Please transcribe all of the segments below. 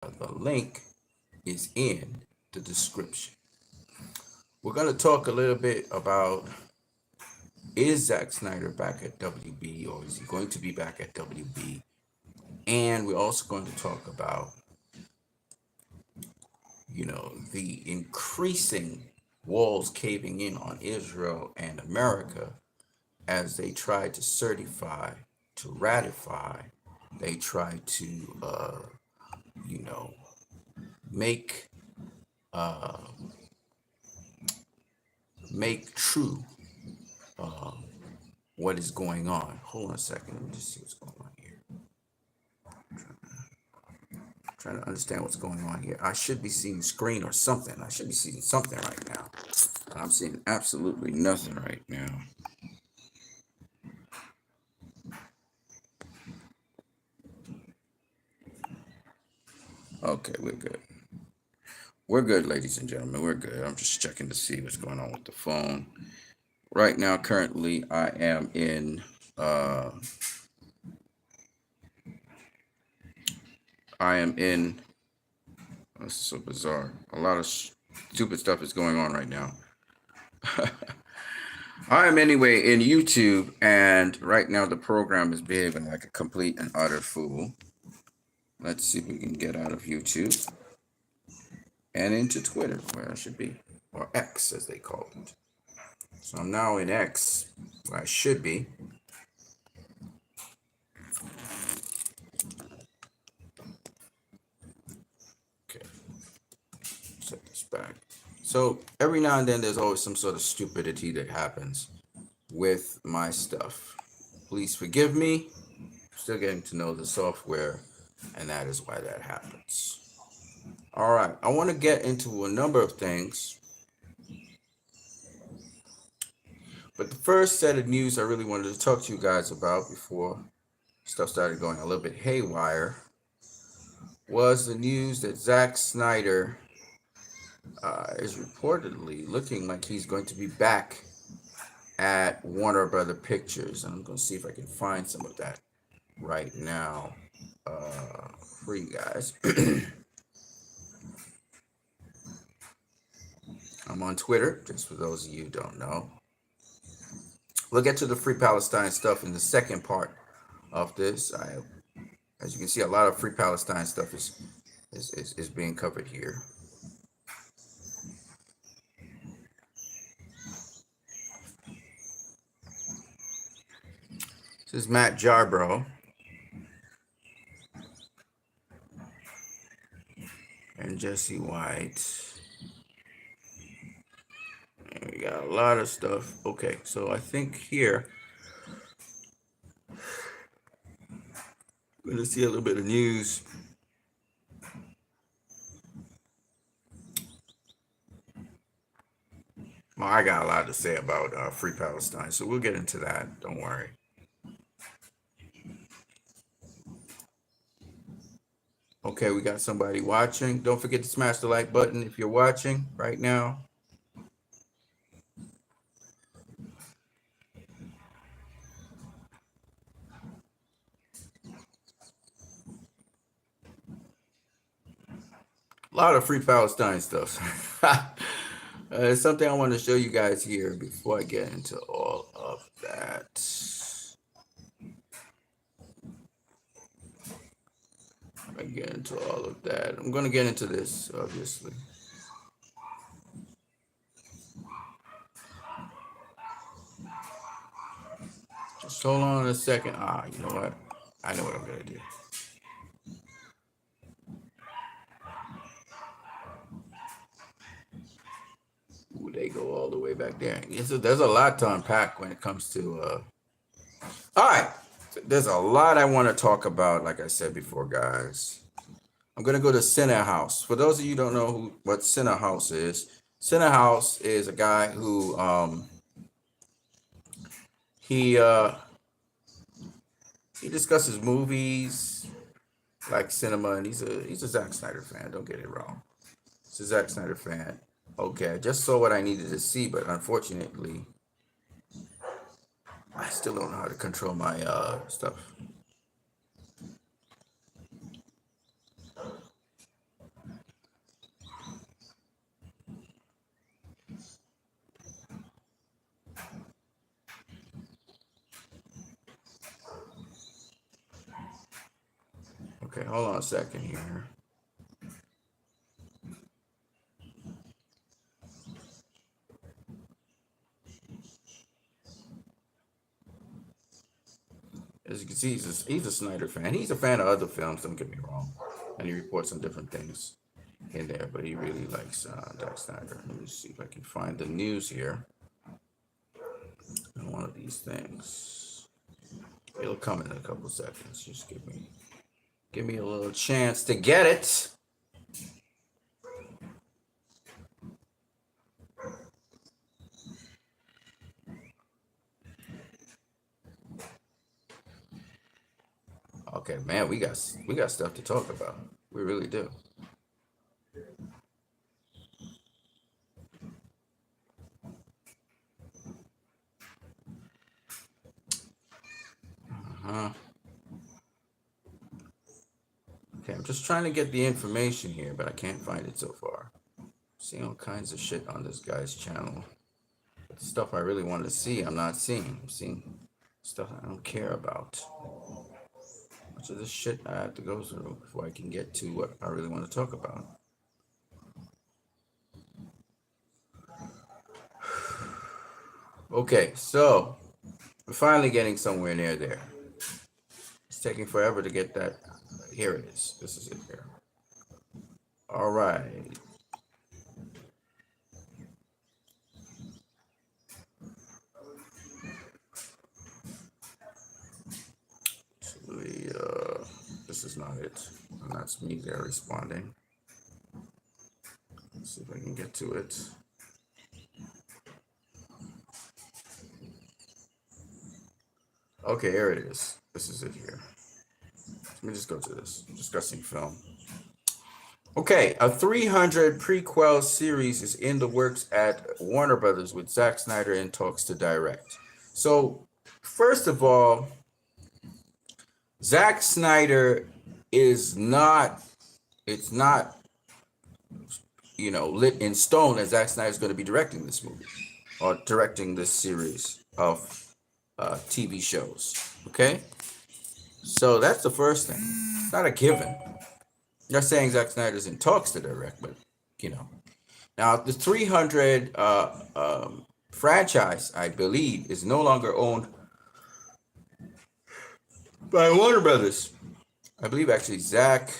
The link is in the description. We're going to talk a little bit about, is Zack Snyder back at WB, or is he going to be back at WB? And we're also going to talk about, the increasing walls caving in on Israel and America as they try to certify, to ratify, they try to, you know, make uh, make true uh, what is going on. Hold on a second. Let me just see what's going on here. Trying to understand what's going on here. I should be seeing screen or something. I should be seeing something right now. I'm seeing absolutely nothing right now. Okay, we're good. We're good, ladies and gentlemen. We're good. I'm just checking to see what's going on with the phone. Right now, currently, I am in. I am in. This is so bizarre. A lot of stupid stuff is going on right now. I am anyway in YouTube, and right now the program is behaving like a complete and utter fool. Let's see if we can get out of YouTube and into Twitter, where I should be, or X as they call it. So I'm now in X, where I should be. Okay, set this back. So every now and then there's always some sort of stupidity that happens with my stuff. Please forgive me. I'm still getting to know the software, and that is why that happens. All right, I want to get into a number of things. But the first set of news I really wanted to talk to you guys about before stuff started going a little bit haywire was the news that Zack Snyder is reportedly looking like he's going to be back at Warner Brother Pictures. And I'm going to see if I can find some of that right now for you guys. I'm on Twitter, just for those of you who don't know. We'll get to the Free Palestine stuff in the second part of this. As you can see, a lot of Free Palestine stuff is being covered here. This is Matt Jarbrough and Jesse White. And we got a lot of stuff. Okay, so I think here we're going to see a little bit of news. Well, I got a lot to say about Free Palestine, so we'll get into that. Don't worry. Okay, we got somebody watching. Don't forget to smash the like button if you're watching right now. A lot of Free Palestine stuff. It's something I want to show you guys here before I get into all of that. I get into all of that. I'm going to get into this, obviously. Just hold on a second. You know what? I know what I'm going to do. Ooh, they go all the way back there. There's a lot to unpack when it comes to... All right. There's a lot I want to talk about, like I said before, guys. I'm going to go to Center House. For those of you who don't know what Center House is a guy who he discusses movies like cinema, and he's a Zack Snyder fan. Don't get it wrong. He's a Zack Snyder fan. Okay, I just saw what I needed to see, but unfortunately, I still don't know how to control my stuff. Okay, hold on a second here. As you can see, he's a Snyder fan. He's a fan of other films, don't get me wrong. And he reports on different things in there, but he really likes Zack Snyder. Let me see if I can find the news here on one of these things. It'll come in a couple seconds. Just give me a little chance to get it. Okay, man, we got stuff to talk about. We really do. Okay, I'm just trying to get the information here, but I can't find it so far. Seeing all kinds of shit on this guy's channel. But the stuff I really want to see, I'm not seeing. I'm seeing stuff I don't care about. Much of this shit I have to go through before I can get to what I really want to talk about. Okay, so we're finally getting somewhere near there. It's taking forever to get that. Here it is. This is it here. All right. This is not it. And that's me there responding. Let's see if I can get to it. Okay, here it is. This is it here. Let me just go to this. Discussing film. Okay, a 300 prequel series is in the works at Warner Brothers with Zack Snyder in talks to direct. So, first of all, Zack Snyder is not, it's not, you know, lit in stone that Zack Snyder is going to be directing this movie or directing this series of TV shows. Okay, so that's the first thing. It's not a given. They're saying Zack Snyder's in talks to direct, but you know, now the 300 franchise, I believe, is no longer owned by Warner Brothers. I believe actually Zack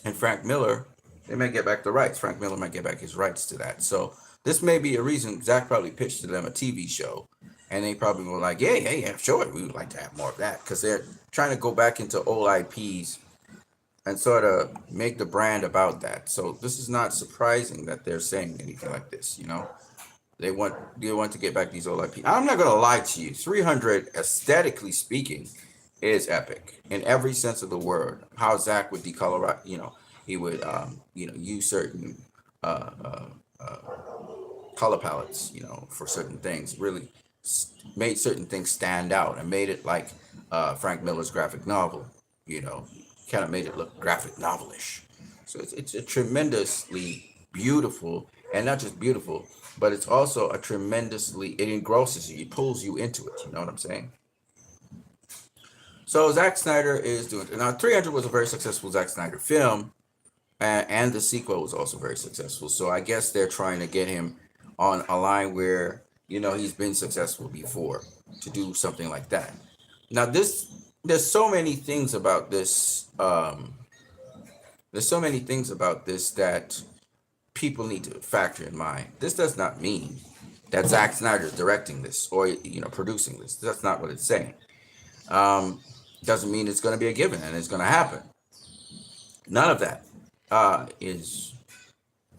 and Frank Miller, they may get back the rights. Frank Miller might get back his rights to that. So this may be a reason Zack probably pitched to them a TV show. And they probably were like, yeah, sure, we would like to have more of that. Because they're trying to go back into old IPs and sort of make the brand about that. So this is not surprising that they're saying anything like this, you know. They want to get back these old IPs. I'm not going to lie to you. 300, aesthetically speaking, is epic in every sense of the word. How Zack would decolorize, you know, he would, use certain color palettes, you know, for certain things. Really made certain things stand out and made it like Frank Miller's graphic novel, you know, kind of made it look graphic novelish. So it's a tremendously beautiful, and not just beautiful, but it's also a tremendously, it engrosses you, it pulls you into it, you know what I'm saying? So Zack Snyder is doing it. Now 300 was a very successful Zack Snyder film, and the sequel was also very successful. So I guess they're trying to get him on a line where, you know, he's been successful before to do something like that. Now there's so many things about this. There's so many things about this that people need to factor in mind. This does not mean that Zack Snyder is directing this or, you know, producing this. That's not what it's saying. Doesn't mean it's going to be a given and it's going to happen. None of that is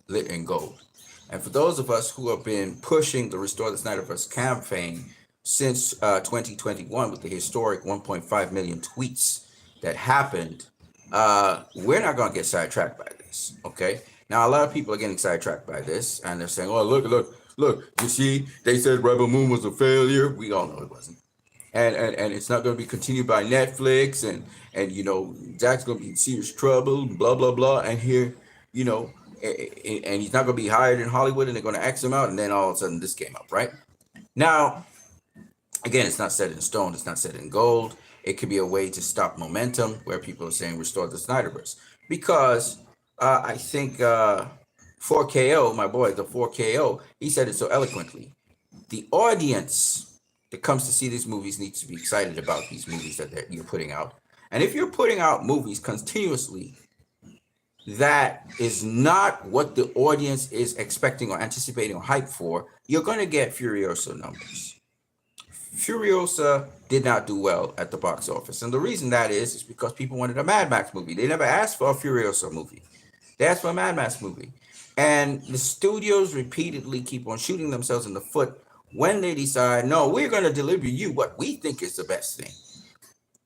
lit in gold. And for those of us who have been pushing the Restore the Snyderverse campaign since 2021 with the historic 1.5 million tweets that happened, we're not going to get sidetracked by this, okay? Now, a lot of people are getting sidetracked by this, and they're saying, oh, look, you see, they said Rebel Moon was a failure. We all know it wasn't. And it's not going to be continued by Netflix, and you know, Zack's going to be in serious trouble, blah, blah, blah, and here, you know, and he's not going to be hired in Hollywood, and they're going to X him out, and then all of a sudden this came up, right? Now, again, it's not set in stone. It's not set in gold. It could be a way to stop momentum where people are saying restore the Snyderverse. Because I think 4KO, my boy, the 4KO, he said it so eloquently. The audience that comes to see these movies needs to be excited about these movies that you're putting out. And if you're putting out movies continuously that is not what the audience is expecting or anticipating or hype for, you're going to get Furiosa numbers. Furiosa did not do well at the box office. And the reason that is because people wanted a Mad Max movie. They never asked for a Furiosa movie. They asked for a Mad Max movie. And the studios repeatedly keep on shooting themselves in the foot when they decide, no, we're going to deliver you what we think is the best thing.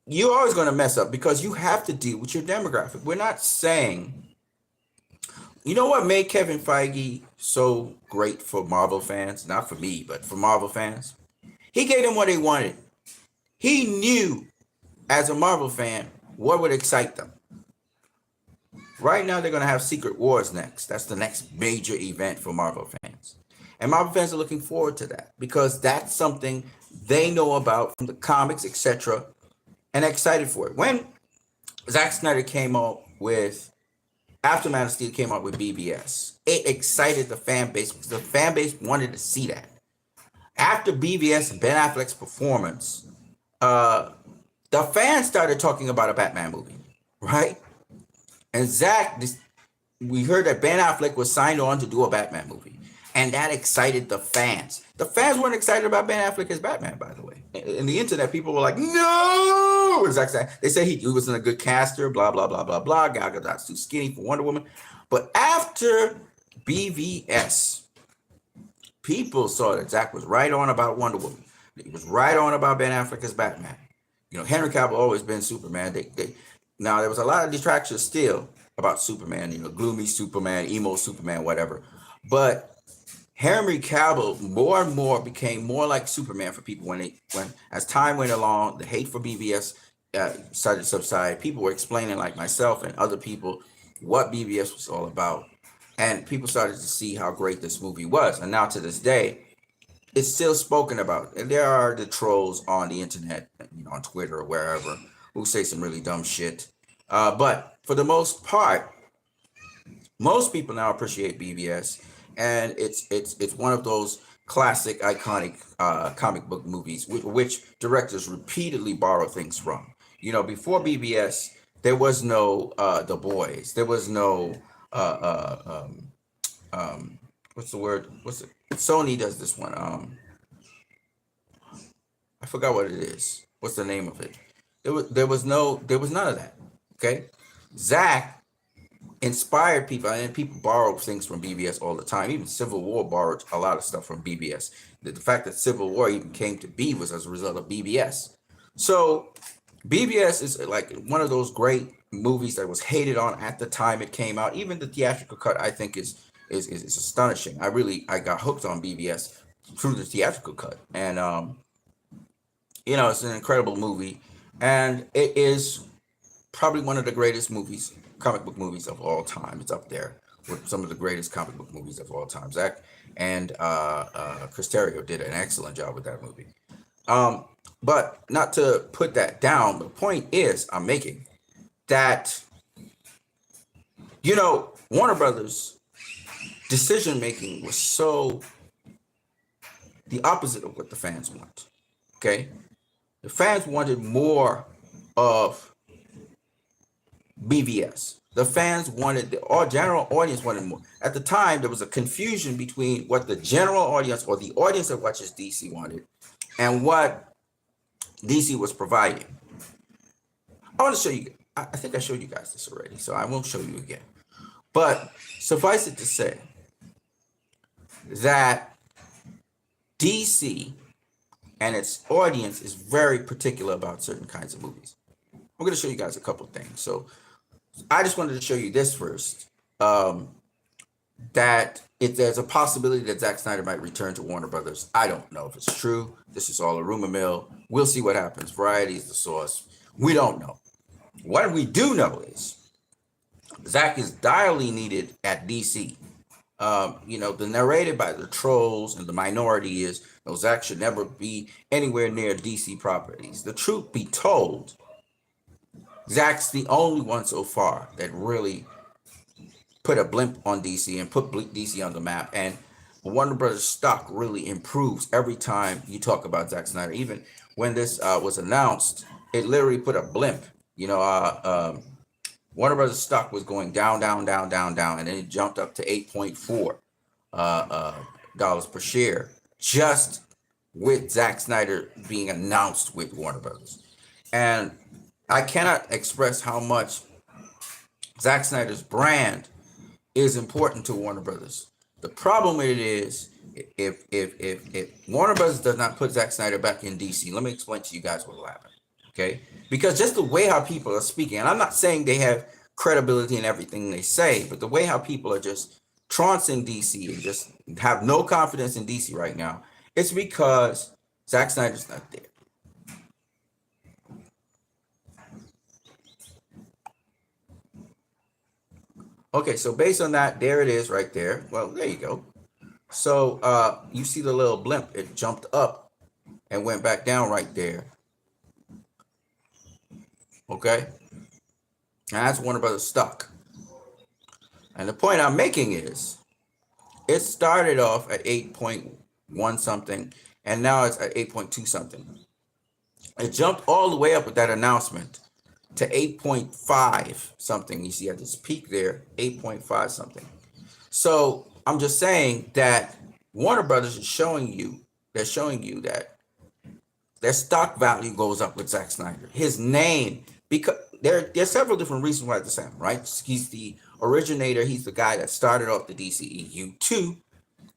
You're always going to mess up because you have to deal with your demographic. We're not saying, you know what made Kevin Feige so great for Marvel fans? Not for me, but for Marvel fans. He gave them what they wanted. He knew, as a Marvel fan, what would excite them. Right now, they're going to have Secret Wars next. That's the next major event for Marvel fans. And Marvel fans are looking forward to that because that's something they know about from the comics, etc., and excited for it. When Zack Snyder came out with, after Man of Steel came out with BVS, it excited the fan base because the fan base wanted to see that. After BVS and Ben Affleck's performance, the fans started talking about a Batman movie, right? And Zack, we heard that Ben Affleck was signed on to do a Batman movie. And that excited the fans. The fans weren't excited about Ben Affleck as Batman, by the way. In the internet, people were like, no! Zack said, they said he wasn't a good caster, blah, blah, blah, blah, blah. Gal Gadot's too skinny for Wonder Woman. But after BVS, people saw that Zack was right on about Wonder Woman. He was right on about Ben Affleck as Batman. You know, Henry Cavill always been Superman. Now, there was a lot of detractions still about Superman, you know, gloomy Superman, emo Superman, whatever. But Henry Cavill more and more became more like Superman for people when as time went along, the hate for BVS started to subside. People were explaining, like myself and other people, what BVS was all about. And people started to see how great this movie was. And now to this day, it's still spoken about. And there are the trolls on the internet, you know, on Twitter or wherever, who say some really dumb shit. But for the most part, most people now appreciate BVS. And it's one of those classic, iconic comic book movies, which directors repeatedly borrow things from. You know, before BVS, there was no The Boys. There was no what's the word? Sony does this one. I forgot what it is. What's the name of it? There was none of that. Okay, Zack inspired people, and people borrow things from BVS all the time. Even Civil War borrowed a lot of stuff from BVS. The fact that Civil War even came to be was as a result of BVS. So BVS is like one of those great movies that was hated on at the time it came out. Even the theatrical cut, I think, is astonishing. I got hooked on BVS through the theatrical cut, and you know, it's an incredible movie, and it is probably one of the greatest movies, comic book movies of all time. It's up there with some of the greatest comic book movies of all time. Zack and Chris Terrio did an excellent job with that movie. But not to put that down, the point is I'm making that, you know, Warner Brothers decision making was so the opposite of what the fans want. Okay, the fans wanted more of BVS. The fans wanted, the general audience wanted more. At the time, there was a confusion between what the general audience or the audience that watches DC wanted and what DC was providing. I want to show you, I think I showed you guys this already, so I won't show you again. But suffice it to say that DC and its audience is very particular about certain kinds of movies. I'm going to show you guys a couple of things. So I just wanted to show you this first, that if there's a possibility that Zack Snyder might return to Warner Brothers. I don't know if it's true. This is all a rumor mill. We'll see what happens. Variety is the source. We don't know. What we do know is Zack is direly needed at DC. The narrated by the trolls and the minority is, Zack should never be anywhere near DC properties. The truth be told, Zack's the only one so far that really put a blimp on DC and put DC on the map. And Warner Brothers stock really improves every time you talk about Zack Snyder. Even when this was announced, it literally put a blimp. Warner Brothers stock was going down, down, down, down, down, and then it jumped up to $8.4 dollars per share just with Zack Snyder being announced with Warner Brothers. And I cannot express how much Zack Snyder's brand is important to Warner Brothers. The problem with it is, if Warner Brothers does not put Zack Snyder back in DC, let me explain to you guys what will happen. Okay? Because just the way how people are speaking, and I'm not saying they have credibility in everything they say, but the way how people are just trouncing DC and just have no confidence in DC right now, it's because Zack Snyder's not there. Okay, so based on that, there it is right there. Well, there you go. So you see the little blimp, it jumped up and went back down right there. Okay, and that's Warner Brothers stock. And the point I'm making is, it started off at 8.1 something, and now it's at 8.2 something. It jumped all the way up with that announcement to 8.5 something. You see at this peak there, 8.5 something. So I'm just saying that Warner Brothers is showing you that their stock value goes up with Zack Snyder. His name, because there's several different reasons why it's the same, right? He's the originator. He's the guy that started off the DCEU. Two,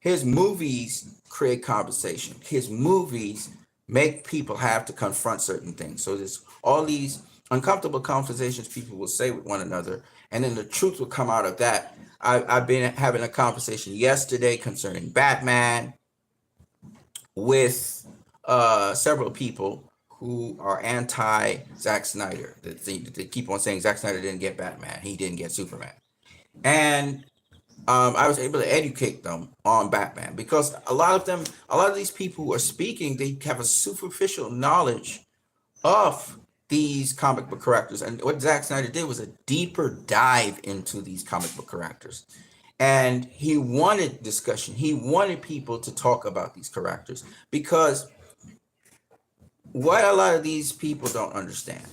his movies create conversation. His movies make people have to confront certain things. So there's all these uncomfortable conversations people will say with one another, and then the truth will come out of that. I've been having a conversation yesterday concerning Batman with several people who are anti Zack Snyder. They keep on saying Zack Snyder didn't get Batman, he didn't get Superman, and I was able to educate them on Batman, because a lot of these people who are speaking, they have a superficial knowledge of these comic book characters. And what Zack Snyder did was a deeper dive into these comic book characters. And he wanted discussion. He wanted people to talk about these characters, because what a lot of these people don't understand,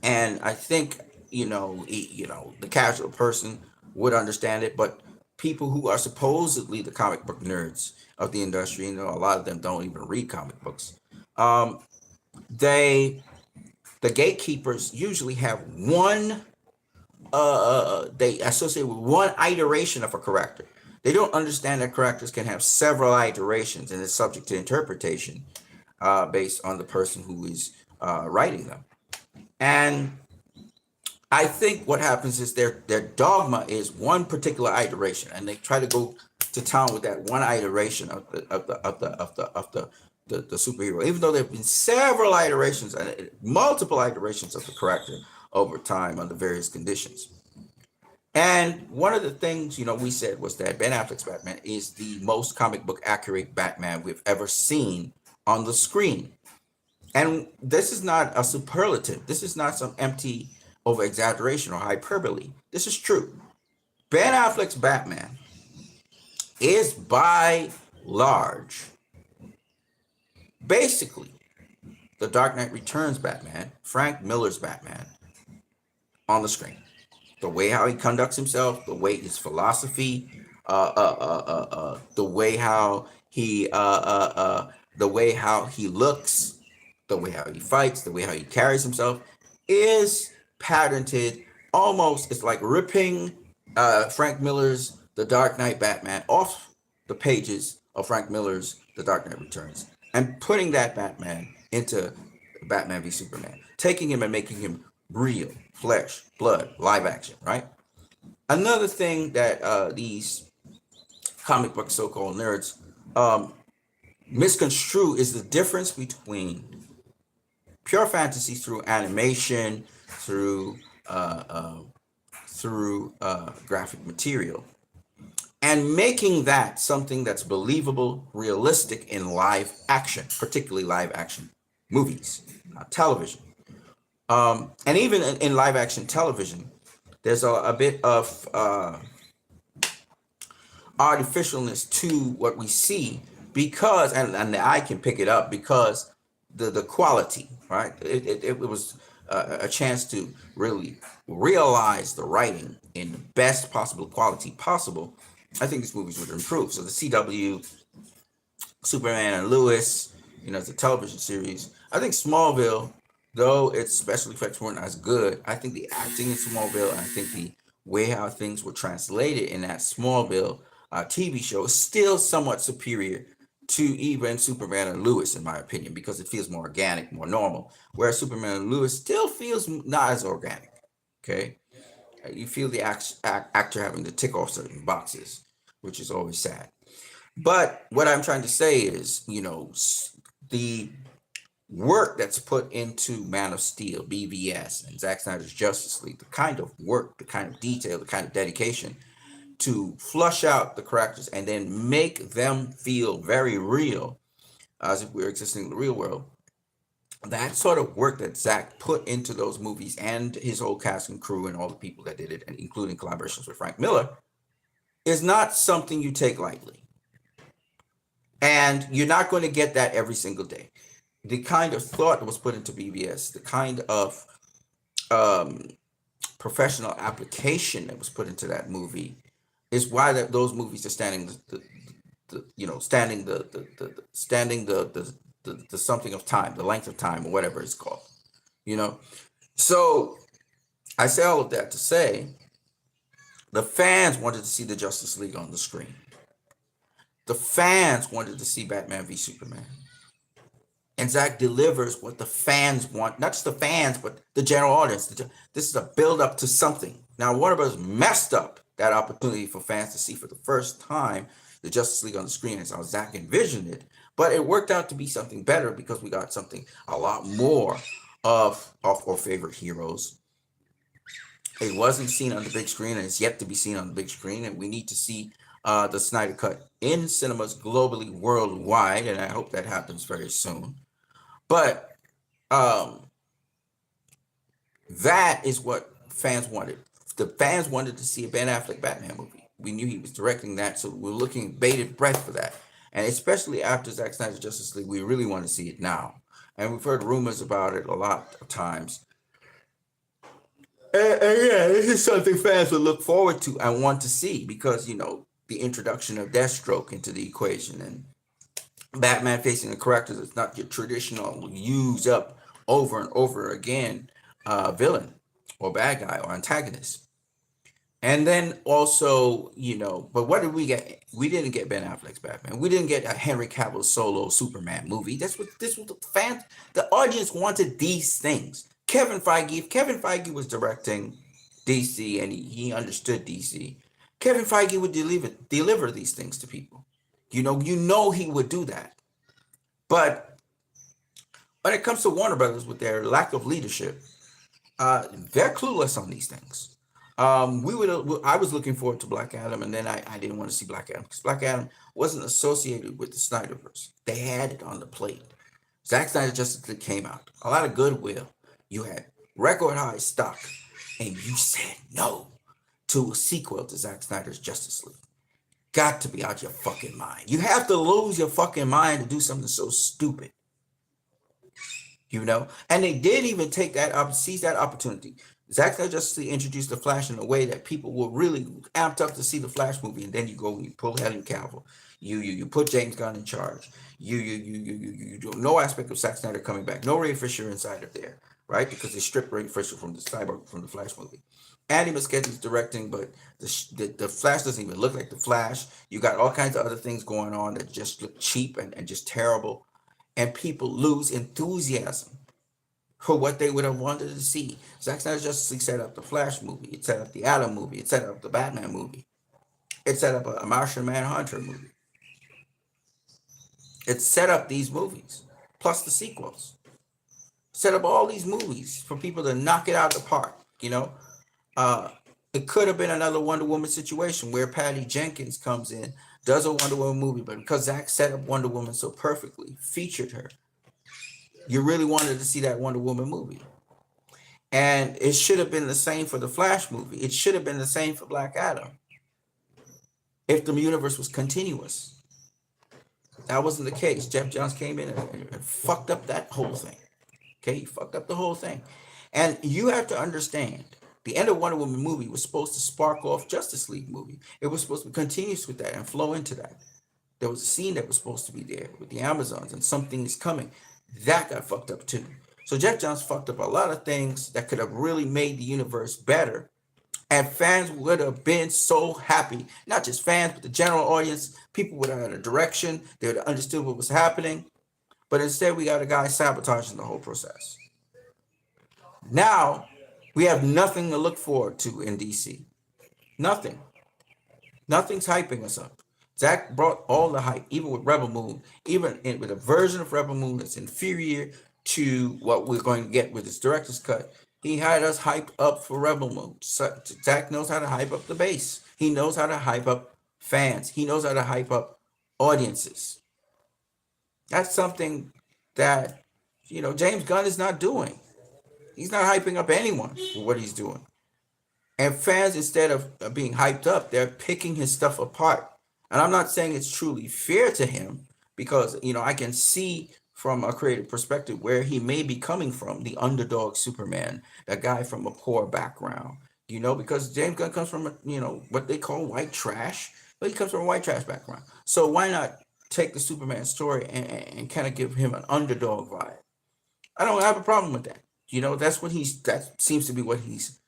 and I think, the casual person would understand it, but people who are supposedly the comic book nerds of the industry, a lot of them don't even read comic books. The gatekeepers usually have one, they associate with one iteration of a character. They don't understand that characters can have several iterations, and it's subject to interpretation based on the person who is writing them. And I think what happens is their dogma is one particular iteration, and they try to go to town with that one iteration of the superhero, even though there have been several iterations and multiple iterations of the character over time under various conditions. And one of the things, we said was that Ben Affleck's Batman is the most comic book accurate Batman we've ever seen on the screen. And this is not a superlative. This is not some empty over exaggeration or hyperbole. This is true. Ben Affleck's Batman is by large basically the Dark Knight Returns Batman, Frank Miller's Batman, on the screen. The way how he conducts himself, the way his philosophy, the way how he looks, the way how he fights, the way how he carries himself is patented. Almost, it's like ripping Frank Miller's The Dark Knight Batman off the pages of Frank Miller's The Dark Knight Returns and putting that Batman into Batman v Superman, taking him and making him real, flesh, blood, live action, right? Another thing that these comic book so-called nerds misconstrue is the difference between pure fantasy through animation, through graphic material, and making that something that's believable, realistic in live action, particularly live action movies, television. And even in live action television, there's a bit of artificialness to what we see because, and the eye can pick it up because the quality, right? It was a chance to really realize the writing in the best possible quality possible. I think these movies would improve. So the CW, Superman and Lewis, it's a television series. I think Smallville, though its special effects weren't as good, I think the acting in Smallville and I think the way how things were translated in that Smallville TV show is still somewhat superior to even Superman and Lewis, in my opinion, because it feels more organic, more normal. Whereas Superman and Lewis still feels not as organic. Okay, you feel the actor having to tick off certain boxes, which is always sad. But what I'm trying to say is, the work that's put into Man of Steel, BVS, and Zack Snyder's Justice League, the kind of work, the kind of detail, the kind of dedication to flush out the characters and then make them feel very real, as if we're existing in the real world. That sort of work that Zack put into those movies and his whole cast and crew and all the people that did it, and including collaborations with Frank Miller, is not something you take lightly. And you're not going to get that every single day. The kind of thought that was put into BBS, the kind of professional application that was put into that movie, is why those movies are standing the something of time, the length of time, or whatever it's called. So I say all of that to say the fans wanted to see the Justice League on the screen. The fans wanted to see Batman v Superman. And Zack delivers what the fans want, not just the fans, but the general audience. This is a build up to something. Now, Warner Bros. Messed up that opportunity for fans to see for the first time the Justice League on the screen as how Zack envisioned it. But it worked out to be something better because we got something a lot more of our favorite heroes. It wasn't seen on the big screen and it's yet to be seen on the big screen. And we need to see the Snyder Cut in cinemas globally, worldwide. And I hope that happens very soon. But that is what fans wanted. The fans wanted to see a Ben Affleck Batman movie. We knew he was directing that, so we're looking bated breath for that. And especially after Zack Snyder's Justice League, we really want to see it now. And we've heard rumors about it a lot of times. And yeah, this is something fans would look forward to and want to see because, the introduction of Deathstroke into the equation and Batman facing a character that's not your traditional use up over and over again villain or bad guy or antagonist. And then also, but what did we get? We didn't get Ben Affleck's Batman. We didn't get a Henry Cavill solo Superman movie. That's what the fans, the audience wanted these things. If Kevin Feige was directing DC and he understood DC, Kevin Feige would deliver these things to people. He would do that. But when it comes to Warner Brothers with their lack of leadership, they're clueless on these things. I was looking forward to Black Adam, and then I didn't want to see Black Adam because Black Adam wasn't associated with the Snyderverse. They had it on the plate. Zack Snyder Justice League came out. A lot of goodwill. You had record high stock, and you said no to a sequel to Zack Snyder's Justice League. Got to be out your fucking mind. You have to lose your fucking mind to do something so stupid. And they did even seize that opportunity. Zack Snyder Justice League introduced the Flash in a way that people were really amped up to see the Flash movie, and then you go and you pull Henry Cavill. You put James Gunn in charge. You do no aspect of Zack Snyder coming back. No Ray Fisher inside of there, right? Because they stripped Ray Fisher from the Flash movie. Andy Muschietti's directing, but the Flash doesn't even look like the Flash. You got all kinds of other things going on that just look cheap and just terrible. And people lose enthusiasm for what they would have wanted to see. Zack Snyder's Justice League set up the Flash movie. It set up the Atom movie. It set up the Batman movie. It set up a Martian Manhunter movie. It set up these movies, plus the sequels. Set up all these movies for people to knock it out of the park, It could have been another Wonder Woman situation where Patty Jenkins comes in, does a Wonder Woman movie, but because Zack set up Wonder Woman so perfectly, featured her, you really wanted to see that Wonder Woman movie. And it should have been the same for the Flash movie. It should have been the same for Black Adam if the universe was continuous. That wasn't the case. Jeff Johns came in and fucked up that whole thing. Okay, he fucked up the whole thing. And you have to understand, the end of Wonder Woman movie was supposed to spark off Justice League movie. It was supposed to be continuous with that and flow into that. There was a scene that was supposed to be there with the Amazons and something is coming. That got fucked up too. So Jeff Johns fucked up a lot of things that could have really made the universe better. And fans would have been so happy. Not just fans, but the general audience. People would have had a direction. They would have understood what was happening. But instead, we got a guy sabotaging the whole process. Now, we have nothing to look forward to in DC. Nothing. Nothing's hyping us up. Zack brought all the hype, even with Rebel Moon, with a version of Rebel Moon that's inferior to what we're going to get with his director's cut. He had us hyped up for Rebel Moon. Zack knows how to hype up the base. He knows how to hype up fans. He knows how to hype up audiences. That's something that, James Gunn is not doing. He's not hyping up anyone for what he's doing. And fans, instead of being hyped up, they're picking his stuff apart. And I'm not saying it's truly fair to him because, I can see from a creative perspective where he may be coming from, the underdog Superman, a guy from a poor background, because James Gunn comes from, what they call white trash, but he comes from a white trash background. So why not take the Superman story and kind of give him an underdog vibe? I don't have a problem with that. That seems to be what he's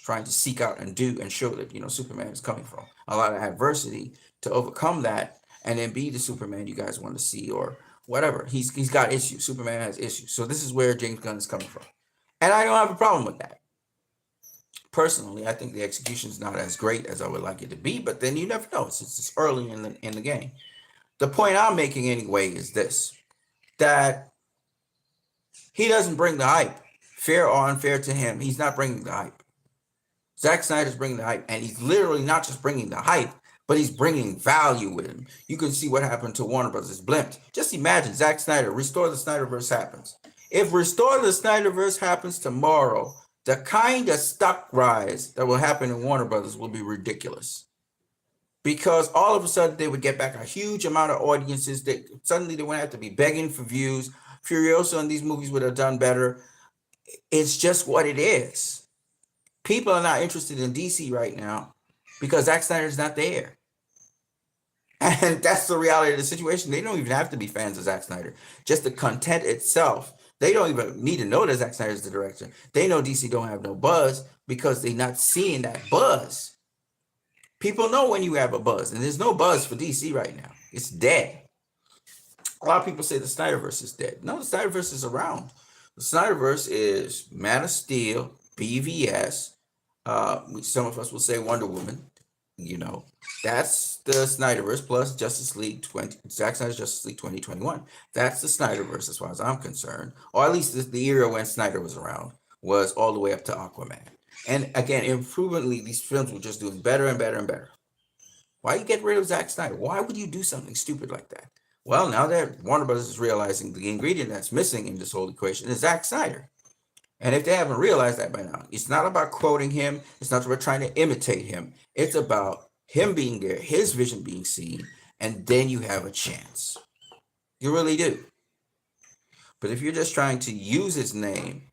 trying to seek out and do and show that, Superman is coming from a lot of adversity to overcome that and then be the Superman you guys want to see or whatever. He's got issues. Superman has issues. So this is where James Gunn is coming from. And I don't have a problem with that. Personally, I think the execution is not as great as I would like it to be, but then you never know. It's early in the game. The point I'm making anyway is this, that he doesn't bring the hype. Fair or unfair to him, he's not bringing the hype. Zack Snyder's bringing the hype, and he's literally not just bringing the hype, but he's bringing value with him. You can see what happened to Warner Brothers blimped. Just imagine Zack Snyder, Restore the Snyderverse happens. If Restore the Snyderverse happens tomorrow, the kind of stock rise that will happen in Warner Brothers will be ridiculous. Because all of a sudden they would get back a huge amount of audiences. Suddenly they wouldn't have to be begging for views. Furiosa and these movies would have done better. It's just what it is. People are not interested in DC right now because Zack Snyder's not there. And that's the reality of the situation. They don't even have to be fans of Zack Snyder. Just the content itself. They don't even need to know that Zack Snyder is the director. They know DC don't have no buzz because they're not seeing that buzz. People know when you have a buzz, and there's no buzz for DC right now. It's dead. A lot of people say the Snyderverse is dead. No, the Snyderverse is around. The Snyderverse is Man of Steel, BVS. Some of us will say Wonder Woman. That's the Snyderverse plus Zack Snyder's Justice League 2021. That's the Snyderverse as far as I'm concerned, or at least the era when Snyder was around was all the way up to Aquaman. And again, improvingly, these films were just doing better and better and better. Why you get rid of Zack Snyder? Why would you do something stupid like that? Well, now that Warner Brothers is realizing the ingredient that's missing in this whole equation is Zack Snyder. And if they haven't realized that by now, it's not about quoting him. It's not about trying to imitate him. It's about him being there, his vision being seen, and then you have a chance. You really do. But if you're just trying to use his name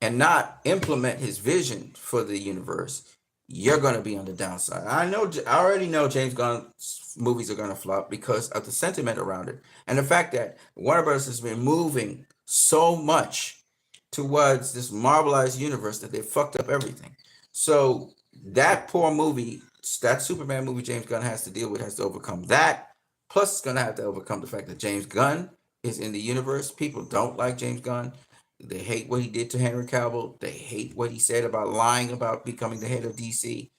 and not implement his vision for the universe, you're going to be on the downside. I already know James Gunn's movies are going to flop because of the sentiment around it. And the fact that Warner Bros. Has been moving so much towards this marbleized universe that they fucked up everything. So that poor movie, that Superman movie James Gunn has to deal with, has to overcome that. Plus, it's going to have to overcome the fact that James Gunn is in the universe. People don't like James Gunn. They hate what he did to Henry Cavill. They hate what he said about lying about becoming the head of DC.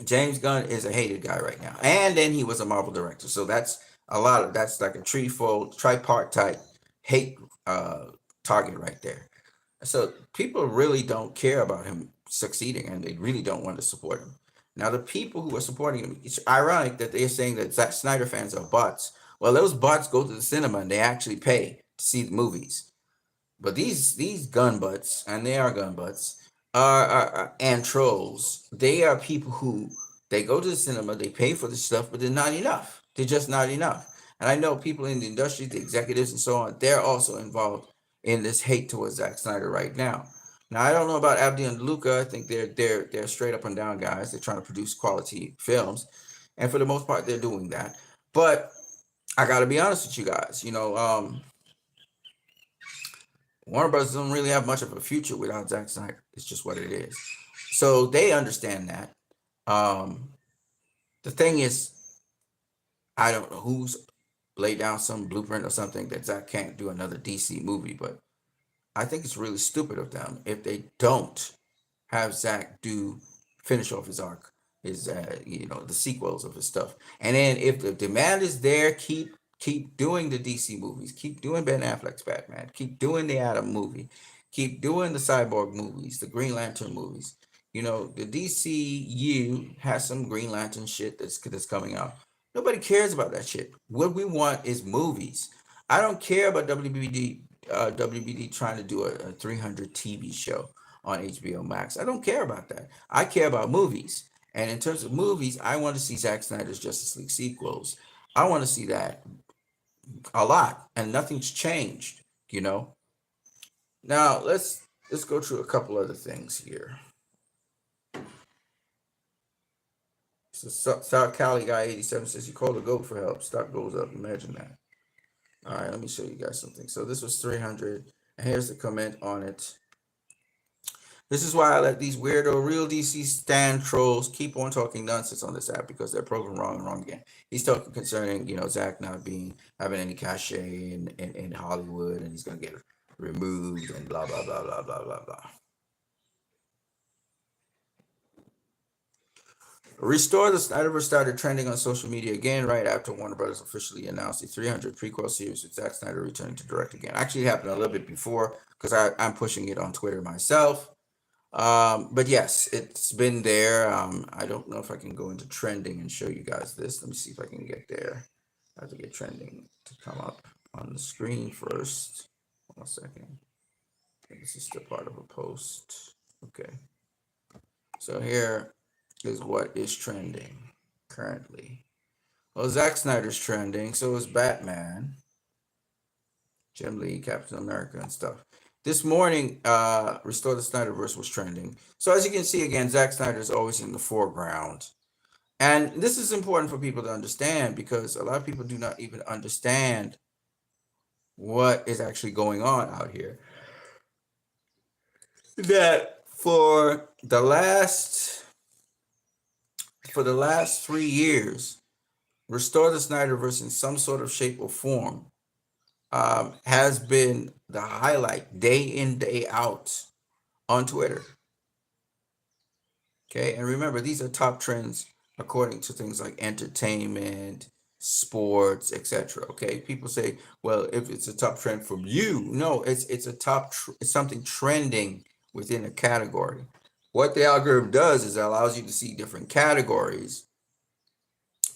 James Gunn is a hated guy right now. And then he was a Marvel director. So that's like a tripartite hate target right there. So people really don't care about him succeeding, and they really don't want to support him. Now, the people who are supporting him, it's ironic that they're saying that Zack Snyder fans are bots. Well, those bots go to the cinema and they actually pay to see the movies. But these gun butts, and they are gun butts, and trolls. They are people who they go to the cinema, they pay for the stuff, but they're not enough. They're just not enough. And I know people in the industry, the executives and so on, they're also involved in this hate towards Zack Snyder right now. Now I don't know about Abdi and Luca. I think they're straight up and down guys. They're trying to produce quality films, and for the most part, they're doing that. But I got to be honest with you guys. Warner Bros. Don't really have much of a future without Zack Snyder. It's just what it is. So they understand that. Um, the thing is, I don't know who's laid down some blueprint or something that Zack can't do another DC movie, but I think it's really stupid of them if they don't have Zack finish off his arc, his the sequels of his stuff. And then if the demand is there, keep doing the DC movies, keep doing Ben Affleck's Batman, keep doing the Atom movie, keep doing the Cyborg movies, the Green Lantern movies. The DCU has some Green Lantern shit that's coming out. Nobody cares about that shit. What we want is movies. I don't care about WBD trying to do a 300 TV show on HBO Max. I don't care about that. I care about movies. And in terms of movies, I want to see Zack Snyder's Justice League sequels. I want to see that a lot, and nothing's changed. Now let's go through a couple other things here. So South Cali guy 87 says, you call the GOAT for help, stock goes up. Imagine that. All right, let me show you guys something. So this was 300, and here's the comment on it. This is why I let these weirdo real DC stan trolls keep on talking nonsense on this app, because they're proven wrong and wrong again. He's talking concerning, Zack not having any cachet in Hollywood, and he's gonna get removed and blah blah blah blah blah blah blah. Restore the Snyderverse started trending on social media again right after Warner Brothers officially announced the 300 prequel series with Zack Snyder returning to direct again. Actually, it happened a little bit before, because I'm pushing it on Twitter myself. But yes, it's been there. I don't know if I can go into trending and show you guys this. Let me see if I can get there. I have to get trending to come up on the screen first. 1 second. This is still part of a post. Okay. So here is what is trending currently. Well, Zack Snyder's trending. So is Batman, Jim Lee, Captain America, and stuff. This morning, Restore the Snyderverse was trending. So as you can see, again, Zack Snyder is always in the foreground. And this is important for people to understand, because a lot of people do not even understand what is actually going on out here. That for the last 3 years, Restore the Snyderverse in some sort of shape or form has been the highlight day in, day out on Twitter. Okay, and remember, these are top trends according to things like entertainment, sports, etc. Okay, people say, well, if it's a top trend from you, no, it's it's something trending within a category. What the algorithm does is it allows you to see different categories,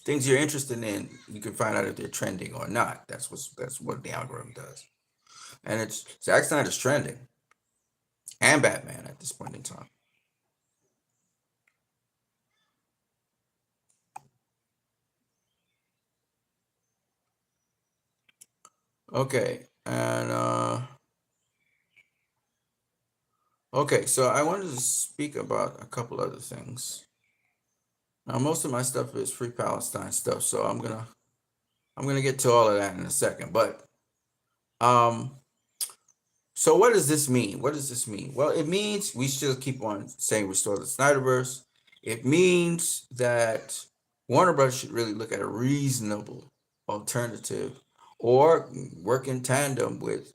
things you're interested in. You can find out if they're trending or not. That's what the algorithm does. And it's Zack Snyder's trending, and Batman at this point in time. Okay, and okay, so I wanted to speak about a couple other things. Now, most of my stuff is Free Palestine stuff, so I'm gonna get to all of that in a second. But so what does this mean? What does this mean? Well, it means we still keep on saying Restore the Snyderverse. It means that Warner Bros. Should really look at a reasonable alternative, or work in tandem with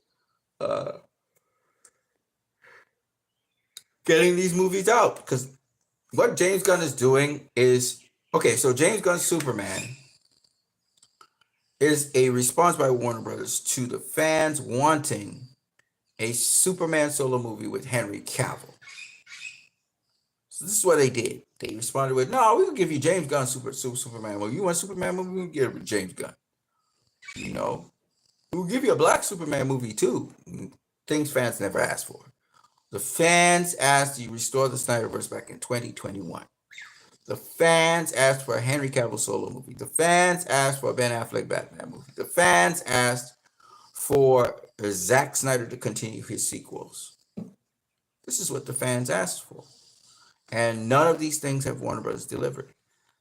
getting these movies out. Because what James Gunn is doing is, okay, so James Gunn's Superman is a response by Warner Brothers to the fans wanting a Superman solo movie with Henry Cavill. So this is what they did. They responded with, "No, we will give you James Gunn Superman movie. You want Superman movie? We'll give you James Gunn. You know, we'll give you a Black Superman movie too. Things fans never asked for. The fans asked you restore the Snyderverse back in 2021. The fans asked for a Henry Cavill solo movie. The fans asked for a Ben Affleck Batman movie. The fans asked for Zack Snyder to continue his sequels. This is what the fans asked for. And none of these things have Warner Brothers delivered.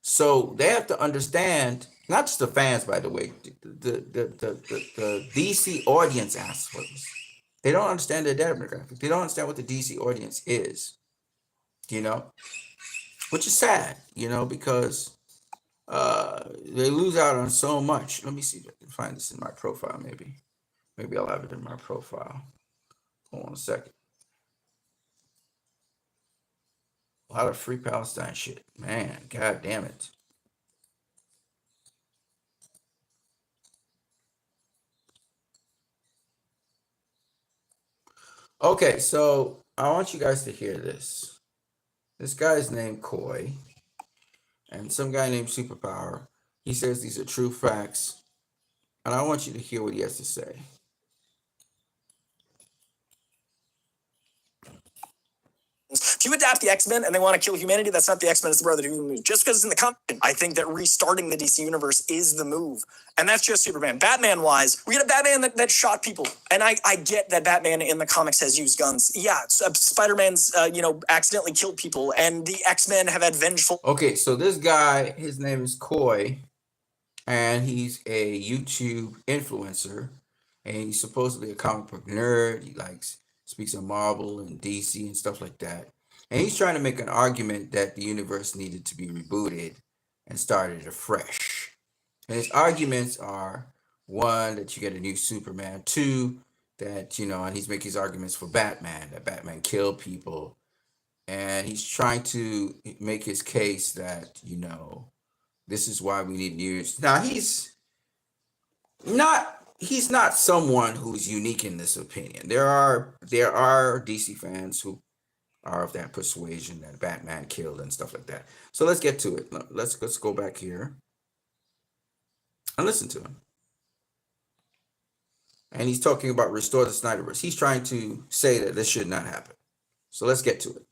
So they have to understand, not just the fans, by the way, the DC audience asks for this. They don't understand their demographic. They don't understand what the DC audience is, which is sad, because they lose out on so much. Let me see if I can find this in my profile, maybe. Maybe I'll have it in my profile. Hold on a second. A lot of free Palestine shit. Man, god damn it. Okay, so I want you guys to hear this. This guy's named Coy, and some guy named Superpower. He says these are true facts, and I want you to hear what he has to say. If you adapt the X-Men and they want to kill humanity, that's not the X-Men, it's the Brotherhood of Move. Just because it's in the comic, I think that restarting the DC universe is the move. And that's just Superman. Batman-wise, we get a Batman that shot people. And I get that Batman in the comics has used guns. Yeah, Spider-Man's, accidentally killed people. And the X-Men have had vengeful... Okay, so this guy, his name is Coy, and he's a YouTube influencer. And he's supposedly a comic book nerd. He speaks of Marvel and DC and stuff like that. And he's trying to make an argument that the universe needed to be rebooted and started afresh. And his arguments are, one, that you get a new Superman, two, that, and he's making his arguments for Batman, that Batman killed people. And he's trying to make his case that, this is why we need news. Now, he's not someone who's unique in this opinion. There are DC fans who are of that persuasion that Batman killed and stuff like that. So let's get to it. Let's go back here and listen to him. And he's talking about restore the Snyderverse. He's trying to say that this should not happen. So let's get to it.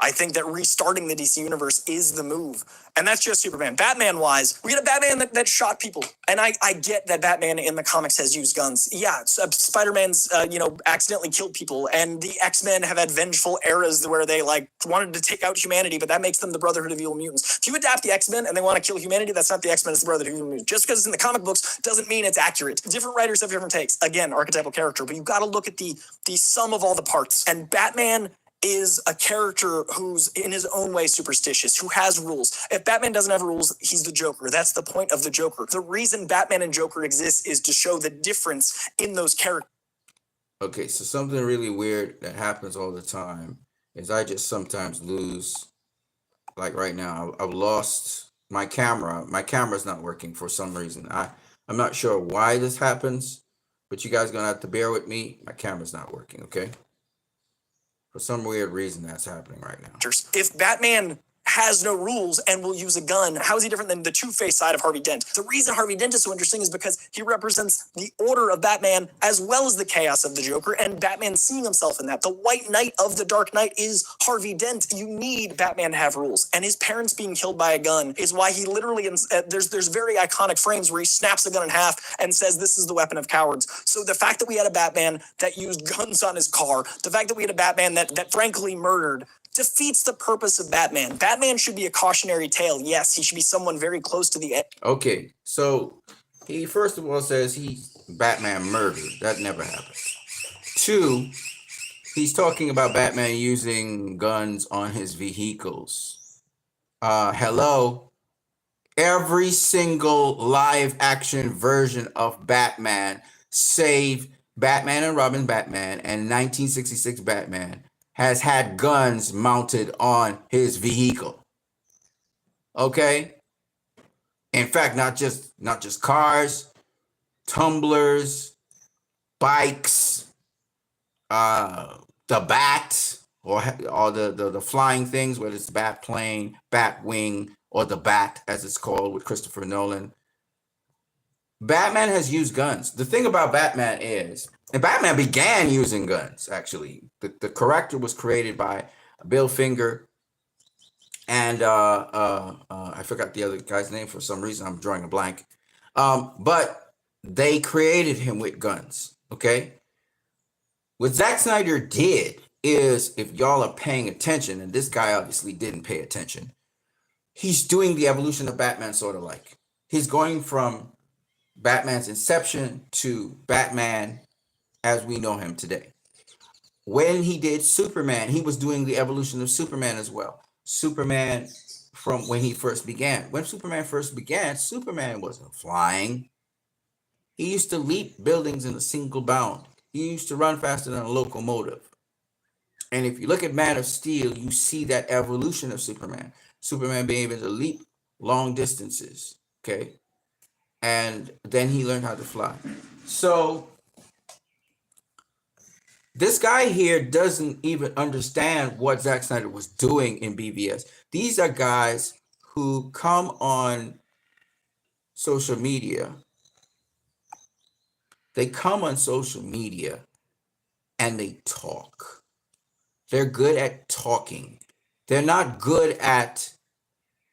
I think that restarting the DC universe is the move. And that's just Superman. Batman-wise, we get a Batman that shot people. And I get that Batman in the comics has used guns. Yeah, Spider-Man's, accidentally killed people. And the X-Men have had vengeful eras where they, wanted to take out humanity, but that makes them the Brotherhood of Evil Mutants. If you adapt the X-Men and they want to kill humanity, that's not the X-Men, it's the Brotherhood of Evil Mutants. Just because it's in the comic books doesn't mean it's accurate. Different writers have different takes. Again, archetypal character. But you've got to look at the sum of all the parts. And Batman is a character who's in his own way superstitious, who has rules. If Batman doesn't have rules, he's the Joker. That's the point of the Joker. The reason Batman and Joker exist is to show the difference in those characters. Okay, so something really weird that happens all the time is I just sometimes lose, like right now, I've lost my camera. My camera's not working for some reason. I'm not sure why this happens, but you guys are going to have to bear with me. My camera's not working, okay? For some weird reason, that's happening right now. If Batman has no rules and will use a gun, how is he different than the two-faced side of Harvey Dent? The reason Harvey Dent is so interesting is because he represents the order of Batman as well as the chaos of the Joker, and Batman seeing himself in that. The White Knight of the Dark Knight is Harvey Dent. You need Batman to have rules, and his parents being killed by a gun is why he literally, there's very iconic frames where he snaps a gun in half and says, this is the weapon of cowards. So the fact that we had a Batman that used guns on his car, the fact that we had a Batman that frankly murdered, defeats the purpose of Batman. Batman should be a cautionary tale. Yes, he should be someone very close to the end. Okay, so he first of all says Batman murdered. That never happened. Two, he's talking about Batman using guns on his vehicles. Hello? Every single live action version of Batman, save Batman and Robin Batman and 1966 Batman, has had guns mounted on his vehicle. Okay? In fact, not just cars, tumblers, bikes, the bat, or all the flying things, whether it's bat plane, bat wing, or the bat as it's called with Christopher Nolan. Batman has used guns. The thing about Batman is, and Batman began using guns, actually. The character was created by Bill Finger and I forgot the other guy's name for some reason. I'm drawing a blank. But they created him with guns, okay? What Zack Snyder did is, if y'all are paying attention, and this guy obviously didn't pay attention, he's doing the evolution of Batman sort of like. He's going from Batman's inception to Batman as we know him today. When he did Superman, he was doing the evolution of Superman as well. Superman from when he first began. When Superman first began, Superman wasn't flying. He used to leap buildings in a single bound. He used to run faster than a locomotive. And if you look at Man of Steel, you see that evolution of Superman. Superman being able to leap long distances, okay? And then he learned how to fly. So this guy here doesn't even understand what Zack Snyder was doing in BVS. These are guys who come on social media. They come on social media and they talk. They're good at talking. They're not good at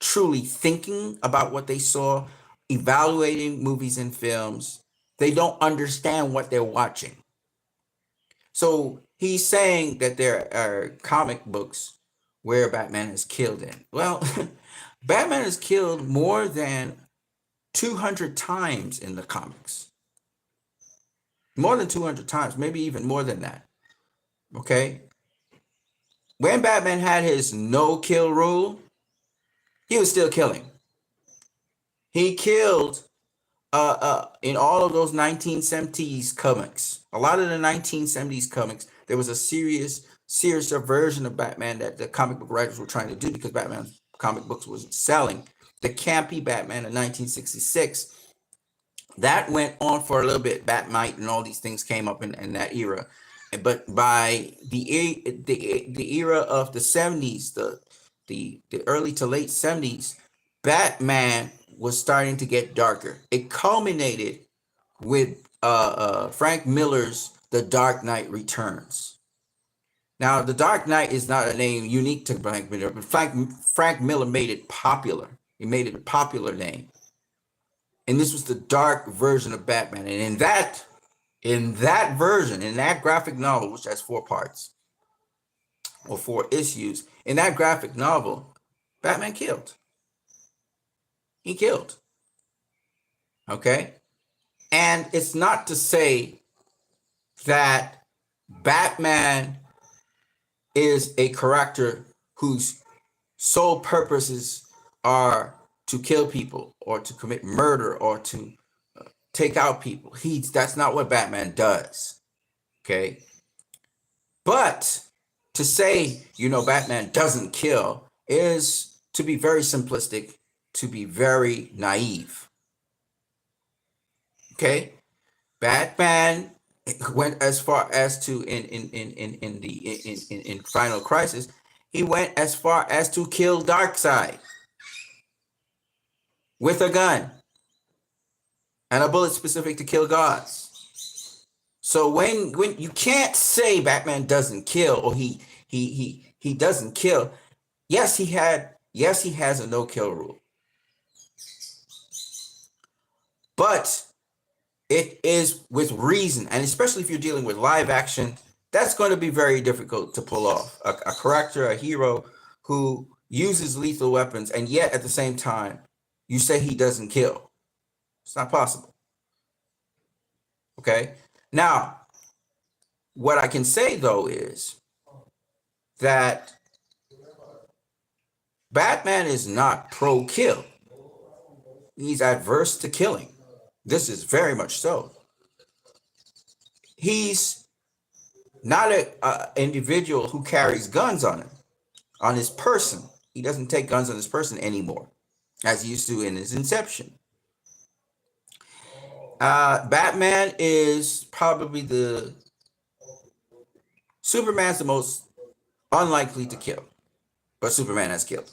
truly thinking about what they saw, evaluating movies and films. They don't understand what they're watching. So he's saying that there are comic books where Batman is killed in. Well, Batman is killed more than 200 times in the comics. More than 200 times, maybe even more than that. Okay? When Batman had his no-kill rule, he was still killing. He killed in all of those 1970s comics. A lot of the 1970s comics, there was a serious version of Batman that the comic book writers were trying to do because Batman comic books wasn't selling. The campy Batman in 1966, that went on for a little bit. Batmite and all these things came up in that era. But by the era of the 70s, the early to late 70s, Batman was starting to get darker. It culminated with Frank Miller's The Dark Knight Returns. Now, The Dark Knight is not a name unique to Frank Miller, but Frank Miller made it popular. He made it a popular name. And this was the dark version of Batman. And in that version, in that graphic novel, which has 4 parts or 4 issues, in that graphic novel, Batman killed. He killed. Okay? And it's not to say that Batman is a character whose sole purposes are to kill people or to commit murder or to take out people. That's not what Batman does. Okay? But to say, Batman doesn't kill is to be very simplistic, to be very naive. Okay? Batman went as far as to in Final Crisis, he went as far as to kill Darkseid with a gun and a bullet specific to kill gods. So when you can't say Batman doesn't kill or he doesn't kill. Yes, he has a no-kill rule. But it is with reason, and especially if you're dealing with live action, that's going to be very difficult to pull off. A character, a hero who uses lethal weapons, and yet at the same time, you say he doesn't kill. It's not possible. Okay? Now, what I can say, though, is that Batman is not pro-kill. He's adverse to killing. This is very much so. He's not an individual who carries guns on him, on his person. He doesn't take guns on his person anymore, as he used to in his inception. Batman is probably Superman's the most unlikely to kill, but Superman has killed.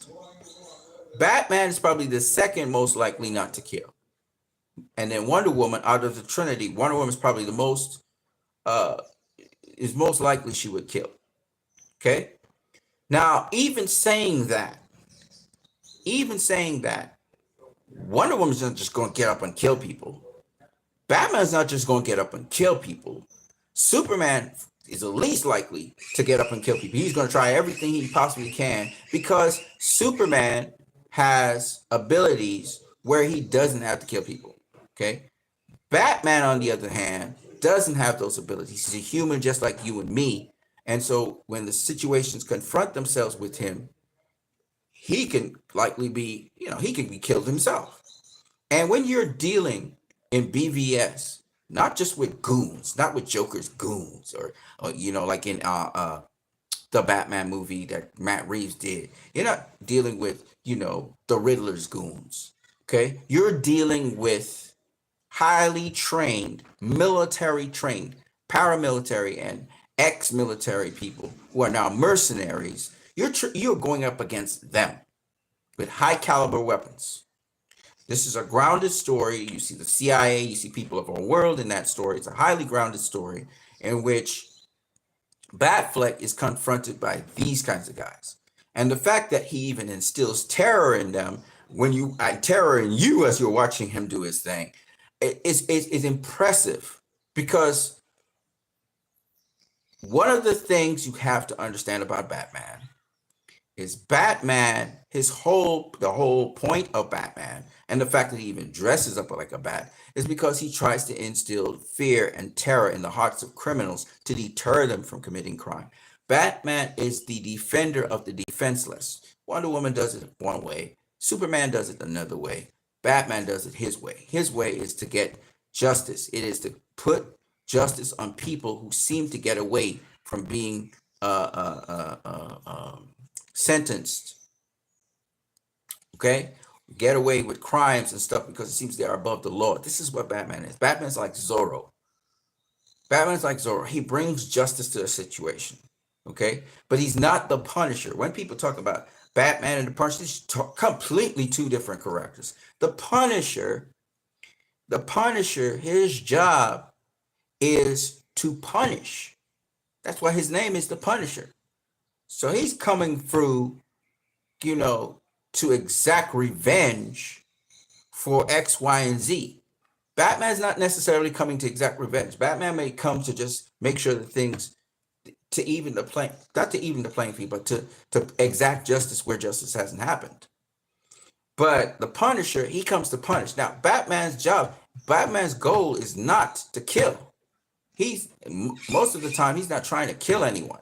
Batman is probably the second most likely not to kill. And then Wonder Woman, out of the Trinity, Wonder Woman is probably the most likely she would kill. Okay. Now, even saying that, Wonder Woman's not just going to get up and kill people. Batman's not just going to get up and kill people. Superman is the least likely to get up and kill people. He's going to try everything he possibly can because Superman has abilities where he doesn't have to kill people. Okay. Batman, on the other hand, doesn't have those abilities. He's a human just like you and me. And so when the situations confront themselves with him, he can likely be, he can be killed himself. And when you're dealing in BVS, not just with goons, not with Joker's goons, or like in the Batman movie that Matt Reeves did, you're not dealing with, the Riddler's goons. Okay, you're dealing with highly trained, military trained, paramilitary and ex-military people who are now mercenaries. You're going up against them with high caliber weapons. This is a grounded story. You see the CIA, you see people of our world in that story. It's a highly grounded story in which Batfleck is confronted by these kinds of guys. And the fact that he even instills terror in them, terror in you as you're watching him do his thing, is impressive, because one of the things you have to understand about Batman is the whole point of Batman, and the fact that he even dresses up like a bat, is because he tries to instill fear and terror in the hearts of criminals to deter them from committing crime. Batman is the defender of the defenseless. Wonder Woman does it one way. Superman does it another way. Batman does it his way. His way is to get justice. It is to put justice on people who seem to get away from being sentenced. Okay? Get away with crimes and stuff because it seems they are above the law. This is what Batman is. Batman's like Zorro. He brings justice to a situation. Okay? But he's not the Punisher. When people talk about Batman and the Punisher, these are completely two different characters. The Punisher, his job is to punish. That's why his name is the Punisher. So he's coming through, to exact revenge for X, Y, and Z. Batman's not necessarily coming to exact revenge. Batman may come to just make sure that things, to even the playing field, but to exact justice where justice hasn't happened. But the Punisher, he comes to punish. Now, Batman's goal is not to kill. Most of the time, he's not trying to kill anyone.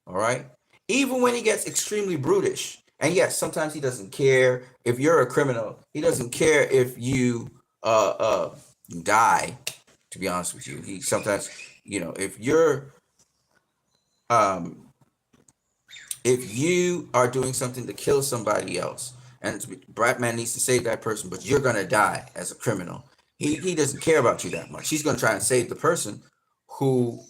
All right. Even when he gets extremely brutish. And yes, sometimes he doesn't care if you're a criminal. He doesn't care if you die, to be honest with you. He sometimes, if you are doing something to kill somebody else, and Batman needs to save that person, but you're gonna die as a criminal, he doesn't care about you that much. He's gonna try and save the person who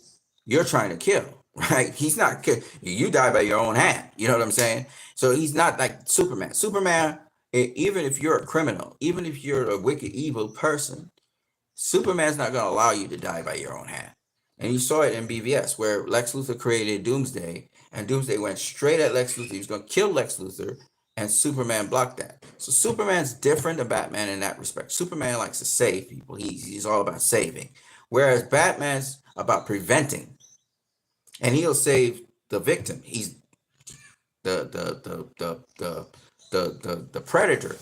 you're trying to kill, right? He's not, you die by your own hand. You know what I'm saying? So he's not like Superman. Superman, even if you're a criminal, even if you're a wicked, evil person, Superman's not going to allow you to die by your own hand. And you saw it in BVS, where Lex Luthor created Doomsday, and Doomsday went straight at Lex Luthor. He was going to kill Lex Luthor, and Superman blocked that. So Superman's different than Batman in that respect. Superman likes to save people. He's all about saving, whereas Batman's about preventing, and he'll save the victim. He's the predator.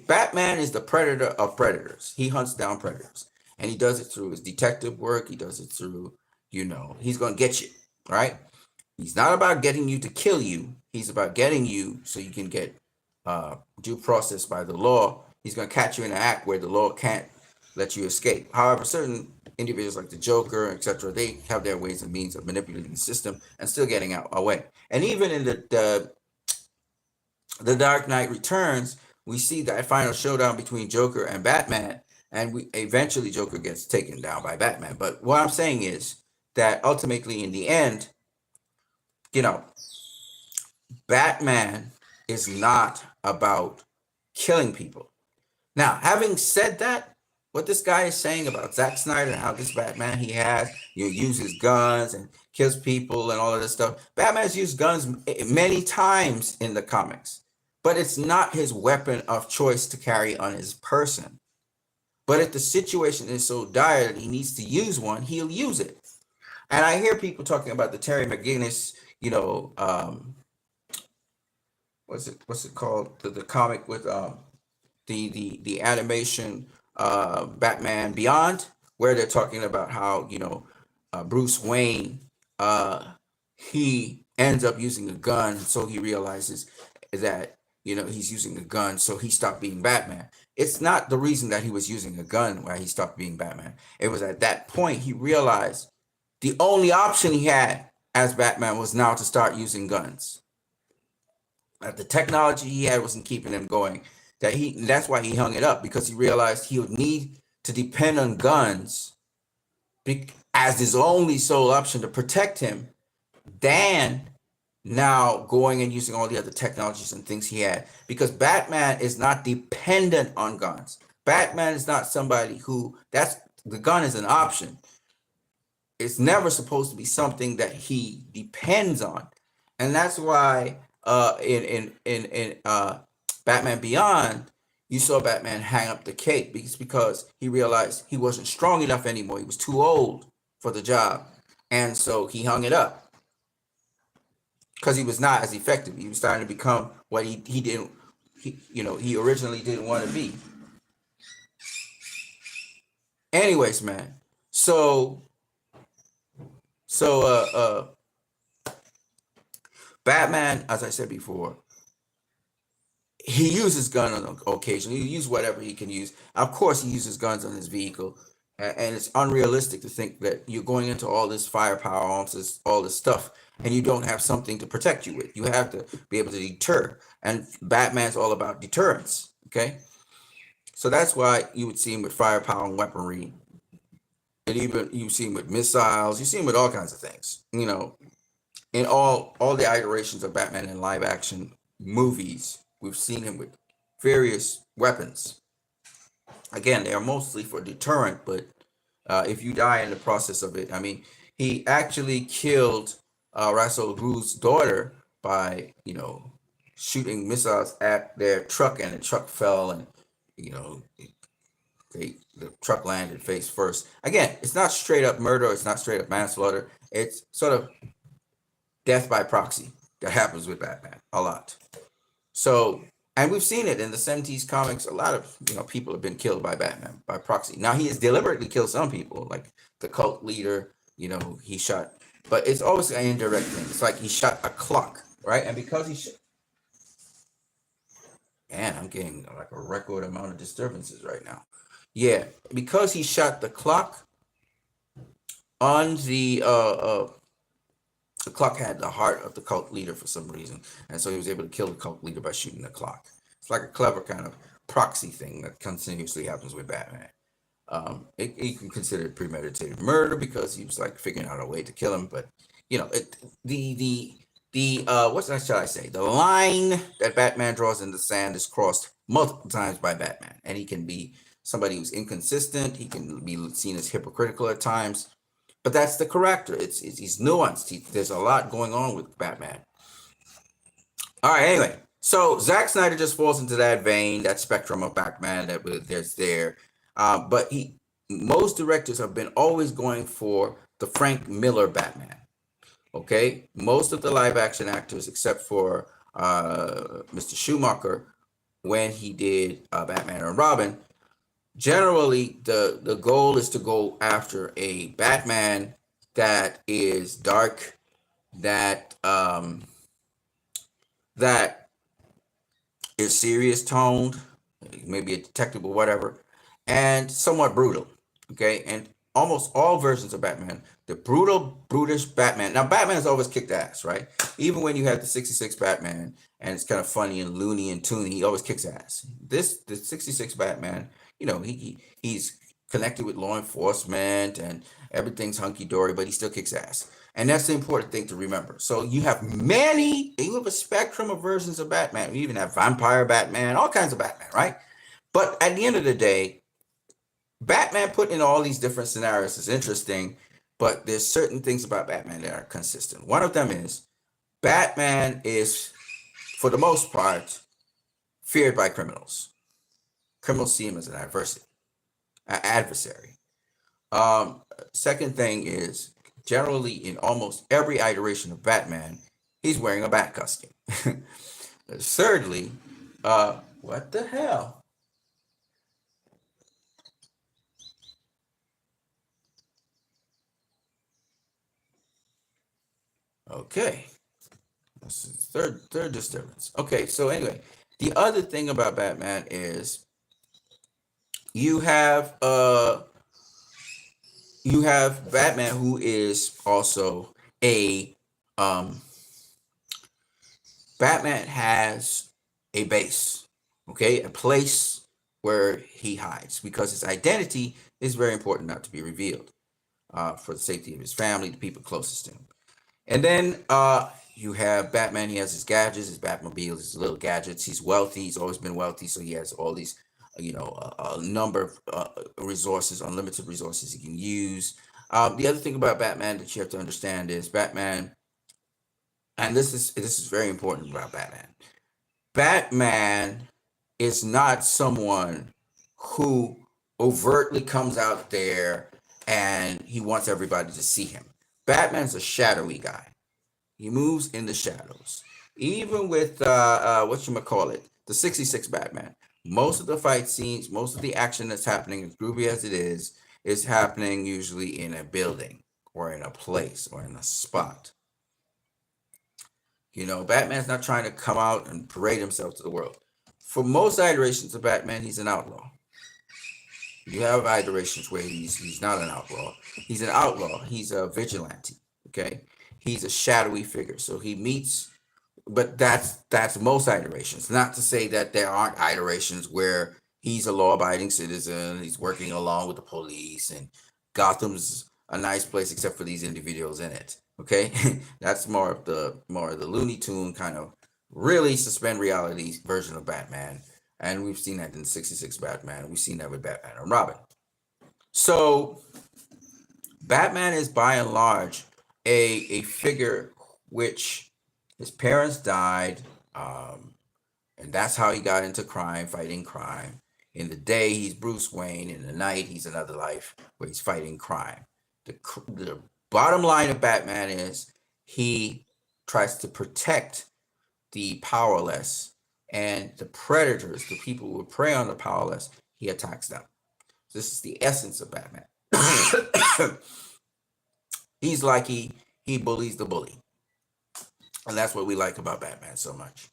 Batman is the predator of predators. He hunts down predators, and he does it through his detective work. He does it through, he's going to get you, right? He's not about getting you to kill you. He's about getting you so you can get due process by the law. He's going to catch you in an act where the law can't let you escape. However, certain individuals like the Joker, etc., they have their ways and means of manipulating the system and still getting out away. And even in the Dark Knight Returns, we see that final showdown between Joker and Batman, and eventually Joker gets taken down by Batman. But what I'm saying is that ultimately, in the end, Batman is not about killing people. Now, having said that, what this guy is saying about Zack Snyder and how this Batman he has, uses guns and kills people and all of this stuff. Batman's used guns many times in the comics, but it's not his weapon of choice to carry on his person. But if the situation is so dire that he needs to use one, he'll use it. And I hear people talking about the Terry McGinnis, what's it called? The comic with the animation Batman Beyond, where they're talking about how Bruce Wayne he ends up using a gun, so he realizes that he's using a gun, so he stopped being Batman. It's not the reason that he was using a gun why he stopped being Batman. It was at that point he realized the only option he had as Batman was now to start using guns. That the technology he had wasn't keeping him going. That's why he hung it up, because he realized he would need to depend on guns as his only sole option to protect him, than now going and using all the other technologies and things he had. Because Batman is not dependent on guns. Batman is not somebody the gun is an option. It's never supposed to be something that he depends on. And that's why in Batman Beyond, you saw Batman hang up the cape because he realized he wasn't strong enough anymore. He was too old for the job. And so he hung it up because he was not as effective. He was starting to become what he originally didn't want to be. Anyways, man. So Batman, as I said before, he uses gun on occasion. He uses whatever he can use. Of course, he uses guns on his vehicle, and it's unrealistic to think that you're going into all this firepower, all this stuff, and you don't have something to protect you with. You have to be able to deter, and Batman's all about deterrence. Okay, so that's why you would see him with firepower and weaponry, and even you see him with missiles. You see him with all kinds of things. In all the iterations of Batman in live action movies, we've seen him with various weapons. Again, they are mostly for deterrent, but if you die in the process of it, I mean, he actually killed Ra's al Ghul's daughter by, shooting missiles at their truck, and the truck fell, and the truck landed face first. Again, it's not straight up murder. It's not straight up manslaughter. It's sort of death by proxy that happens with Batman a lot. So, and we've seen it in the 70s comics. A lot of people have been killed by Batman by proxy. Now he has deliberately killed some people, like the cult leader. He shot, but it's always an indirect thing. It's like he shot a clock, right? And because he shot, man, I'm getting like a record amount of disturbances right now. Yeah, because he shot the clock on the clock had the heart of the cult leader for some reason, and so he was able to kill the cult leader by shooting the clock. It's like a clever kind of proxy thing that continuously happens with Batman. You can consider it premeditated murder because he was like figuring out a way to kill him, but what should I say? The line that Batman draws in the sand is crossed multiple times by Batman, and he can be somebody who's inconsistent. He can be seen as hypocritical at times. But that's the character. He's nuanced. There's a lot going on with Batman. All right. Anyway, so Zack Snyder just falls into that vein, that spectrum of Batman that's there. But most directors have been always going for the Frank Miller Batman. Okay, most of the live action actors, except for Mr. Schumacher, when he did Batman and Robin. Generally, the goal is to go after a Batman that is dark, that is serious toned, maybe a detective or whatever, and somewhat brutal. Okay, and almost all versions of Batman, the brutal, brutish Batman. Now, Batman's always kicked ass, right? Even when you have the 66 Batman, and it's kind of funny and loony and toony, he always kicks ass. The 66 Batman, he's connected with law enforcement and everything's hunky-dory, but he still kicks ass. And that's the important thing to remember. So you have a spectrum of versions of Batman. You even have vampire Batman, all kinds of Batman, right? But at the end of the day, Batman put in all these different scenarios is interesting, but there's certain things about Batman that are consistent. One of them is Batman is, for the most part, feared by criminals. Criminals see him as an adversary. Second thing is, generally in almost every iteration of Batman, he's wearing a bat costume. Thirdly, what the hell? Okay. Third disturbance. Okay, so anyway, the other thing about Batman is you have Batman, who is also a Batman has a base, okay, a place where he hides, because his identity is very important not to be revealed, for the safety of his family, the people closest to him. And then you have Batman. He has his gadgets, his Batmobile, his little gadgets. He's wealthy. He's always been wealthy, so he has all these, a number of resources, unlimited resources he can use. The other thing about Batman that you have to understand is Batman, and this is very important about Batman. Batman is not someone who overtly comes out there and he wants everybody to see him. Batman's a shadowy guy. He moves in the shadows. Even with the 66 Batman. Most of the fight scenes, most of the action that's happening, as groovy as it is happening usually in a building or in a place or in a spot. Batman's not trying to come out and parade himself to the world. For most iterations of Batman, he's an outlaw. You have iterations where he's not an outlaw. He's an outlaw. He's a vigilante. Okay, he's a shadowy figure. So he meets, but that's most iterations. Not to say that there aren't iterations where he's a law-abiding citizen. He's working along with the police, and Gotham's a nice place except for these individuals in it. Okay, that's more of the Looney Tune kind of really suspend reality version of Batman. And we've seen that in 66 Batman. We've seen that with Batman and Robin. So Batman is by and large a figure which his parents died, and that's how he got into crime, fighting crime. In the day, he's Bruce Wayne. In the night, he's another life where he's fighting crime. The bottom line of Batman is he tries to protect the powerless, and the predators, the people who prey on the powerless, he attacks them. This is the essence of Batman. He's like he bullies the bully. And that's what we like about Batman so much.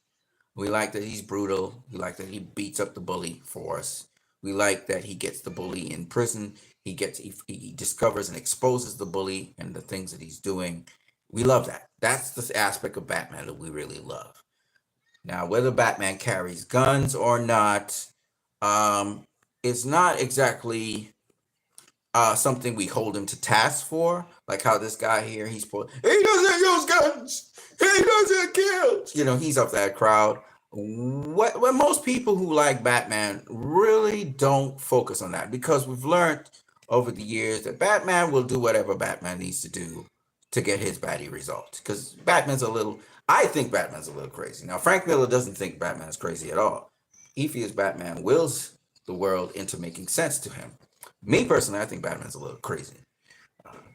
We like that he's brutal. We like that he beats up the bully for us. We like that he gets the bully in prison. He discovers and exposes the bully and the things that he's doing. We love that. That's the aspect of Batman that we really love. Now, whether Batman carries guns or not, it's not exactly something we hold him to task for. Like how this guy here, he doesn't use guns. He doesn't kill. He's of that crowd. What most people who like Batman really don't focus on that, because we've learned over the years that Batman will do whatever Batman needs to do to get his baddie result. Because I think Batman's a little crazy. Now, Frank Miller doesn't think Batman is crazy at all. He feels Batman wills the world into making sense to him. Me personally, I think Batman's a little crazy.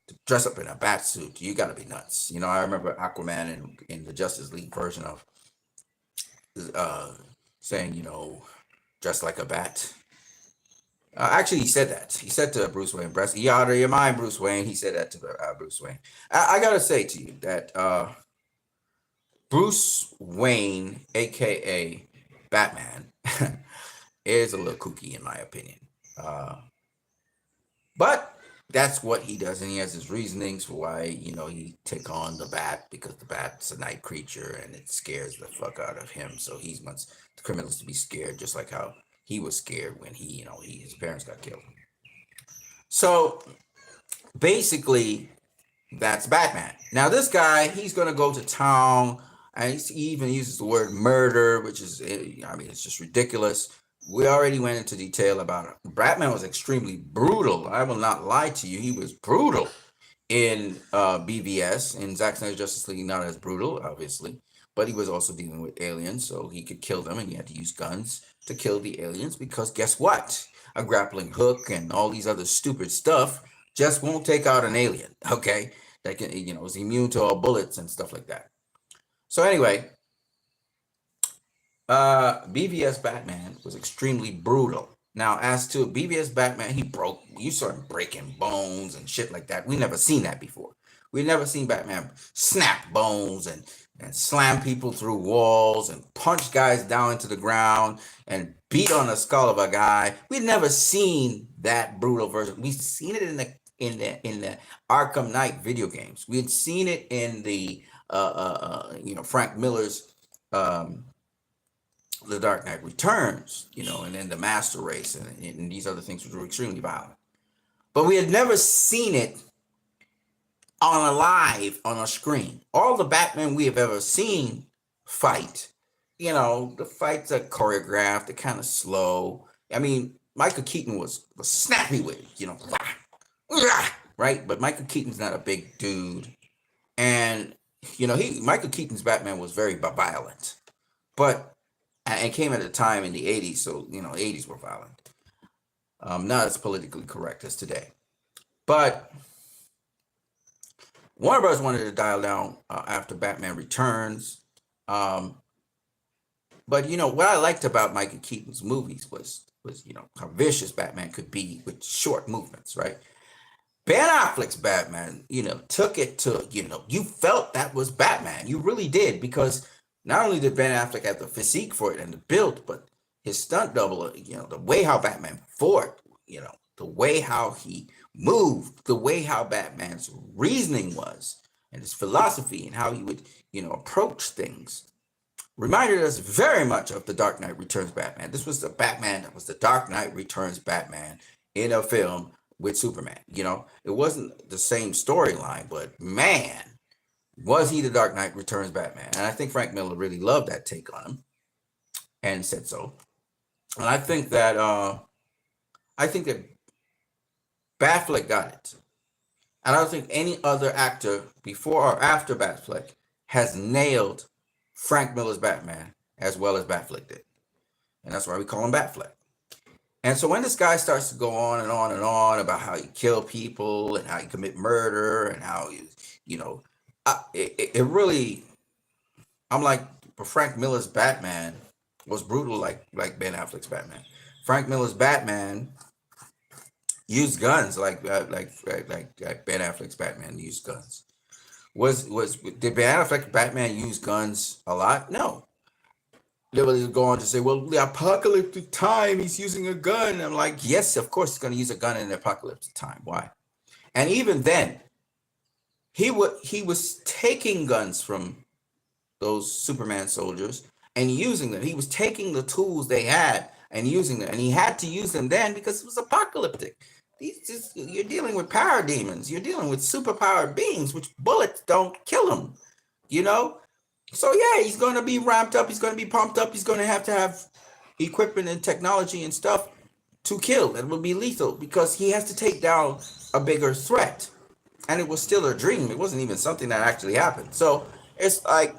To dress up in a bat suit, you gotta be nuts. I remember Aquaman in the Justice League version of saying, dress like a bat. Actually, he said that. He said to Bruce Wayne, "You out of your mind, Bruce Wayne." He said that to Bruce Wayne. I gotta say to you that Bruce Wayne, aka Batman, is a little kooky in my opinion. But that's what he does, and he has his reasonings for why, he take on the bat, because the bat's a night creature and it scares the fuck out of him. So he wants the criminals to be scared, just like how he was scared when his parents got killed. So basically, that's Batman. Now, this guy, he's going to go to town, and he even uses the word murder, which is, I mean, it's just ridiculous. We already went into detail about it. Batman was extremely brutal. I will not lie to you. He was brutal in BVS. In Zack Snyder's Justice League, not as brutal, obviously, but he was also dealing with aliens, so he could kill them, and he had to use guns to kill the aliens because guess what? A grappling hook and all these other stupid stuff just won't take out an alien, okay? That can, is immune to all bullets and stuff like that. So anyway, BVS Batman was extremely brutal. Now, as to BVS Batman, you saw him breaking bones and shit like that. We never seen that before. We never seen Batman snap bones and slam people through walls and punch guys down into the ground and beat on the skull of a guy. We'd never seen that brutal version. We've seen it in the Arkham Knight video games. We had seen it in the Frank Miller's The Dark Knight Returns, and then the Master Race and these other things which were extremely violent. But we had never seen it on a screen. All the Batman we have ever seen fight, the fights are choreographed, they're kind of slow. I mean, Michael Keaton was snappy with it, right? But Michael Keaton's not a big dude. And, Michael Keaton's Batman was very violent. But and came at a time in the 80s, so 80s were violent. Not as politically correct as today. But Warner Bros. Wanted to dial down after Batman Returns. But what I liked about Michael Keaton's movies was how vicious Batman could be with short movements, right? Ben Affleck's Batman, took it to, you felt that was Batman. You really did, because not only did Ben Affleck have the physique for it and the build, but his stunt double, the way how Batman fought, the way how he moved, the way how Batman's reasoning was, and his philosophy and how he would, approach things, reminded us very much of the Dark Knight Returns Batman. This was the Batman that was the Dark Knight Returns Batman in a film with Superman. It wasn't the same storyline, but man, was he the Dark Knight Returns Batman? And I think Frank Miller really loved that take on him and said so. And I think that Batfleck got it. And I don't think any other actor before or after Batfleck has nailed Frank Miller's Batman as well as Batfleck did. And that's why we call him Batfleck. And so when this guy starts to go on and on and on about how you kill people and how you commit murder and how it really, I'm like, Frank Miller's Batman was brutal like Ben Affleck's Batman. Frank Miller's Batman used guns like Ben Affleck's Batman used guns. Did Ben Affleck's Batman use guns a lot? No. They would go on to say, well, the apocalyptic time, he's using a gun. I'm like, yes, of course he's going to use a gun in the apocalyptic time. Why? And even then, he was taking guns from those Superman soldiers and using them. He was taking the tools they had and using them. And he had to use them then because it was apocalyptic. You're dealing with power demons. You're dealing with superpowered beings, which bullets don't kill them, So yeah, he's going to be ramped up. He's going to be pumped up. He's going to have equipment and technology and stuff to kill that will be lethal because he has to take down a bigger threat. And it was still a dream. It wasn't even something that actually happened. So it's like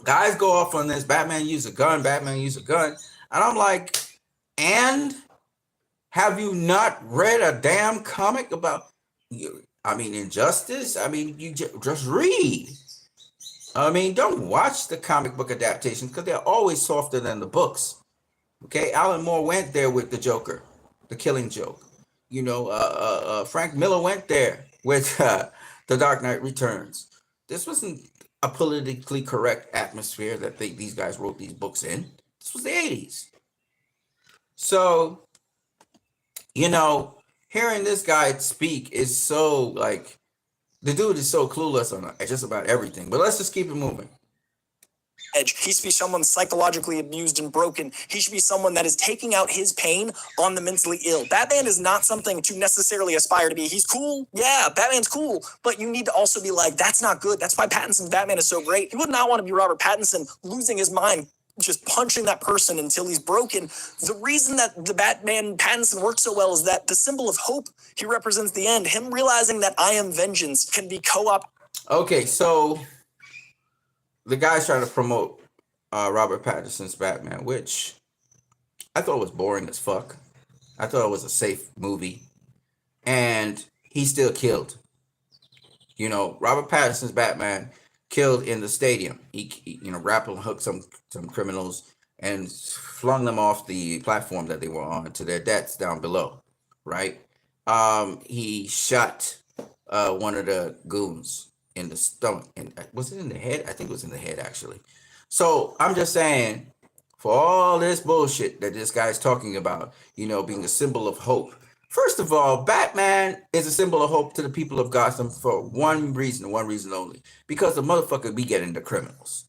guys go off on this. Batman used a gun. And I'm like, and have you not read a damn comic about, Injustice? You just read. Don't watch the comic book adaptations because they're always softer than the books. Okay, Alan Moore went there with the Joker, the Killing Joke. Frank Miller went there with The Dark Knight Returns. This wasn't a politically correct atmosphere that these guys wrote these books in. This was the 80s. So, hearing this guy speak is so like, the dude is so clueless on just about everything. But let's just keep it moving. edge. He should be someone psychologically abused and broken. He should be someone that is taking out his pain on the mentally ill. Batman is not something to necessarily aspire to be. He's cool. Yeah, Batman's cool. But you need to also be like, that's not good. That's why Pattinson's Batman is so great. You would not want to be Robert Pattinson losing his mind, just punching that person until he's broken. The reason that the Batman Pattinson works so well is that the symbol of hope he represents the end. Him realizing that I am vengeance can be co-op. Okay, so the guy's trying to promote Robert Pattinson's Batman, which I thought was boring as fuck. I thought it was a safe movie, and he still killed. You know, Robert Pattinson's Batman killed in the stadium. He grappled and hooked some criminals and flung them off the platform that they were on to their deaths down below, right? He shot one of the goons in the stomach, and was it in the head? I think it was in the head, actually. So I'm just saying, for all this bullshit that this guy's talking about, being a symbol of hope. First of all, Batman is a symbol of hope to the people of Gotham for one reason only. Because the motherfucker be getting the criminals.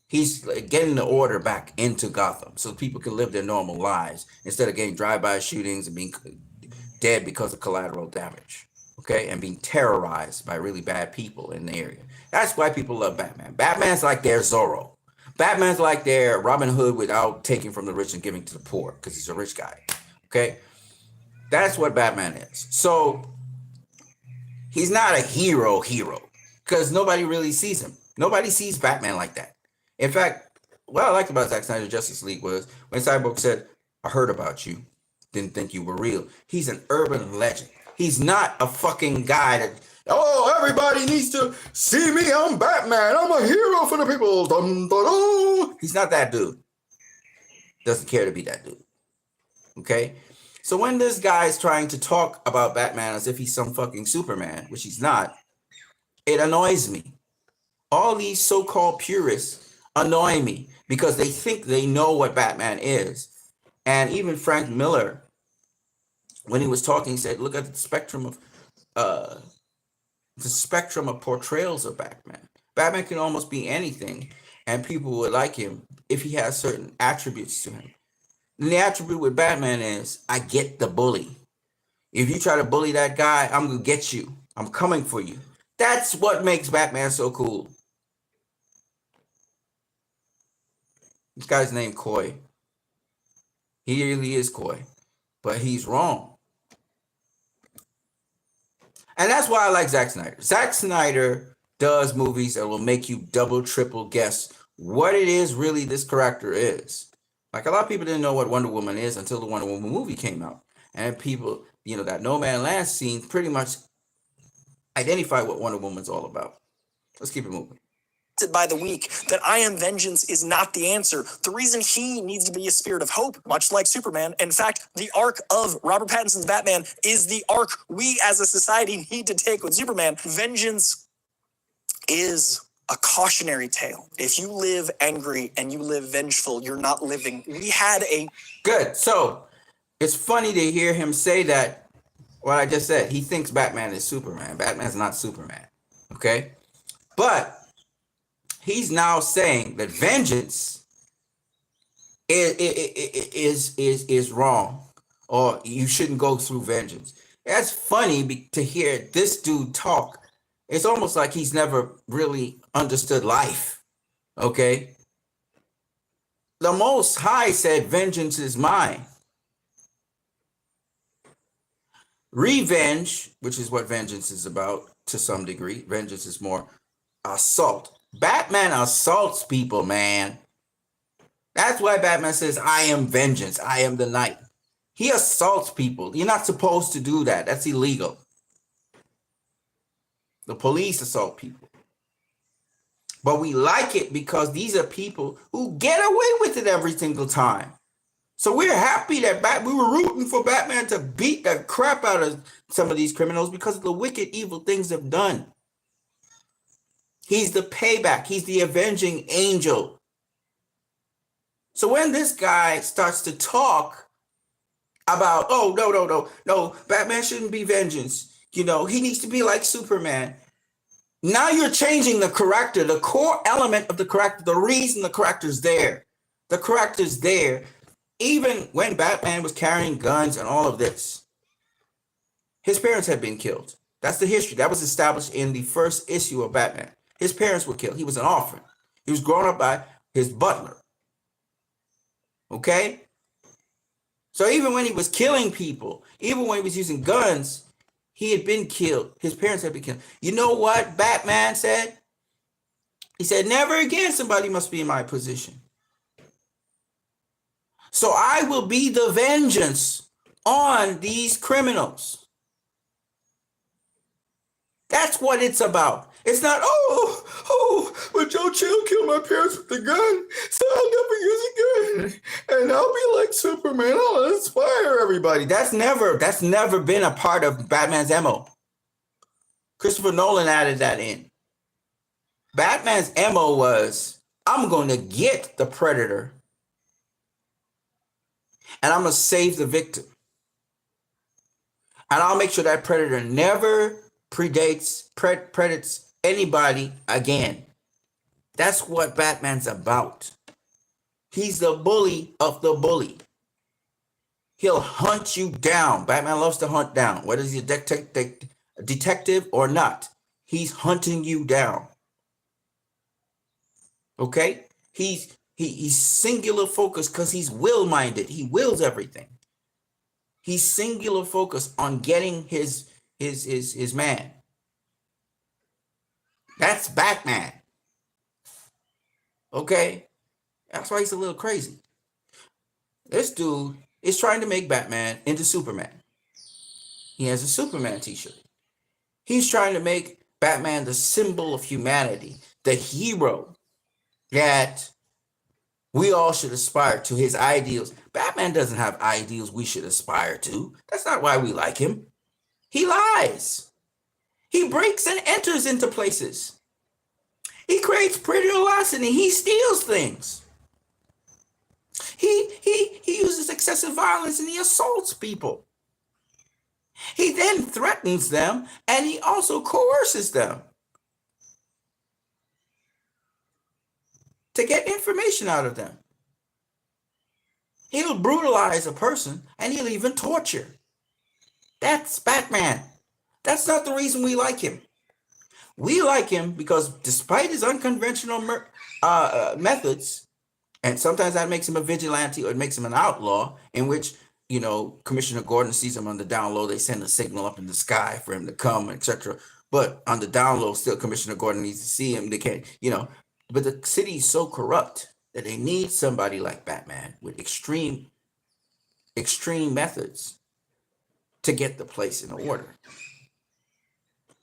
He's getting the order back into Gotham so people can live their normal lives instead of getting drive-by shootings and being dead because of collateral damage. Okay, and being terrorized by really bad people in the area. That's why people love Batman. Batman's like their Zorro. Batman's like their Robin Hood without taking from the rich and giving to the poor because he's a rich guy. Okay, that's what Batman is. So he's not a hero because nobody really sees him. Nobody sees Batman like that. In fact, what I liked about Zack Snyder's Justice League was when Cyborg said, "I heard about you, didn't think you were real." He's an urban legend. He's not a fucking guy that, everybody needs to see me. I'm Batman. I'm a hero for the people. Dun, dun, dun. He's not that dude. Doesn't care to be that dude. Okay? So when this guy is trying to talk about Batman as if he's some fucking Superman, which he's not, it annoys me. All these so-called purists annoy me because they think they know what Batman is. And even Frank Miller, when he was talking, he said, look at the spectrum of portrayals of Batman. Batman can almost be anything, and people would like him if he has certain attributes to him. And the attribute with Batman is, I get the bully. If you try to bully that guy, I'm going to get you. I'm coming for you. That's what makes Batman so cool. This guy's named Coy. He really is coy, but he's wrong. And that's why I like Zack Snyder. Zack Snyder does movies that will make you double, triple guess what it is really this character is. Like a lot of people didn't know what Wonder Woman is until the Wonder Woman movie came out. And people, that No Man Land scene pretty much identified what Wonder Woman's all about. Let's keep it moving. By the week, that I am vengeance is not the answer. The reason he needs to be a spirit of hope, much like Superman. In fact, the arc of Robert Pattinson's Batman is the arc we as a society need to take with Superman. Vengeance is a cautionary tale. If you live angry and you live vengeful, you're not living. We had a... Good. So it's funny to hear him say that, what I just said. He thinks Batman is Superman. Batman's not Superman. Okay? But he's now saying that vengeance is wrong, or you shouldn't go through vengeance. That's funny to hear this dude talk. It's almost like he's never really understood life. Okay? The Most High said, vengeance is mine. Revenge, which is what vengeance is about to some degree. Vengeance is more assault. Batman assaults people, man. That's why Batman says, I am vengeance. I am the night. He assaults people. You're not supposed to do that. That's illegal. The police assault people. But we like it because these are people who get away with it every single time. So we're happy that we were rooting for Batman to beat the crap out of some of these criminals because of the wicked, evil things they've done. He's the payback. He's the avenging angel. So when this guy starts to talk about, no, Batman shouldn't be vengeance. He needs to be like Superman. Now you're changing the character, the core element of the character, the reason the character's there. The character's there. Even when Batman was carrying guns and all of this, his parents had been killed. That's the history. That was established in the first issue of Batman. His parents were killed. He was an orphan. He was grown up by his butler. Okay? So even when he was killing people, even when he was using guns, he had been killed. His parents had been killed. You know what Batman said? He said, never again somebody must be in my position. So I will be the vengeance on these criminals. That's what it's about. It's not, but Joe Chill killed my parents with a gun, so I'll never use a gun. And I'll be like Superman. I'll inspire everybody. That's never been a part of Batman's MO. Christopher Nolan added that in. Batman's MO was, I'm going to get the predator and I'm going to save the victim. And I'll make sure that predator never predates anybody again. That's what Batman's about. He's the bully of the bully. He'll hunt you down. Batman loves to hunt down. Whether he's a detective or not, he's hunting you down. Okay? He's singular focused because he's will-minded. He wills everything. He's singular focused on getting his man. That's Batman. Okay? That's why he's a little crazy. This dude is trying to make Batman into Superman. He has a Superman t-shirt. He's trying to make Batman the symbol of humanity, the hero that we all should aspire to, his ideals. Batman doesn't have ideals we should aspire to. That's not why we like him. He lies. He breaks and enters into places. He creates pretty He steals things. He uses excessive violence and he assaults people. He then threatens them and he also coerces them to get information out of them. He'll brutalize a person and he'll even torture. That's Batman. That's not the reason we like him. We like him because despite his unconventional methods, and sometimes that makes him a vigilante or it makes him an outlaw, in which, you know, Commissioner Gordon sees him on the down low. They send a signal up in the sky for him to come, etc. But on the down low, still Commissioner Gordon needs to see him. They can't, you know, but the city is so corrupt that they need somebody like Batman with extreme methods to get the place in order.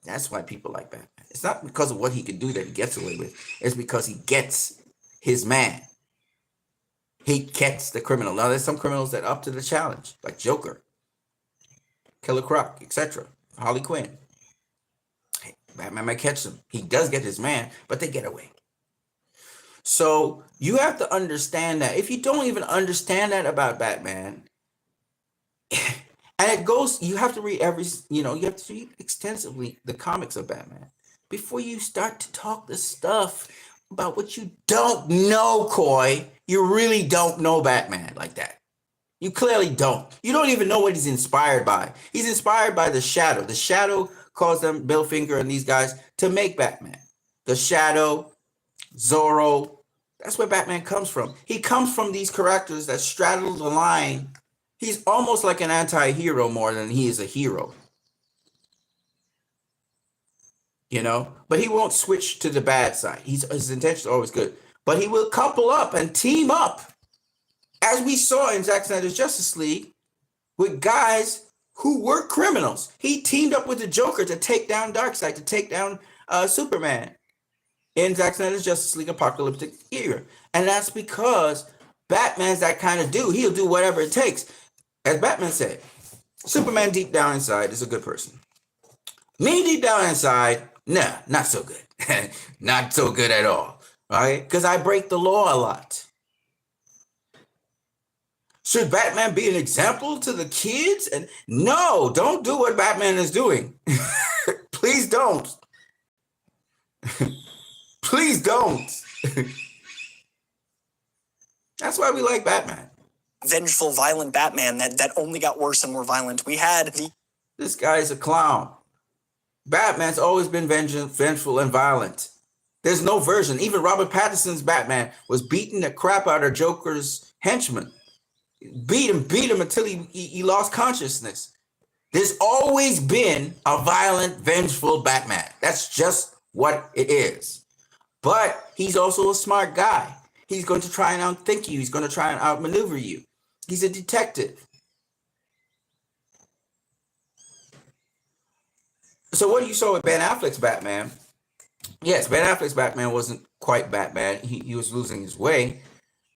That's why people like Batman. It's not because of what he can do that he gets away with. It's because he gets his man. He gets the criminal. Now, there's some criminals that are up to the challenge, like Joker, Killer Croc, etc. Harley Quinn. Hey, Batman might catch them. He does get his man, but they get away. So you have to understand that. If you don't even understand that about Batman, and it goes, you have to read you have to read extensively the comics of Batman before you start to talk the stuff about what you don't know, Coy. You really don't know Batman like that. You clearly don't. You don't even know what he's inspired by. He's inspired by the Shadow. The Shadow caused them, Bill Finger and these guys, to make Batman. The Shadow, Zorro, that's where Batman comes from. He comes from these characters that straddle the line. He's almost like an anti-hero more than he is a hero. You know, but he won't switch to the bad side. His intentions are always good. But he will couple up and team up, as we saw in Zack Snyder's Justice League, with guys who were criminals. He teamed up with the Joker to take down Darkseid, to take down Superman in Zack Snyder's Justice League apocalyptic era. And that's because Batman's that kind of dude. He'll do whatever it takes. As Batman said, Superman deep down inside is a good person. Me deep down inside, nah, not so good. Not so good at all. All right? Because I break the law a lot. Should Batman be an example to the kids? And no, don't do what Batman is doing. Please don't. Please don't. That's why we like Batman. Vengeful, violent Batman that only got worse and more violent. We had This guy is a clown. Batman's always been vengeful and violent. There's no version. Even Robert Pattinson's Batman was beating the crap out of Joker's henchman. Beat him until he lost consciousness. There's always been a violent, vengeful Batman. That's just what it is. But he's also a smart guy. He's going to try and outthink you. He's going to try and outmaneuver you. He's a detective. So what you saw with Ben Affleck's Batman, yes, Ben Affleck's Batman wasn't quite Batman. He was losing his way,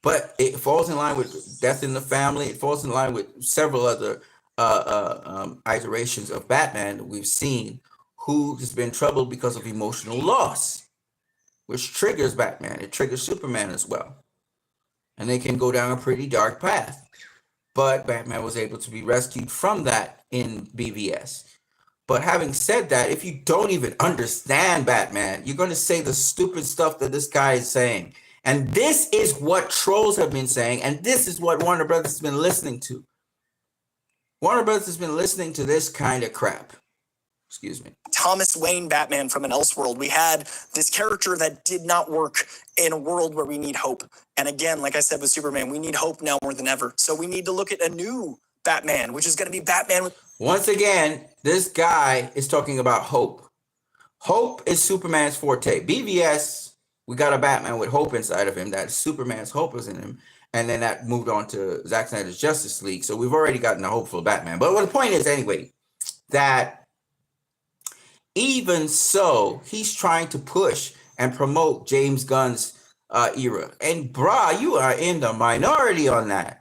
but it falls in line with Death in the Family. It falls in line with several other iterations of Batman that we've seen who has been troubled because of emotional loss, which triggers Batman. It triggers Superman as well. And they can go down a pretty dark path. But Batman was able to be rescued from that in BVS. But having said that, if you don't even understand Batman, you're going to say the stupid stuff that this guy is saying. And this is what trolls have been saying. And this is what Warner Brothers has been listening to. Warner Brothers has been listening to this kind of crap. Excuse me. Thomas Wayne Batman from an Elseworld. We had this character that did not work in a world where we need hope. And again, like I said with Superman, we need hope now more than ever. So we need to look at a new Batman, which is going to be Batman with... Once again, this guy is talking about hope. Hope is Superman's forte. BVS, we got a Batman with hope inside of him. That Superman's hope is in him. And then that moved on to Zack Snyder's Justice League. So we've already gotten a hopeful Batman. But what the point is, anyway, that even so, he's trying to push and promote James Gunn's era. And brah, you are in the minority on that.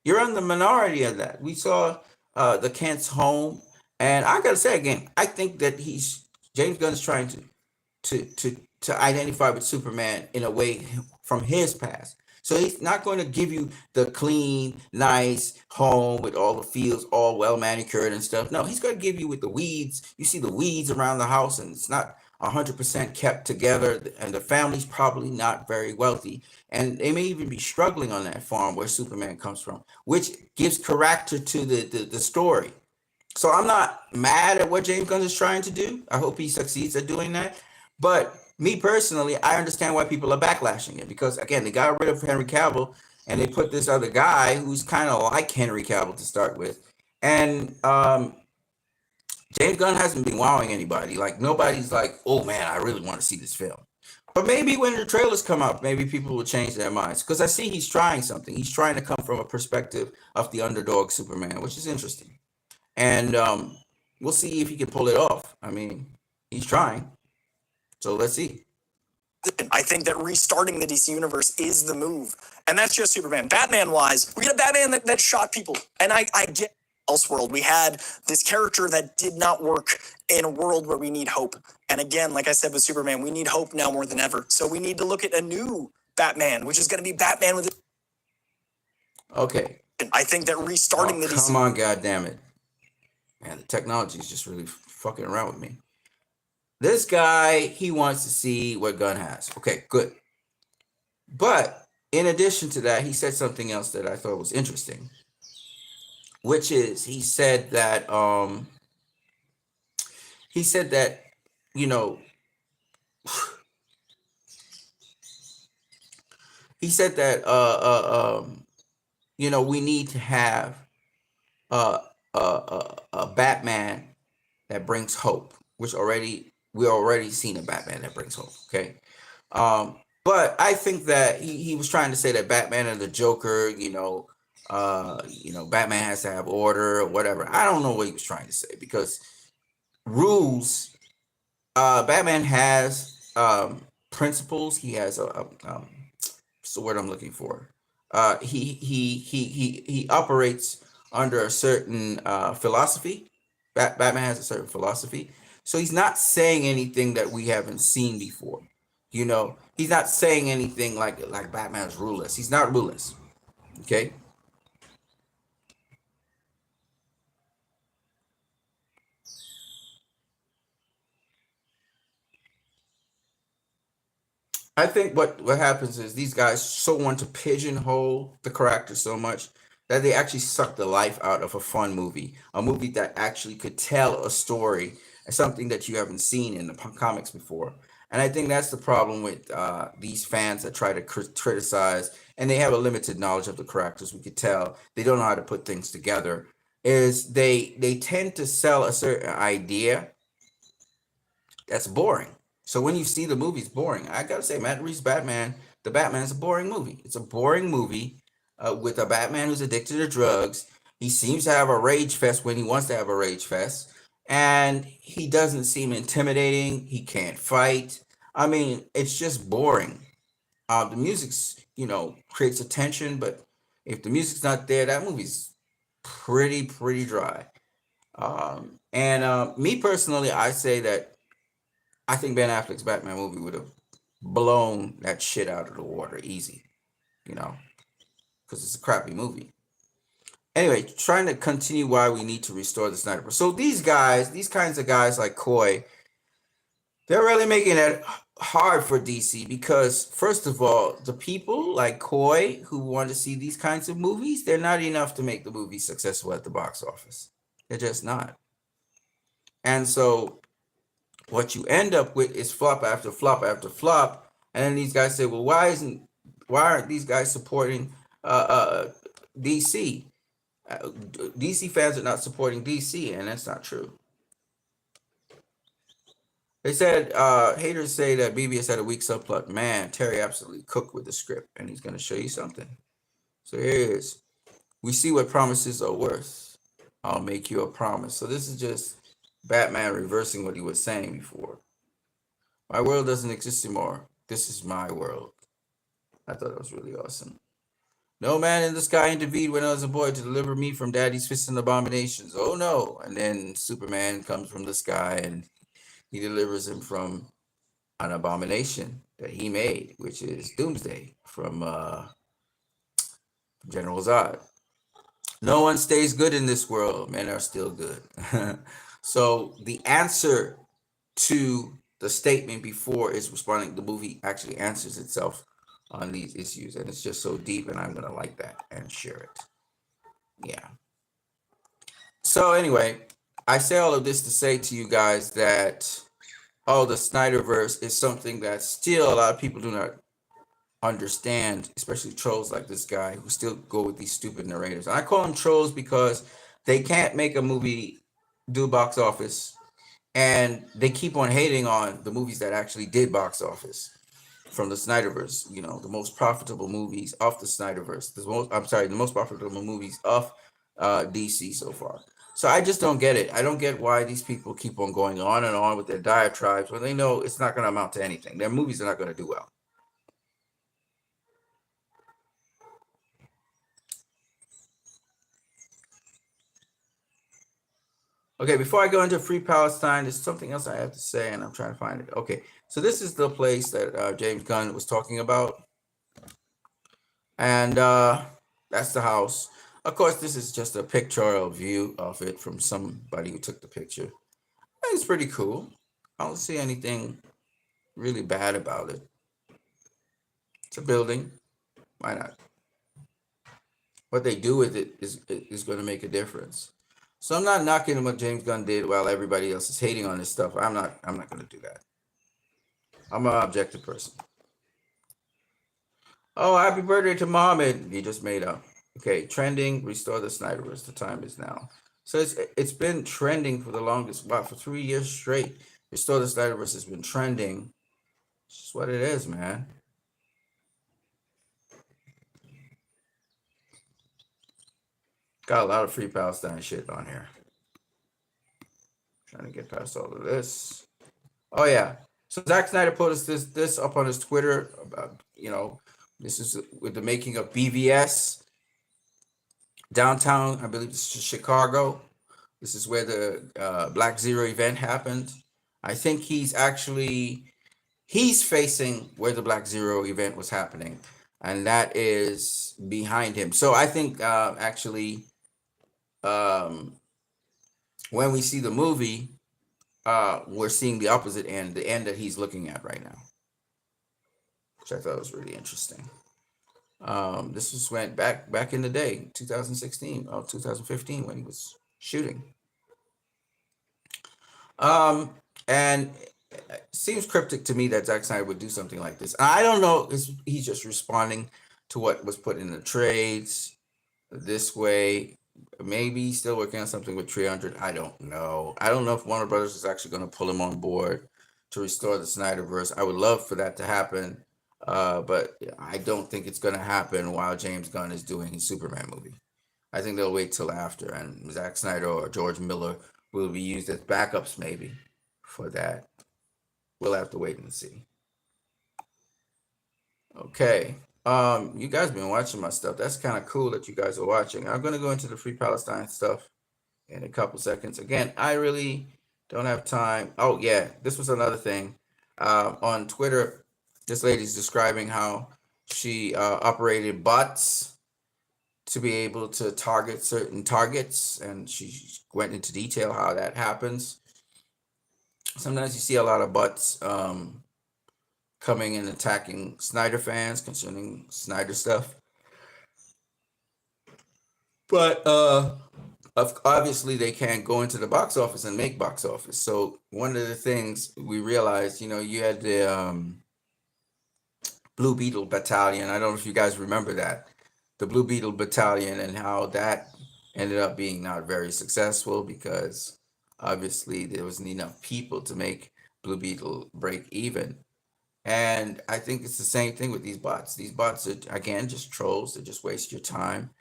You're in the minority of that. We saw the Kent's home. And I got to say again, I think that James Gunn is trying to identify with Superman in a way from his past. So he's not going to give you the clean, nice home with all the fields all well manicured and stuff. No, he's going to give you with the weeds. You see the weeds around the house and it's not 100% kept together. And the family's probably not very wealthy. And they may even be struggling on that farm where Superman comes from, which gives character to the story. So I'm not mad at what James Gunn is trying to do. I hope he succeeds at doing that. But me personally, I understand why people are backlashing it because, again, they got rid of Henry Cavill and they put this other guy who's kind of like Henry Cavill to start with. And James Gunn hasn't been wowing anybody. Like, nobody's like, oh, man, I really want to see this film. But maybe when the trailers come out, maybe people will change their minds because I see he's trying something. He's trying to come from a perspective of the underdog Superman, which is interesting. And we'll see if he can pull it off. I mean, he's trying. So let's see. I think that restarting the DC universe is the move. And that's just Superman. Batman-wise, we got a Batman that shot people. And I get Elseworld. We had this character that did not work in a world where we need hope. And again, like I said with Superman, we need hope now more than ever. So we need to look at a new Batman, which is going to be Batman with... Okay. I think that restarting the DC... Come on, goddammit. Man, the technology is just really fucking around with me. This guy, he wants to see what Gunn has. Okay, good. But in addition to that, he said something else that I thought was interesting, which is he said that you know, he said that you know, we need to have a Batman that brings hope, which we're already seen a Batman that brings hope. Okay. But I think that he was trying to say that Batman and the Joker, Batman has to have order or whatever. I don't know what he was trying to say because rules, Batman has principles. He has what's the word I'm looking for? He operates under a certain philosophy. Batman has a certain philosophy. So he's not saying anything that we haven't seen before. You know, he's not saying anything like Batman's ruleless. He's not ruleless. Okay. I think what happens is these guys so want to pigeonhole the character so much that they actually suck the life out of a fun movie, a movie that actually could tell a story, something that you haven't seen in the comics before. And I think that's the problem with these fans that try to criticize, and they have a limited knowledge of the characters. We could tell they don't know how to put things together. Is they tend to sell a certain idea that's boring. So when you see the movie, it's boring. I gotta say, Matt Reeves' Batman, the Batman is a boring movie. It's a boring movie with a Batman who's addicted to drugs. He seems to have a rage fest when he wants to have a rage fest, and he doesn't seem intimidating. He can't fight. I mean, it's just boring. The music's, creates a tension, but if the music's not there, that movie's pretty dry. And me personally, I say that I think Ben Affleck's Batman movie would have blown that shit out of the water easy, you know, because it's a crappy movie. Anyway, trying to continue why we need to restore the Snyder. So these guys, these kinds of guys like Coy, they're really making it hard for DC because, first of all, the people like Coy who want to see these kinds of movies, they're not enough to make the movie successful at the box office. They're just not. And so what you end up with is flop after flop after flop, and then these guys say, "Well, why aren't these guys supporting DC? DC fans are not supporting DC," and that's not true. They said haters say that BBS had a weak subplot. Man, Terry absolutely cooked with the script, and he's going to show you something. So here it is. We see what promises are worth. I'll make you a promise. So this is just Batman reversing what he was saying before. My world doesn't exist anymore. This is my world. I thought it was really awesome. No man in the sky intervened when I was a boy to deliver me from daddy's fists and abominations. Oh no. And then Superman comes from the sky and he delivers him from an abomination that he made, which is Doomsday from General Zod. No one stays good in this world. Men are still good. So the answer to the statement before is responding. The movie actually answers itself on these issues, and it's just so deep, and I'm gonna like that and share it. Yeah. So anyway, I say all of this to say to you guys that the Snyderverse is something that still a lot of people do not understand, especially trolls like this guy who still go with these stupid narrators. And I call them trolls because they can't make a movie do box office, and they keep on hating on the movies that actually did box office from the Snyderverse. The most profitable movies of the Snyderverse. The most profitable movies of DC so far. So I just don't get it. I don't get why these people keep on going on and on with their diatribes when they know it's not going to amount to anything. Their movies are not going to do well. Okay, before I go into Free Palestine, there's something else I have to say, and I'm trying to find it. Okay, so this is the place that James Gunn was talking about, and that's the house. Of course, this is just a pictorial view of it from somebody who took the picture. It's pretty cool. I don't see anything really bad about it. It's a building. Why not? What they do with it is going to make a difference. So I'm not knocking what James Gunn did while everybody else is hating on this stuff. I'm not going to do that. I'm an objective person. Oh, happy birthday to Mohammed. He just made up. Okay, trending, restore the Snyderverse. The time is now. So it's been trending for the longest, for 3 years straight. Restore the Snyderverse has been trending. It's just what it is, man. Got a lot of Free Palestine shit on here. Trying to get past all of this. Oh yeah. So Zack Snyder posted this up on his Twitter about, this is with the making of BVS downtown. I believe this is Chicago. This is where the Black Zero event happened. I think he's facing where the Black Zero event was happening, and that is behind him. So I think when we see the movie, we're seeing the opposite end, the end that he's looking at right now. which I thought was really interesting. This was went back in the day, 2016 or 2015 when he was shooting. Um, and it seems cryptic to me that Zack Snyder would do something like this. I don't know. He's just responding to what was put in the trades this way. Maybe he's still working on something with 300. I don't know. I don't know if Warner Brothers is actually going to pull him on board to restore the Snyderverse. I would love for that to happen, but I don't think it's going to happen while James Gunn is doing his Superman movie. I think they'll wait till after, and Zack Snyder or George Miller will be used as backups maybe for that. We'll have to wait and see. Okay. You guys been watching my stuff. That's kind of cool that you guys are watching. I'm gonna go into the Free Palestine stuff in a couple seconds. Again, I really don't have time. Oh yeah, this was another thing. On Twitter, this lady's describing how she operated bots to be able to target certain targets, and she went into detail how that happens. Sometimes you see a lot of bots coming and attacking Snyder fans concerning Snyder stuff. But obviously they can't go into the box office and make box office. So one of the things we realized, you had the Blue Beetle Battalion. I don't know if you guys remember that. The Blue Beetle Battalion, and how that ended up being not very successful because obviously there wasn't enough people to make Blue Beetle break even. And I think it's the same thing with these bots. These bots are, again, just trolls. They just waste your time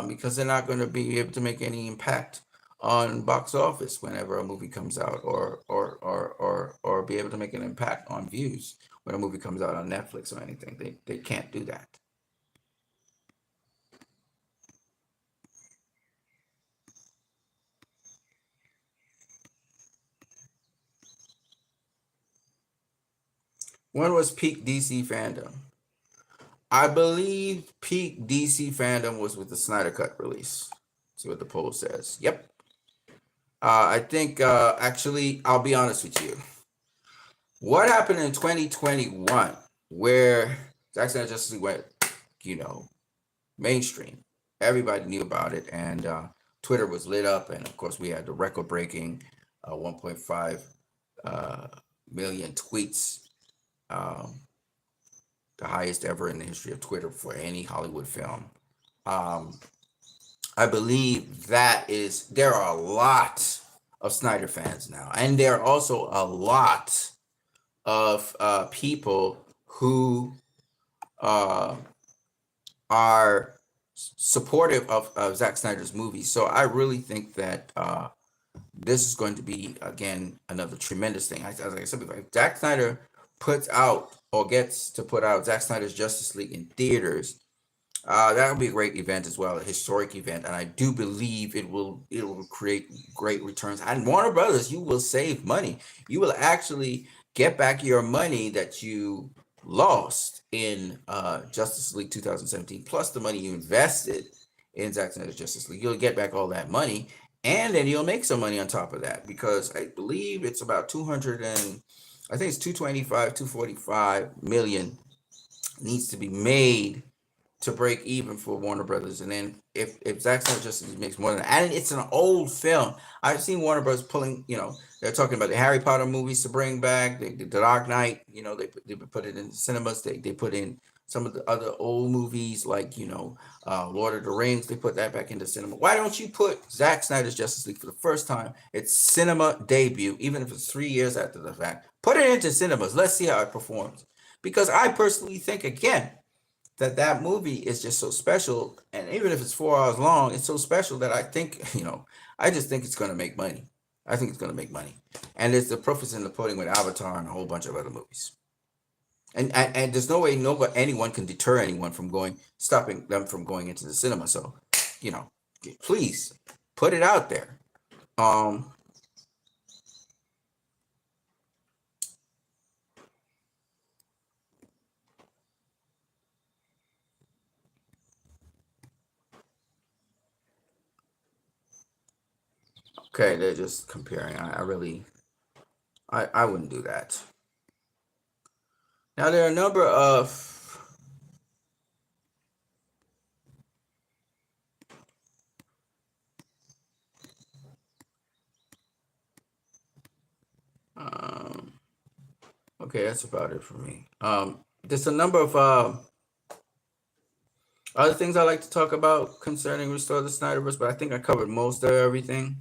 because they're not going to be able to make any impact on box office whenever a movie comes out, or be able to make an impact on views when a movie comes out on Netflix or anything. They can't do that. When was peak DC fandom? I believe peak DC fandom was with the Snyder Cut release. See what the poll says. Yep. I think actually, I'll be honest with you. What happened in 2021 where Zack Snyder Justice League went, mainstream? Everybody knew about it, and Twitter was lit up, and of course we had the record-breaking 1.5 million tweets, the highest ever in the history of Twitter for any Hollywood film. I believe there are a lot of Snyder fans now, and there are also a lot of people who are supportive of Zack Snyder's movies. So I really think that this is going to be, again, another tremendous thing. As I said before, if Zack Snyder puts out or gets to put out Zack Snyder's Justice League in theaters, that will be a great event as well, a historic event, and I do believe it will create great returns. And Warner Brothers, you will save money. You will actually get back your money that you lost in Justice League 2017, plus the money you invested in Zack Snyder's Justice League. You'll get back all that money, and then you'll make some money on top of that, because I believe it's about 200 and I think it's 225, 245 million needs to be made to break even for Warner Brothers. And then if Zack Snyder Justice makes more than that, and it's an old film. I've seen Warner Brothers pulling, they're talking about the Harry Potter movies to bring back, the Dark Knight, they put it in cinemas. They put in some of the other old movies like, Lord of the Rings. They put that back into cinema. Why don't you put Zack Snyder's Justice League for the first time, its cinema debut, even if it's 3 years after the fact, put it into cinemas. Let's see how it performs. Because I personally think, again, that movie is just so special, and even if it's 4 hours long, it's so special that I think, I just think it's going to make money. I think it's going to make money, and it's the proof is in the pudding with Avatar and a whole bunch of other movies. And there's no way anyone can deter anyone from stopping them from going into the cinema. So, please put it out there. Okay, they're just comparing. I wouldn't do that. Now there are a number of um, okay, that's about it for me. There's a number of other things I like to talk about concerning Restore the Snyderverse, but I think I covered most of everything.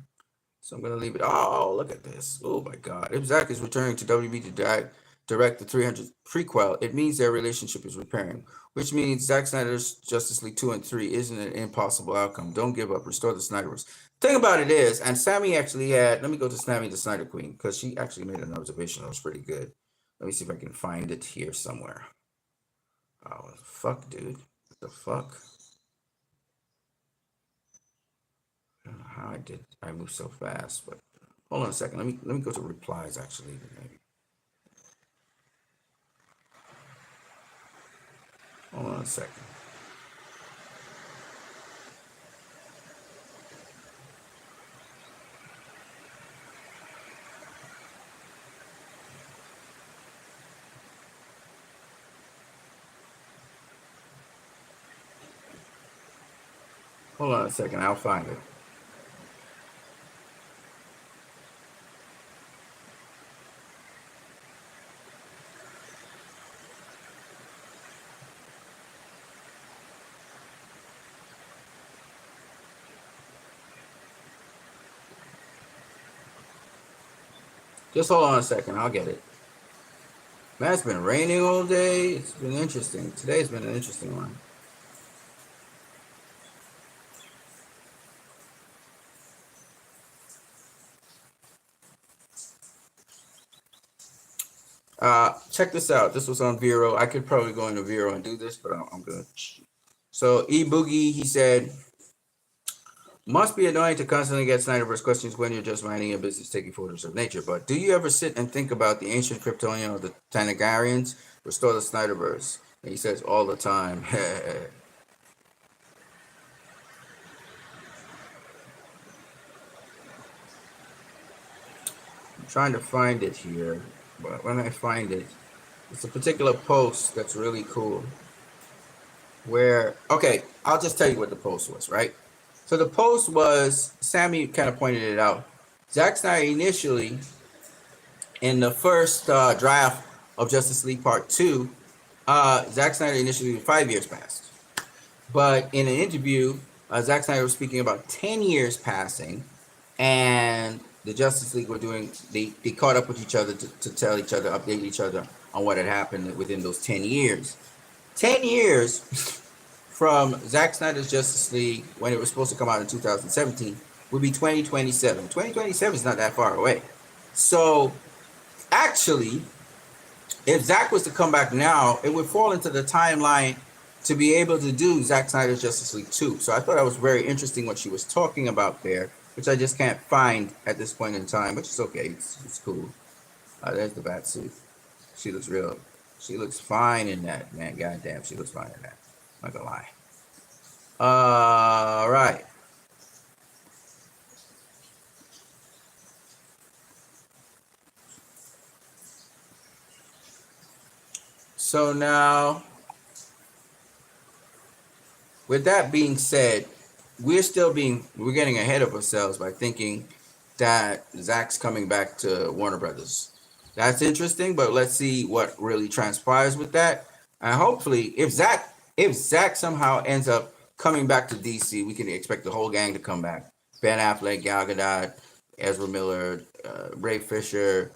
So I'm gonna leave it. Oh, look at this! Oh my God! If Zack is returning to WB to direct the 300 prequel, it means their relationship is repairing, which means Zack Snyder's Justice League 2 and 3 isn't an impossible outcome. Don't give up. Restore the Snyderverse. Thing about it is, and Sammy actually had. Let me go to Sammy the Snyder Queen because she actually made an observation that was pretty good. Let me see if I can find it here somewhere. Oh fuck, dude! What the fuck? I don't know how I moved so fast, but hold on a second. Let me go to replies actually. Maybe. Hold on a second. Hold on a second. I'll find it. Just hold on a second. I'll get it. Man, it's been raining all day. It's been interesting. Today's been an interesting one. Check this out. This was on Vero. I could probably go into Vero and do this, but I'm good. So E Boogie, he said, must be annoying to constantly get Snyderverse questions when you're just minding your business, taking photos of nature. But do you ever sit and think about the ancient Kryptonian or the Tanagarians? Restore the Snyderverse. And he says all the time. I'm trying to find it here, but when I find it, it's a particular post that's really cool. Where, okay, I'll just tell you what the post was, right? So the post was, Sammy kind of pointed it out. Zack Snyder initially, in the first draft of Justice League Part 2, Zack Snyder initially 5 years passed. But in an interview, Zack Snyder was speaking about 10 years passing, and the Justice League were doing, they caught up with each other to tell each other, update each other on what had happened within those 10 years. 10 years from Zack Snyder's Justice League, when it was supposed to come out in 2017, would be 2027. 2027 is not that far away. So, actually, if Zack was to come back now, it would fall into the timeline to be able to do Zack Snyder's Justice League 2. So I thought that was very interesting what she was talking about there, which I just can't find at this point in time, which is okay. It's cool. There's the bat suit. She looks real. She looks fine in that, man. Goddamn, she looks fine in that. Not gonna lie. All right. So now, with that being said, we're getting ahead of ourselves by thinking that Zack's coming back to Warner Brothers. That's interesting, but let's see what really transpires with that. And hopefully, if Zack somehow ends up coming back to DC, we can expect the whole gang to come back. Ben Affleck, Gal Gadot, Ezra Miller, Ray Fisher,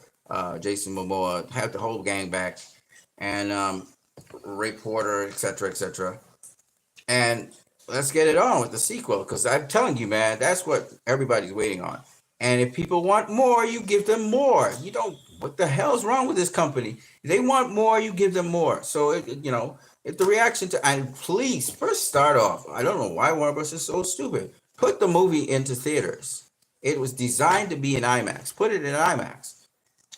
Jason Momoa, have the whole gang back, and Ray Porter, etc., etc. And let's get it on with the sequel, because I'm telling you, man, that's what everybody's waiting on. And if people want more, you give them more. You don't. What the hell's wrong with this company? If they want more, you give them more. So if the reaction to, and please first start off, I don't know why Warner Bros. Is so stupid. Put the movie into theaters. It was designed to be in IMAX. Put it in IMAX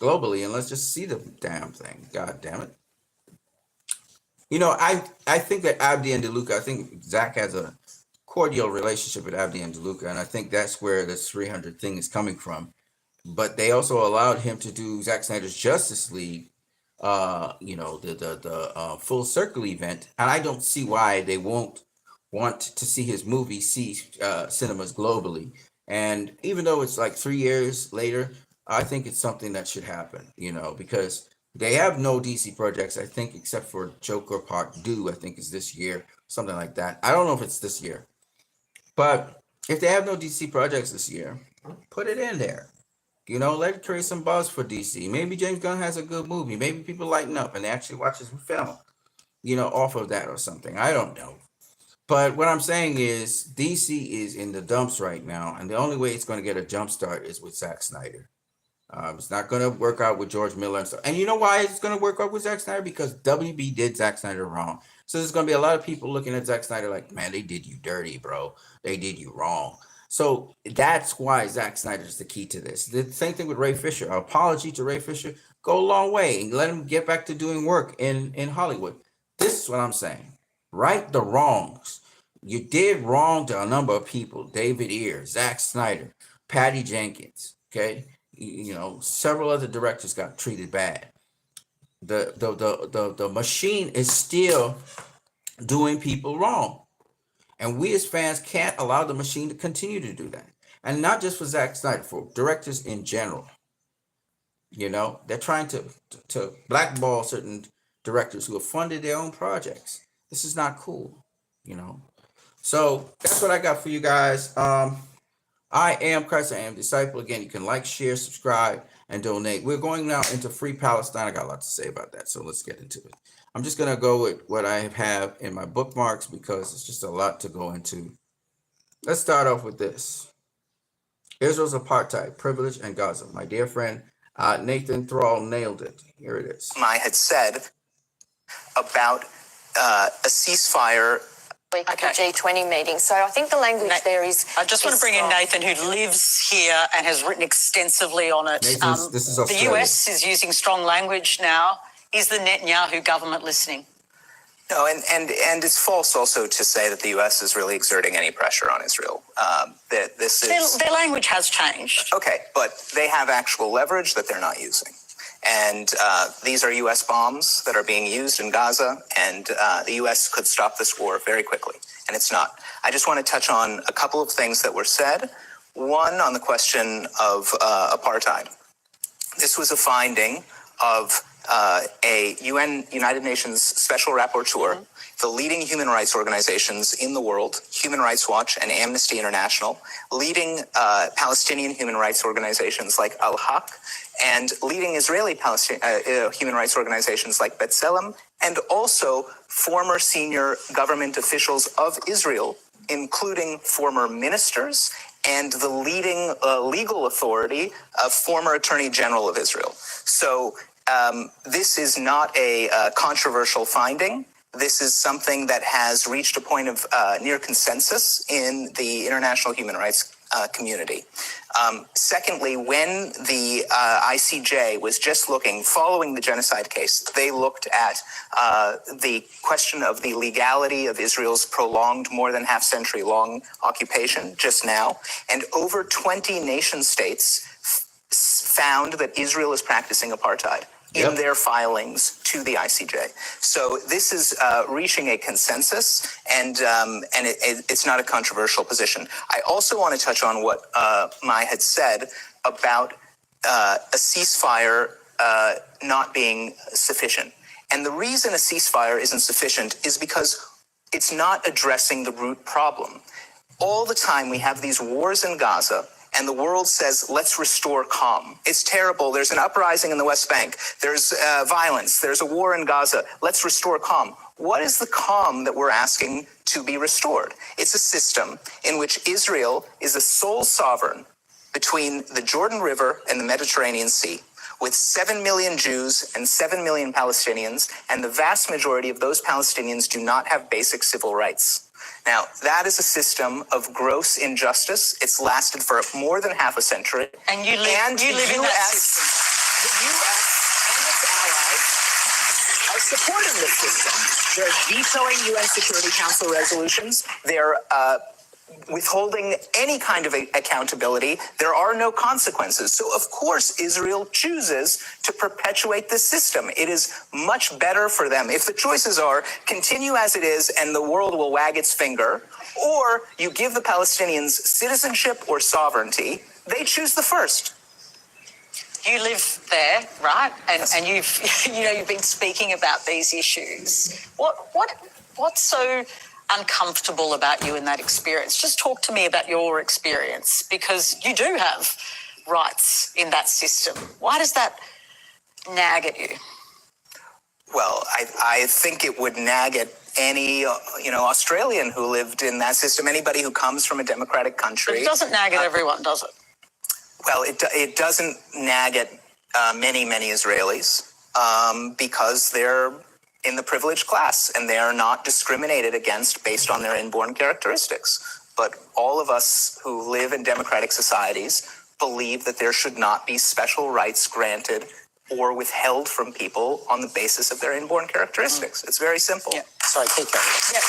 globally, and let's just see the damn thing. God damn it. I think that Abdi and DeLuca, I think Zack has a cordial relationship with Abdi and DeLuca, and I think that's where this 300 thing is coming from. But they also allowed him to do Zack Snyder's Justice League the Full Circle event, and I don't see why they won't want to see his movie see cinemas globally. And even though it's like 3 years later, I think it's something that should happen. Because they have no DC projects, I think, except for Joker Part 2. I think is this year, something like that. I don't know if it's this year, but if they have no DC projects this year, put it in there. Let it create some buzz for DC. Maybe James Gunn has a good movie. Maybe people lighten up and they actually watch his film, off of that or something. I don't know. But what I'm saying is DC is in the dumps right now, and the only way it's going to get a jump start is with Zack Snyder. It's not going to work out with George Miller and stuff. And you know why it's going to work out with Zack Snyder? Because WB did Zack Snyder wrong. So there's going to be a lot of people looking at Zack Snyder like, man, they did you dirty, bro. They did you wrong. So that's why Zack Snyder is the key to this. The same thing with Ray Fisher. An apology to Ray Fisher go a long way and let him get back to doing work in Hollywood. This is what I'm saying. Right the wrongs. You did wrong to a number of people. David Ayer, Zack Snyder, Patty Jenkins. Okay. Several other directors got treated bad. The machine is still doing people wrong. And we as fans can't allow the machine to continue to do that. And not just for Zack Snyder, for directors in general. They're trying to blackball certain directors who have funded their own projects. This is not cool, So that's what I got for you guys. I am Christ, I am disciple. Again, you can like, share, subscribe, and donate. We're going now into Free Palestine. I got a lot to say about that, so let's get into it. I'm just going to go with what I have in my bookmarks because it's just a lot to go into. Let's start off with this. Israel's apartheid, privilege, and Gaza. My dear friend Nathan Thrall nailed it. Here it is. I had said about a ceasefire. At the G20 meeting. So I think the language there is... I just want to bring in Nathan, who lives here and has written extensively on it. Nathan, this is Australia. The US is using strong language now. Is the Netanyahu government listening? No, and it's false also to say that the U.S. is really exerting any pressure on Israel. Their language has changed. Okay, but they have actual leverage that they're not using. And these are U.S. bombs that are being used in Gaza, and the U.S. could stop this war very quickly, and it's not. I just want to touch on a couple of things that were said. One, on the question of apartheid. This was a finding of a United Nations Special Rapporteur, the leading human rights organizations in the world, Human Rights Watch and Amnesty International, leading Palestinian human rights organizations like Al-Haq, and leading Israeli human rights organizations like B'Tselem, and also former senior government officials of Israel, including former ministers and the leading legal authority of former Attorney General of Israel. So this is not a controversial finding. This is something that has reached a point of near consensus in the international human rights community. Secondly, when the ICJ was just looking, following the genocide case, they looked at the question of the legality of Israel's prolonged, more than half-century long occupation just now, and over 20 nation states found that Israel is practicing apartheid in their filings to the ICJ. So this is reaching a consensus, and it's not a controversial position. I also want to touch on what Mai had said about a ceasefire not being sufficient. And the reason a ceasefire isn't sufficient is because it's not addressing the root problem. All the time we have these wars in Gaza, and the world says, let's restore calm. It's terrible. There's an uprising in the West Bank. There's violence. There's a war in Gaza. Let's restore calm. What is the calm that we're asking to be restored? It's a system in which Israel is a sole sovereign between the Jordan River and the Mediterranean Sea, with 7 million Jews and 7 million Palestinians, and the vast majority of those Palestinians do not have basic civil rights. Now, that is a system of gross injustice. It's lasted for more than half a century. And you live in that system. The U.S. and its allies are supporting this system. They're vetoing UN Security Council resolutions. They're withholding any kind of accountability, there are no consequences. So, of course, Israel chooses to perpetuate this system. It is much better for them. If the choices are continue as it is and the world will wag its finger, or you give the Palestinians citizenship or sovereignty, they choose the first. You live there, right? And you've you've been speaking about these issues. What's so uncomfortable about you in that experience? Just talk to me about your experience, because you do have rights in that system. Why does that nag at you? Well, I think it would nag at any Australian who lived in that system, anybody who comes from a democratic country. But it doesn't nag at everyone, does it? Well, it doesn't nag at many Israelis because they're in the privileged class and they are not discriminated against based on their inborn characteristics. But all of us who live in democratic societies believe that there should not be special rights granted or withheld from people on the basis of their inborn characteristics. It's very simple. Yeah. Sorry, keep going. Yeah.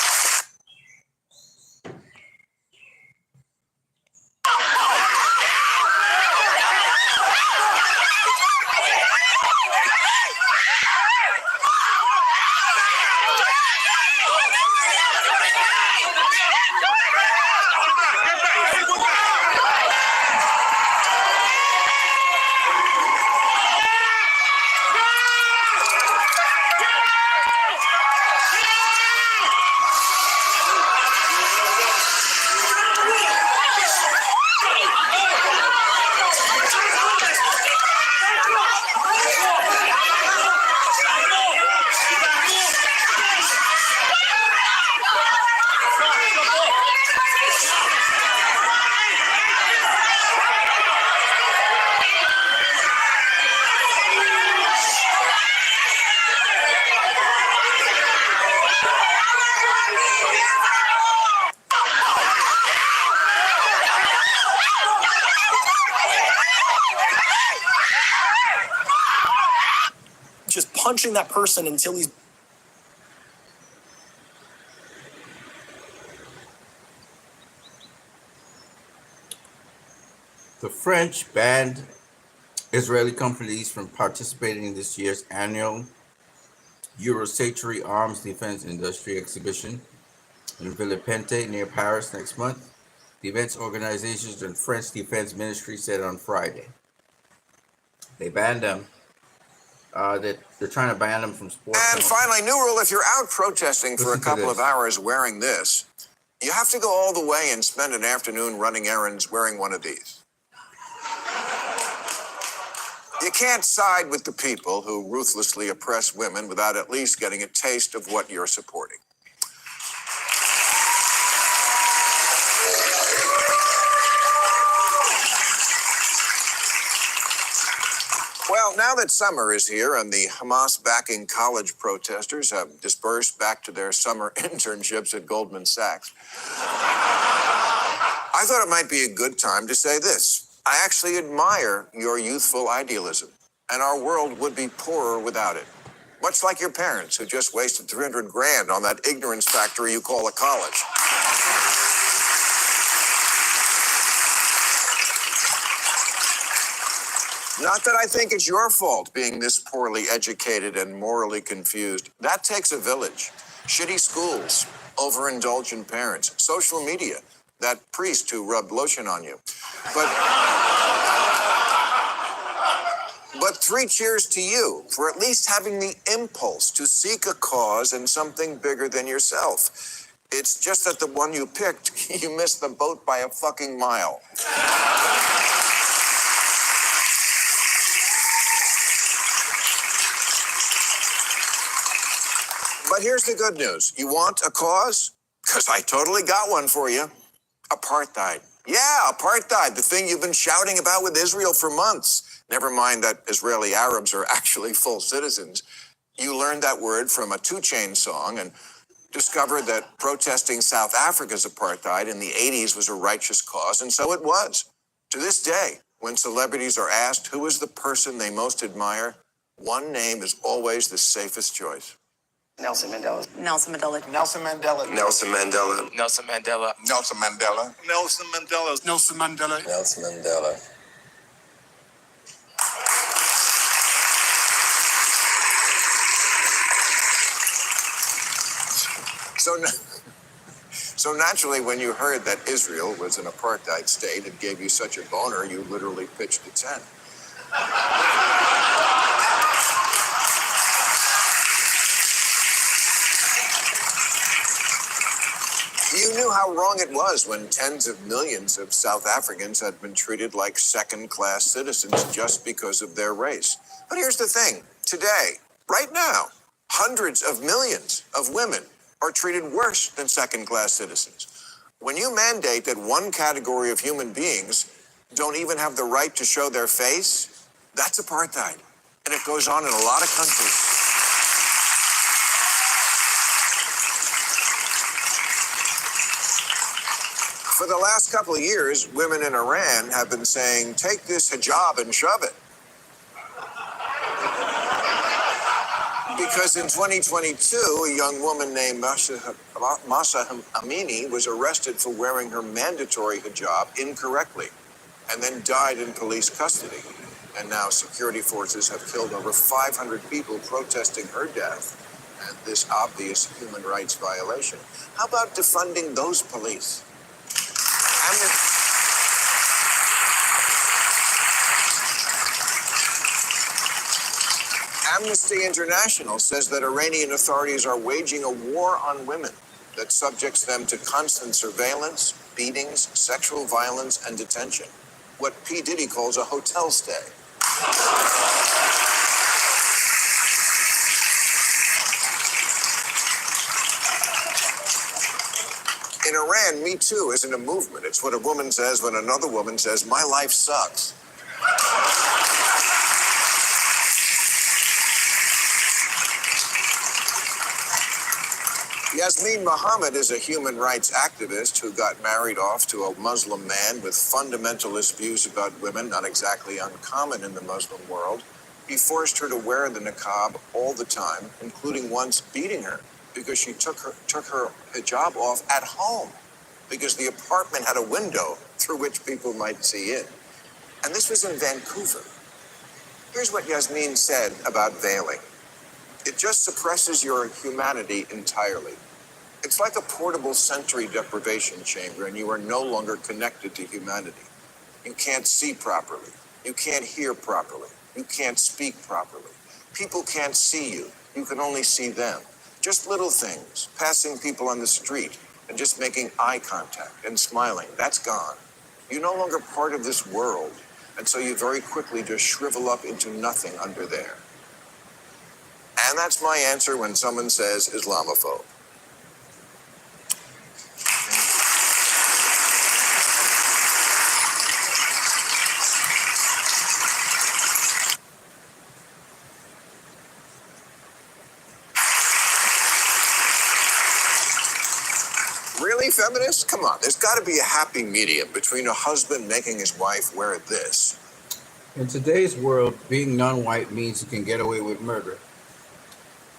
Just punching that person until he's... The French banned Israeli companies from participating in this year's annual Eurosatory Arms Defense Industry Exhibition in Villepinte near Paris next month. The event's organizers and French Defense Ministry said on Friday. They banned them. They're trying to ban them from sports. And finally, new rule, if you're out protesting for a couple of hours wearing this, you have to go all the way and spend an afternoon running errands wearing one of these. You can't side with the people who ruthlessly oppress women without at least getting a taste of what you're supporting. Well, now that summer is here and the Hamas-backing college protesters have dispersed back to their summer internships at Goldman Sachs, I thought it might be a good time to say this. I actually admire your youthful idealism, and our world would be poorer without it. Much like your parents who just wasted $300 grand on that ignorance factory you call a college. Not that I think it's your fault being this poorly educated and morally confused. That takes a village. Shitty schools, overindulgent parents, social media, that priest who rubbed lotion on you. But 3 cheers to you for at least having the impulse to seek a cause and something bigger than yourself. It's just that the one you picked, you missed the boat by a fucking mile. But here's the good news. You want a cause? Because I totally got one for you. Apartheid. Yeah, apartheid, the thing you've been shouting about with Israel for months. Never mind that Israeli Arabs are actually full citizens. You learned that word from a 2 Chainz song and discovered that protesting South Africa's apartheid in the 80s was a righteous cause, and so it was. To this day, when celebrities are asked who is the person they most admire, one name is always the safest choice. Nelson Mandela. Nelson Mandela. Nelson Mandela. Nelson Mandela. Nelson Mandela. Nelson Mandela. Nelson Mandela. Nelson Mandela. Nelson Mandela. So naturally, when you heard that Israel was an apartheid state, it gave you such a boner, you literally pitched a tent. You knew how wrong it was when tens of millions of South Africans had been treated like second-class citizens just because of their race. But here's the thing. Today, right now, hundreds of millions of women are treated worse than second-class citizens. When you mandate that one category of human beings don't even have the right to show their face, that's apartheid. And it goes on in a lot of countries. For the last couple of years, women in Iran have been saying, take this hijab and shove it. Because in 2022, a young woman named Masa Amini was arrested for wearing her mandatory hijab incorrectly and then died in police custody. And now security forces have killed over 500 people protesting her death and this obvious human rights violation. How about defunding those police? Amnesty International says that Iranian authorities are waging a war on women that subjects them to constant surveillance, beatings, sexual violence, and detention. What P. Diddy calls a hotel stay. In Iran, Me Too isn't a movement. It's what a woman says when another woman says, my life sucks. Yasmin Mohammed is a human rights activist who got married off to a Muslim man with fundamentalist views about women, not exactly uncommon in the Muslim world. He forced her to wear the niqab all the time, including once beating her because she took her hijab off at home because the apartment had a window through which people might see in. And this was in Vancouver. Here's what Yasmin said about veiling. It just suppresses your humanity entirely. It's like a portable sensory deprivation chamber, and you are no longer connected to humanity. You can't see properly. You can't hear properly. You can't speak properly. People can't see you. You can only see them. Just little things, passing people on the street and just making eye contact and smiling, that's gone. You're no longer part of this world, and so you very quickly just shrivel up into nothing under there. And that's my answer when someone says Islamophobe. Really, feminists? Come on, there's got to be a happy medium between a husband making his wife wear this. In today's world, being non-white means you can get away with murder.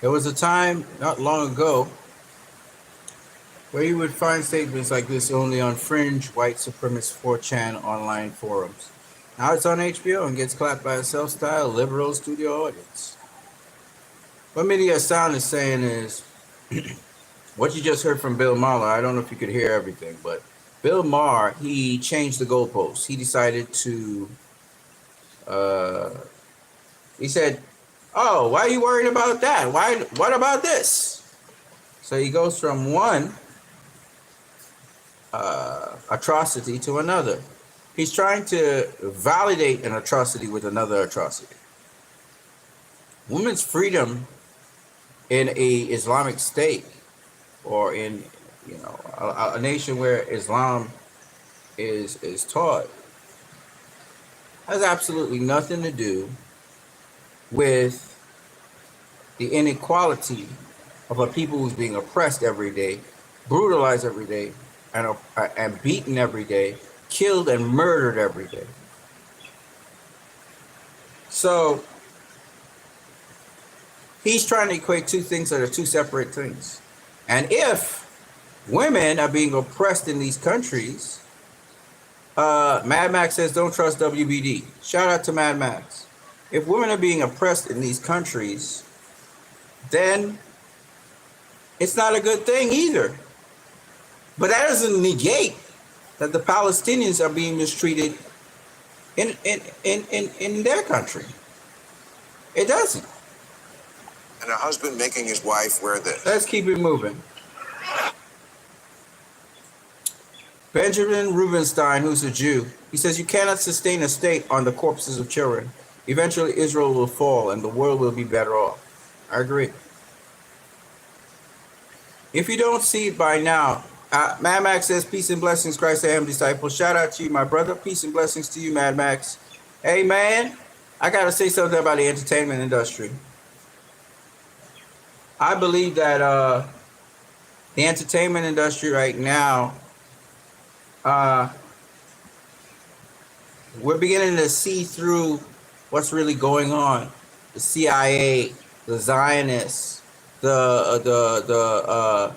There was a time not long ago where you would find statements like this only on fringe white supremacist 4chan online forums. Now it's on HBO and gets clapped by a self-styled liberal studio audience. What Media Sound is saying is, what you just heard from Bill Maher, I don't know if you could hear everything, but Bill Maher, he changed the goalposts. He decided to, he said, oh, why are you worried about that? What about this? So he goes from one atrocity to another. He's trying to validate an atrocity with another atrocity. Women's freedom in a Islamic state, or in a nation where Islam is taught, has absolutely nothing to do with the inequality of a people who's being oppressed every day, brutalized every day, and beaten every day, killed and murdered every day. So He's trying to equate two things that are two separate things. And if women are being oppressed in these countries, Mad Max says don't trust WBD. Shout out to Mad Max. If women are being oppressed in these countries, then it's not a good thing either. But that doesn't negate that the Palestinians are being mistreated in their country. It doesn't. And a husband making his wife wear this. Let's keep it moving. Benjamin Rubenstein, who's a Jew, he says you cannot sustain a state on the corpses of children. Eventually Israel will fall and the world will be better off. I agree. If you don't see it by now, Mad Max says, peace and blessings, Christ I am disciple. Shout out to you, my brother. Peace and blessings to you, Mad Max. Hey, man, I got to say something about the entertainment industry. I believe that the entertainment industry right now, we're beginning to see through what's really going on. The CIA, the Zionists, the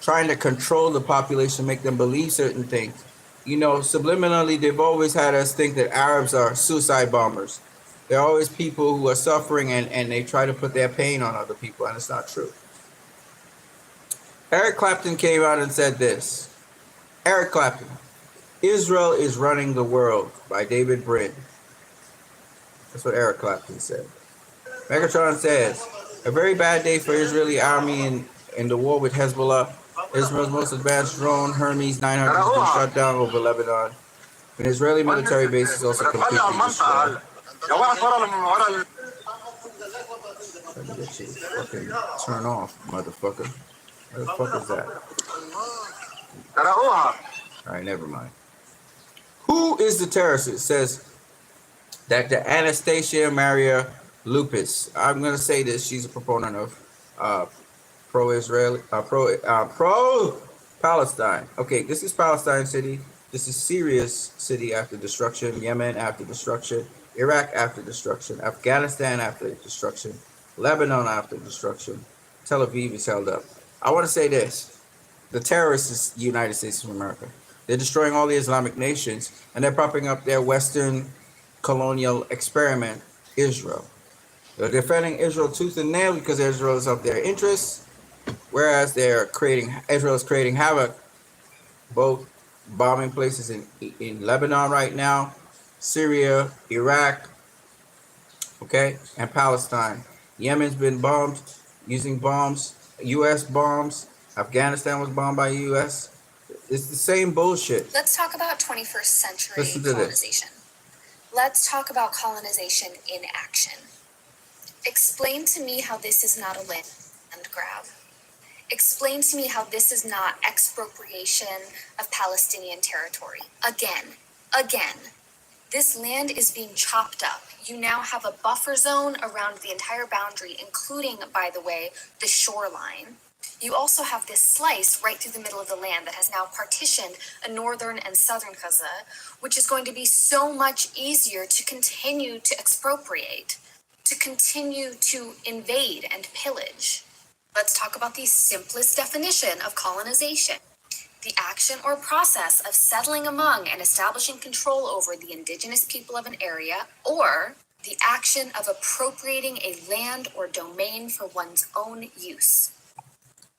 trying to control the population, make them believe certain things. You know, subliminally, they've always had us think that Arabs are suicide bombers. There are always people who are suffering and they try to put their pain on other people, and it's not true. Eric Clapton came out and said this. Eric Clapton, Israel is running the world, by David Brin. That's what Eric Clapton said. Megatron says, a very bad day for Israeli army in the war with Hezbollah. Israel's most advanced drone, Hermes 900, has been shut down over Lebanon. An Israeli military base is also completely destroyed. Let me get you fucking turn off, motherfucker. Where the fuck is that? Alright, never mind. Who is the terrorist? It says Dr. Anastasia Maria Lupis. I'm going to say this. She's a proponent of pro-Israeli, pro-Palestine. Okay, this is Palestine city. This is Syria's city after destruction. Yemen after destruction. Iraq after destruction. Afghanistan after destruction. Lebanon after destruction. Tel Aviv is held up. I want to say this. The terrorists is the United States of America. They're destroying all the Islamic nations, and they're propping up their Western colonial experiment, Israel. They're defending Israel tooth and nail because Israel is of their interests, whereas Israel is creating havoc, both bombing places in Lebanon right now, Syria, Iraq, okay, and Palestine. Yemen's been bombed using bombs, U.S. bombs. Afghanistan was bombed by the U.S. It's the same bullshit. Let's talk about 21st century Listen to colonization. Let's talk about colonization in action. Explain to me how this is not a land grab. Explain to me how this is not expropriation of Palestinian territory. Again. This land is being chopped up. You now have a buffer zone around the entire boundary, including, by the way, the shoreline. You also have this slice right through the middle of the land that has now partitioned a northern and southern Gaza, which is going to be so much easier to continue to expropriate, to continue to invade and pillage. Let's talk about the simplest definition of colonization. The action or process of settling among and establishing control over the indigenous people of an area, or the action of appropriating a land or domain for one's own use.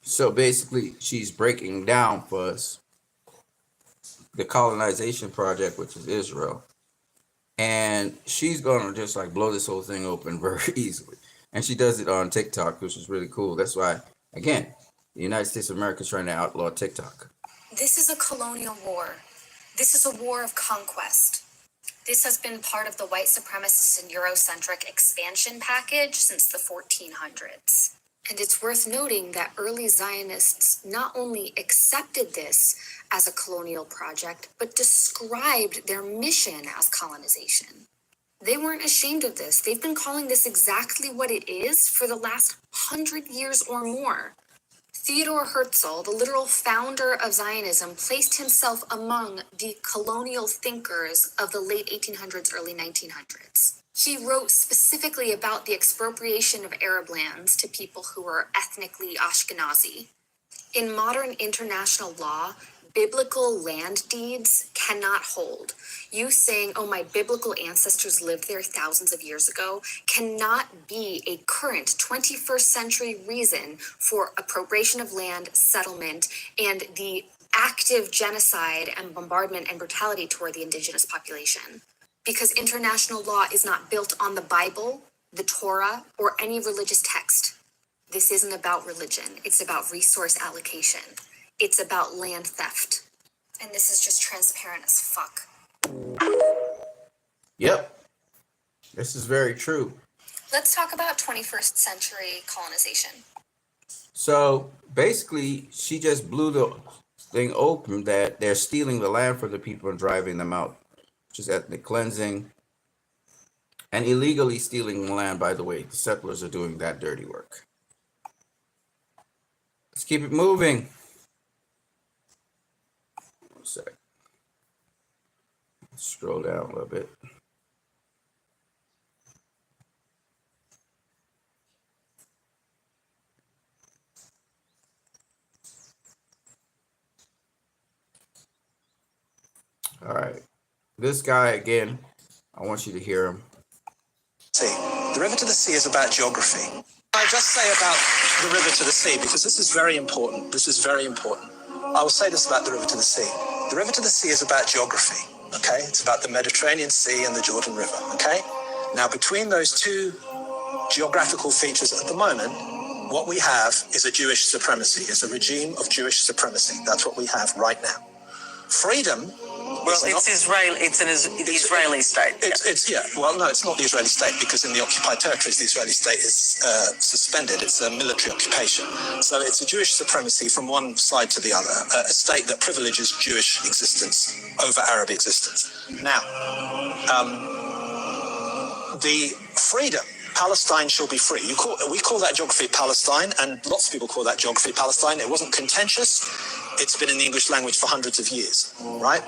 So basically, she's breaking down for us the colonization project, which is Israel. And she's going to just like blow this whole thing open very easily. And she does it on TikTok, which is really cool. That's why, again, the United States of America is trying to outlaw TikTok. This is a colonial war. This is a war of conquest. This has been part of the white supremacist and Eurocentric expansion package since the 1400s. And it's worth noting that early Zionists not only accepted this as a colonial project, but described their mission as colonization. They weren't ashamed of this. They've been calling this exactly what it is for the last 100 years or more. Theodor Herzl, the literal founder of Zionism, placed himself among the colonial thinkers of the late 1800s, early 1900s. He wrote specifically about the expropriation of Arab lands to people who were ethnically Ashkenazi. In modern international law, biblical land deeds cannot hold. You saying, oh, my biblical ancestors lived there thousands of years ago, cannot be a current 21st century reason for appropriation of land, settlement, and the active genocide and bombardment and brutality toward the indigenous population. Because international law is not built on the Bible, the Torah, or any religious text. This isn't about religion. It's about resource allocation. It's about land theft. And this is just transparent as fuck. Yep. This is very true. Let's talk about 21st century colonization. So basically, she just blew the thing open that they're stealing the land from the people and driving them out, which is ethnic cleansing and illegally stealing land, by the way. The settlers are doing that dirty work. Let's keep it moving. One sec. Scroll down a little bit. All right. This guy, again, I want you to hear him. See, the river to the sea is about geography. I just say about the river to the sea because this is very important. This is very important. I will say this about the river to the sea. The river to the sea is about geography, okay? It's about the Mediterranean Sea and the Jordan River, okay? Now, between those two geographical features at the moment, what we have is a Jewish supremacy. It's a regime of Jewish supremacy. That's what we have right now. Freedom. Well, it's Israel. It's an Israeli state. Well, no, it's not the Israeli state because in the occupied territories, the Israeli state is suspended. It's a military occupation. So it's a Jewish supremacy from one side to the other, a state that privileges Jewish existence over Arab existence. Now, the freedom. Palestine shall be free. We call that geography Palestine, and lots of people call that geography Palestine. It wasn't contentious. It's been in the English language for hundreds of years, right?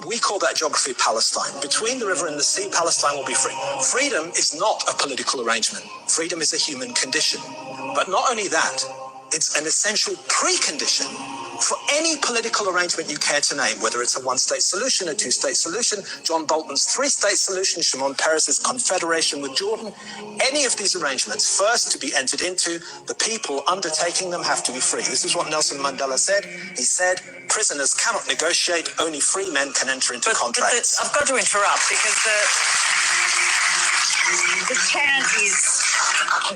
We call that geography Palestine. Between the river and the sea, Palestine will be free. Freedom is not a political arrangement. Freedom is a human condition. But not only that, it's an essential precondition for any political arrangement you care to name, whether it's a one-state solution, a two-state solution, John Bolton's three-state solution, Shimon Peres's confederation with Jordan, any of these arrangements, first to be entered into, the people undertaking them have to be free. This is what Nelson Mandela said. He said, prisoners cannot negotiate, only free men can enter into contracts. I've got to interrupt because the chant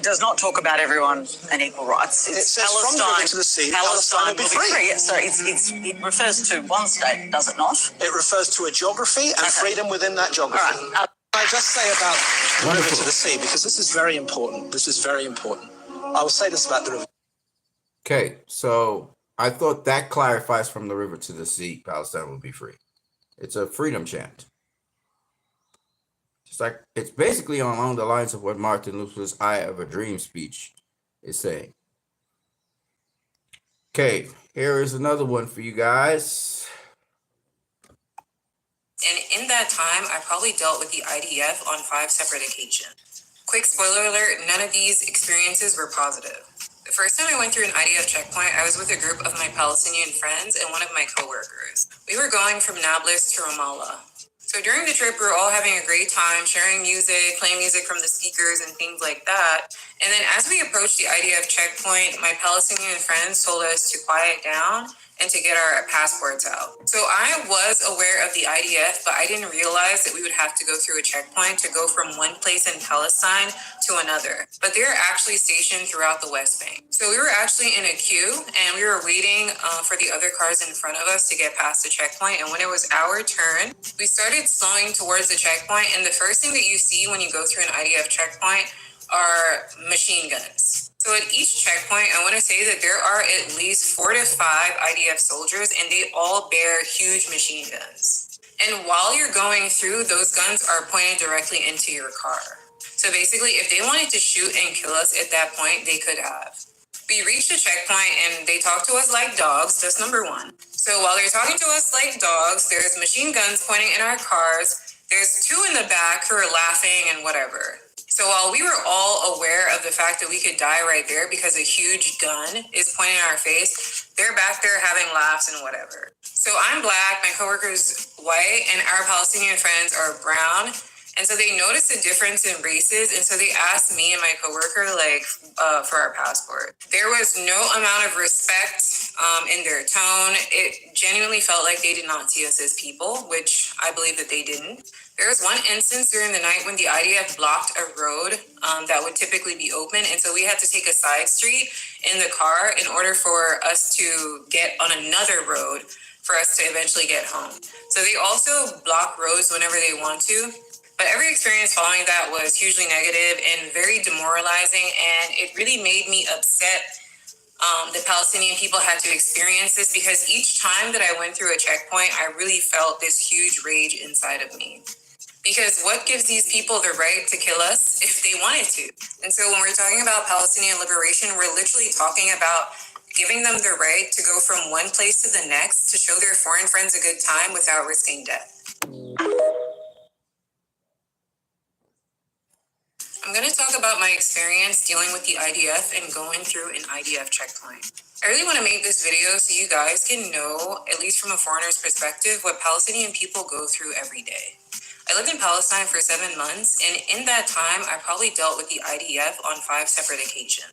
does not talk about everyone and equal rights. It says from the river to the sea, Palestine will be free. So it refers to one state, does it not? It refers to a geography and freedom within that geography. All right. I just say about the river to the sea because this is very important. This is very important. I will say this about the river. Okay, so I thought that clarifies from the river to the sea, Palestine will be free. It's a freedom chant. It's basically along the lines of what Martin Luther's "I Have a Dream" speech is saying. Okay, here is another one for you guys. And in that time, I probably dealt with the IDF on 5 separate occasions. Quick spoiler alert, none of these experiences were positive. The first time I went through an IDF checkpoint, I was with a group of my Palestinian friends and one of my coworkers. We were going from Nablus to Ramallah. So during the trip, we were all having a great time, sharing music, playing music from the speakers and things like that. And then as we approached the IDF checkpoint, my Palestinian friends told us to quiet down and to get our passports out. So I was aware of the IDF, but I didn't realize that we would have to go through a checkpoint to go from one place in Palestine to another. But they're actually stationed throughout the West Bank. So we were actually in a queue and we were waiting for the other cars in front of us to get past the checkpoint. And when it was our turn, we started slowing towards the checkpoint. And the first thing that you see when you go through an IDF checkpoint are machine guns. So at each checkpoint, I want to say that there are at least 4 to 5 IDF soldiers, and they all bear huge machine guns. And while you're going through, those guns are pointed directly into your car. So basically, if they wanted to shoot and kill us at that point, they could have. We reached the checkpoint and they talked to us like dogs. That's number one. So while they're talking to us like dogs, there's machine guns pointing in our cars. There's two in the back who are laughing and whatever. So while we were all aware of the fact that we could die right there because a huge gun is pointing at our face, they're back there having laughs and whatever. So I'm black, my coworker's white, and our Palestinian friends are brown. And so they noticed a difference in races, and so they asked me and my coworker, for our passport. There was no amount of respect in their tone. It genuinely felt like they did not see us as people, which I believe that they didn't. There was one instance during the night when the IDF blocked a road that would typically be open, and so we had to take a side street in the car in order for us to get on another road for us to eventually get home. So they also block roads whenever they want to. But every experience following that was hugely negative and very demoralizing, and it really made me upset that Palestinian people had to experience this, because each time that I went through a checkpoint, I really felt this huge rage inside of me. Because what gives these people the right to kill us if they wanted to? And so when we're talking about Palestinian liberation, we're literally talking about giving them the right to go from one place to the next to show their foreign friends a good time without risking death. I'm going to talk about my experience dealing with the IDF and going through an IDF checkpoint. I really want to make this video so you guys can know, at least from a foreigner's perspective, what Palestinian people go through every day. I lived in Palestine for 7 months, and in that time, I probably dealt with the IDF on 5 separate occasions.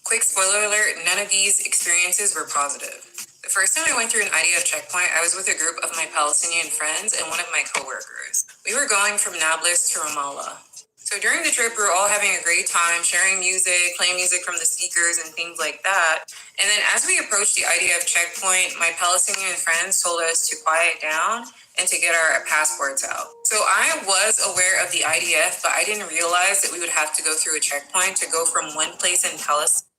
Quick spoiler alert, none of these experiences were positive. The first time I went through an IDF checkpoint, I was with a group of my Palestinian friends and one of my coworkers. We were going from Nablus to Ramallah. So during the trip, we were all having a great time, sharing music, playing music from the speakers and things like that. And then as we approached the IDF checkpoint, my Palestinian friends told us to quiet down and to get our passports out. So I was aware of the IDF, but I didn't realize that we would have to go through a checkpoint to go from one place in Palestine.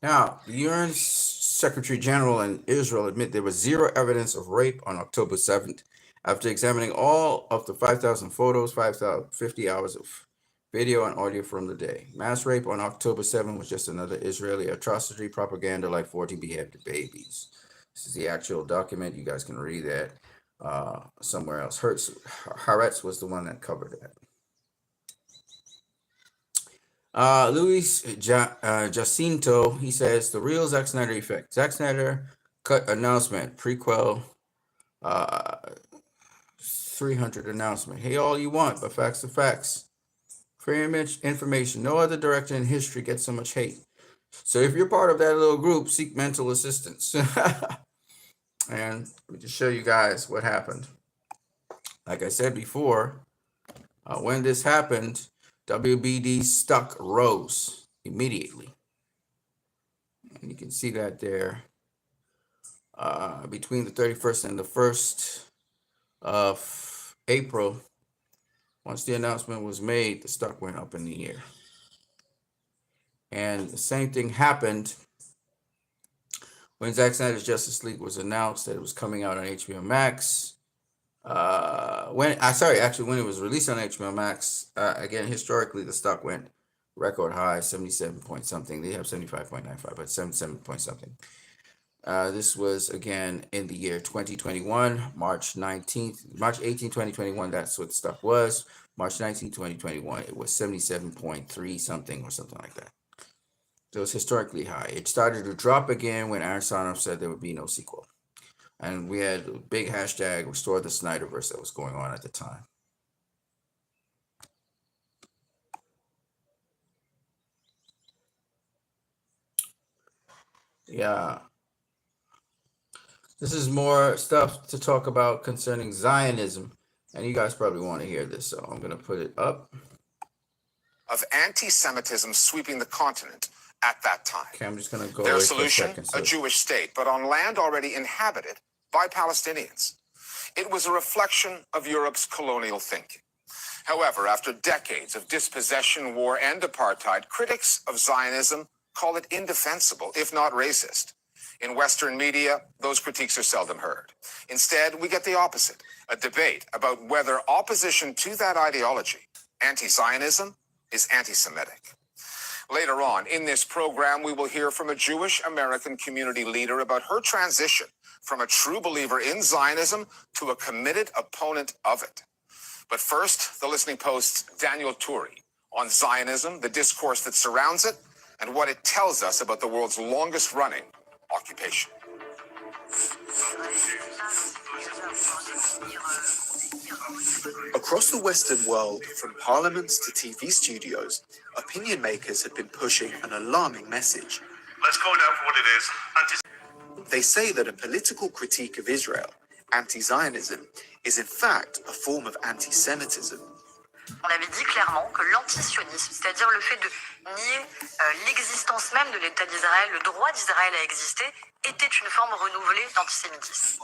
Now, the UN Secretary General in Israel admit there was zero evidence of rape on October 7th after examining all of the 5,000 photos, 5,050 hours of video and audio from the day. Mass rape on October 7th was just another Israeli atrocity, propaganda like 14 beheaded babies. This is the actual document. You guys can read that somewhere else. Haaretz was the one that covered that. Luis Jacinto, he says, the real Zack Snyder effect. Zack Snyder cut announcement, prequel 300 announcement. Hey, all you want, but facts are facts. Free image information. No other director in history gets so much hate. So if you're part of that little group, seek mental assistance. And let me just show you guys what happened. Like I said before, when this happened, WBD stock rose immediately. And you can see that there between the 31st and the 1st of April. Once the announcement was made, the stock went up in the air. And the same thing happened when Zack Snyder's Justice League was announced that it was coming out on HBO Max. When it was released on HBO Max, again, historically, the stock went record high, 77 point something. They have 75.95, but 77 point something. This was, again, in the year 2021, March 18, 2021, that's what the stock was. March 19, 2021, it was 77.3 something or something like that. So it was historically high. It started to drop again when Aaron Sorkin said there would be no sequel. And we had a big hashtag, Restore the Snyderverse, that was going on at the time. Yeah. This is more stuff to talk about concerning Zionism. And you guys probably want to hear this, so I'm going to put it up. Of anti-Semitism sweeping the continent at that time. Okay, I'm just going to go Their away for a solution, second. a Jewish state, but on land already inhabited by Palestinians. It was a reflection of Europe's colonial thinking. However, after decades of dispossession, war, and apartheid, critics of Zionism call it indefensible, if not racist. In Western media, those critiques are seldom heard. Instead, we get the opposite, a debate about whether opposition to that ideology, anti-Zionism, is anti-Semitic. Later on in this program, we will hear from a Jewish American community leader about her transition from a true believer in Zionism to a committed opponent of it. But first, the Listening Post's Daniel Turi on Zionism, the discourse that surrounds it, and what it tells us about the world's longest-running occupation. Across the Western world, from parliaments to TV studios, opinion makers have been pushing an alarming message. Let's call it out for what it is. They say that a political critique of Israel, anti-Zionism, is in fact a form of anti-Semitism. On avait dit clairement que l'antisionisme, c'est-à-dire le fait de nier l'existence même de l'État d'Israël, le droit d'Israël à exister, était une forme renouvelée d'antisémitisme.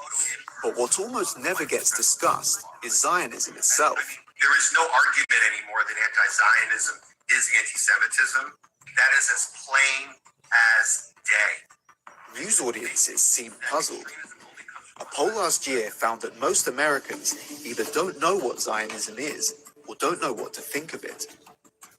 But what almost never gets discussed is Zionism itself. There is no argument anymore that anti-Zionism is anti-Semitism. That is as plain as day. News audiences seem puzzled. A poll last year found that most Americans either don't know what Zionism is or don't know what to think of it.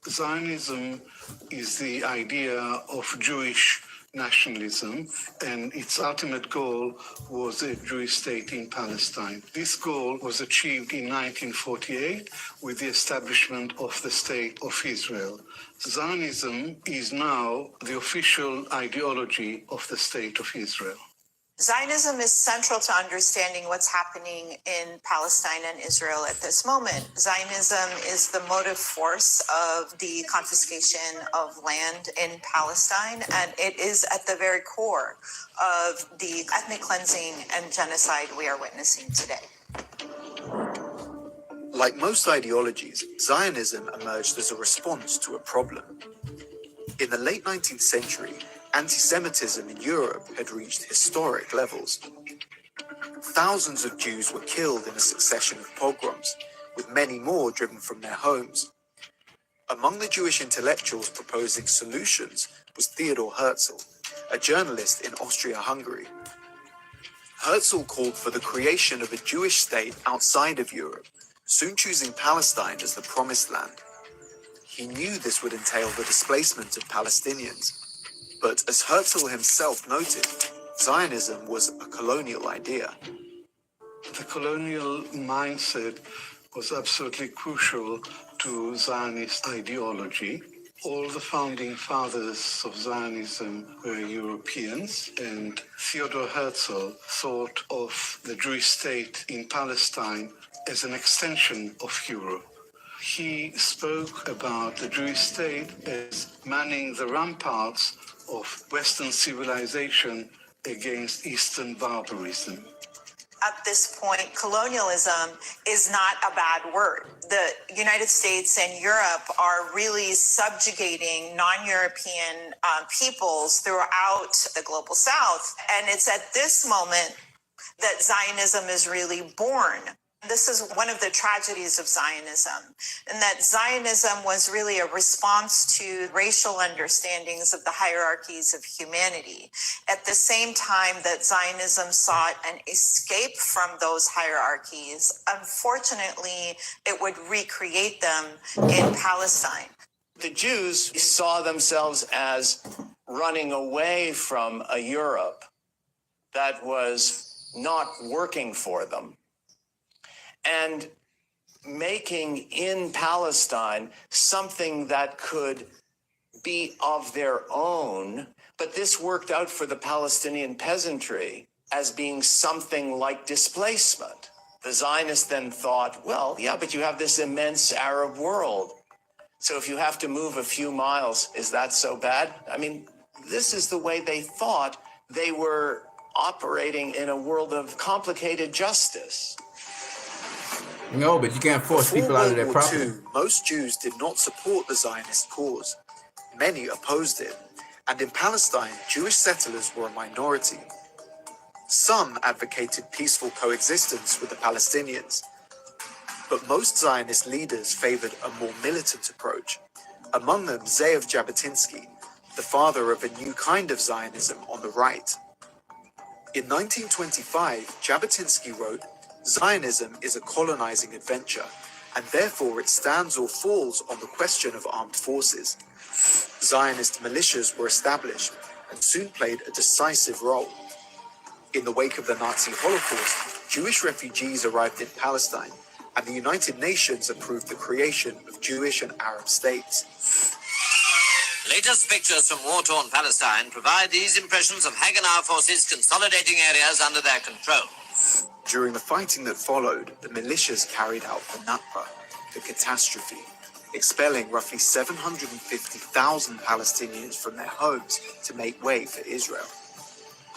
Zionism is the idea of Jewish nationalism, and its ultimate goal was a Jewish state in Palestine. This goal was achieved in 1948 with the establishment of the State of Israel. Zionism is now the official ideology of the State of Israel. Zionism is central to understanding what's happening in Palestine and Israel at this moment. Zionism is the motive force of the confiscation of land in Palestine, and it is at the very core of the ethnic cleansing and genocide we are witnessing today. Like most ideologies, Zionism emerged as a response to a problem. In the late 19th century, anti-Semitism in Europe had reached historic levels. Thousands of Jews were killed in a succession of pogroms, with many more driven from their homes. Among the Jewish intellectuals proposing solutions was Theodor Herzl, a journalist in Austria-Hungary. Herzl called for the creation of a Jewish state outside of Europe, soon choosing Palestine as the promised land. He knew this would entail the displacement of Palestinians. But as Herzl himself noted, Zionism was a colonial idea. The colonial mindset was absolutely crucial to Zionist ideology. All the founding fathers of Zionism were Europeans, and Theodor Herzl thought of the Jewish state in Palestine as an extension of Europe. He spoke about the Jewish state as manning the ramparts of Western civilization against Eastern barbarism. At this point, colonialism is not a bad word. The United States and Europe are really subjugating non-European peoples throughout the global South. And it's at this moment that Zionism is really born. This is one of the tragedies of Zionism, and that Zionism was really a response to racial understandings of the hierarchies of humanity. At the same time that Zionism sought an escape from those hierarchies, unfortunately, it would recreate them in Palestine. The Jews saw themselves as running away from a Europe that was not working for them, and making in Palestine something that could be of their own. But this worked out for the Palestinian peasantry as being something like displacement. The Zionists then thought, well, yeah, but you have this immense Arab world. So if you have to move a few miles, is that so bad? I mean, this is the way they thought they were operating in a world of complicated justice. No, but you can't force people out of their property. Before World War II, most Jews did not support the Zionist cause. Many opposed it, and in Palestine, Jewish settlers were a minority. Some advocated peaceful coexistence with the Palestinians, but most Zionist leaders favored a more militant approach. Among them, Ze'ev Jabotinsky, the father of a new kind of Zionism on the right. In 1925, Jabotinsky wrote, "Zionism is a colonizing adventure, and therefore it stands or falls on the question of armed forces. Zionist militias were established and soon played a decisive role. In the wake of the Nazi Holocaust, Jewish refugees arrived in Palestine, and the United Nations approved the creation of Jewish and Arab states. Latest pictures from war-torn Palestine provide these impressions of Haganah forces consolidating areas under their control. During the fighting that followed, the militias carried out the Nakba, the catastrophe, expelling roughly 750,000 Palestinians from their homes to make way for Israel.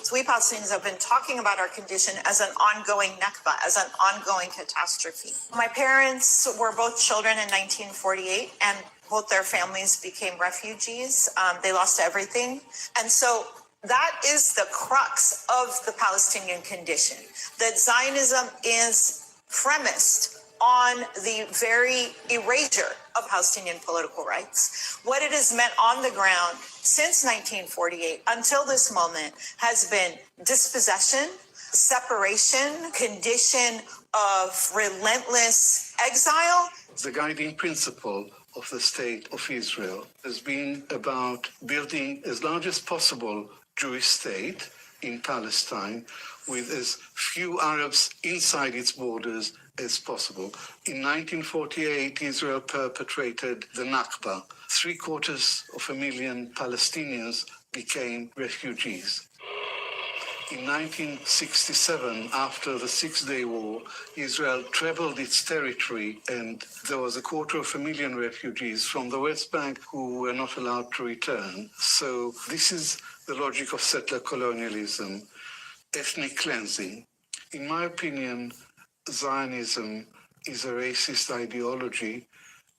So we Palestinians have been talking about our condition as an ongoing Nakba, as an ongoing catastrophe. My parents were both children in 1948, and both their families became refugees. They lost everything. And so that is the crux of the Palestinian condition, that Zionism is premised on the very erasure of Palestinian political rights. What it has meant on the ground since 1948 until this moment has been dispossession, separation, condition of relentless exile. The guiding principle of the State of Israel has been about building as large as possible Jewish state in Palestine with as few Arabs inside its borders as possible. In 1948, Israel perpetrated the Nakba. 750,000 Palestinians became refugees. In 1967, after the Six-Day War, Israel trebled its territory, and there was 250,000 refugees from the West Bank who were not allowed to return. So this is the logic of settler colonialism, ethnic cleansing. In my opinion, Zionism is a racist ideology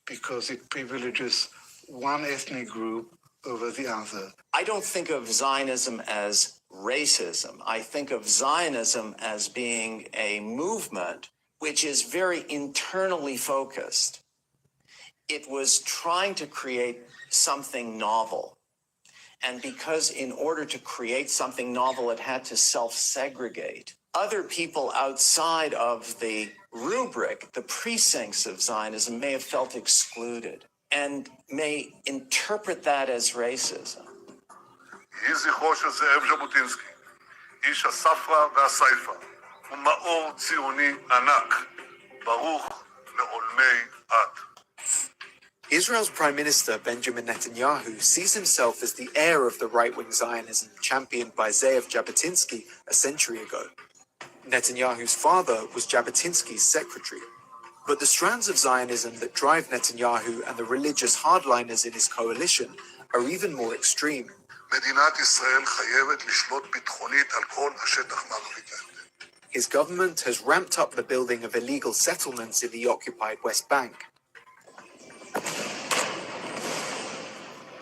because it privileges one ethnic group over the other. I don't think of Zionism as racism. I think of Zionism as being a movement which is very internally focused. It was trying to create something novel. And because in order to create something novel, it had to self-segregate. Other people outside of the rubric, the precincts of Zionism, may have felt excluded and may interpret that as racism. יהי זכרו של זאב ז'בוטינסקי, איש הספרא והסייפא, ומאור ציוני ענק, ברוך לעולמי עד. Israel's Prime Minister Benjamin Netanyahu sees himself as the heir of the right-wing Zionism championed by Ze'ev Jabotinsky a century ago. Netanyahu's father was Jabotinsky's secretary. But the strands of Zionism that drive Netanyahu and the religious hardliners in his coalition are even more extreme. מדינת ישראל חייבת לשלוט ביטחונית על כל השטח מערבית הירדן. His government has ramped up the building of illegal settlements in the occupied West Bank.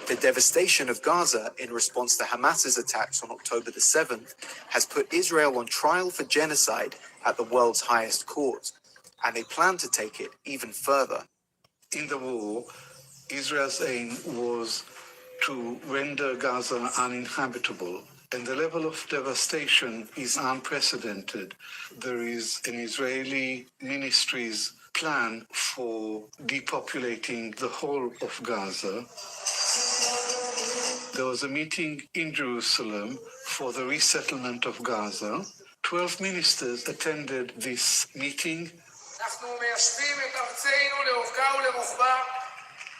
The devastation of Gaza in response to Hamas's attacks on October the 7th has put Israel on trial for genocide at the world's highest court, and they plan to take it even further. In the war, Israel's aim was to render Gaza uninhabitable, and the level of devastation is unprecedented. There is an Israeli ministry's plan for depopulating the whole of Gaza. There was a meeting in Jerusalem for the resettlement of Gaza. 12 ministers attended this meeting. אנחנו מיישבים את ארצנו לאורכה ולרוחבה,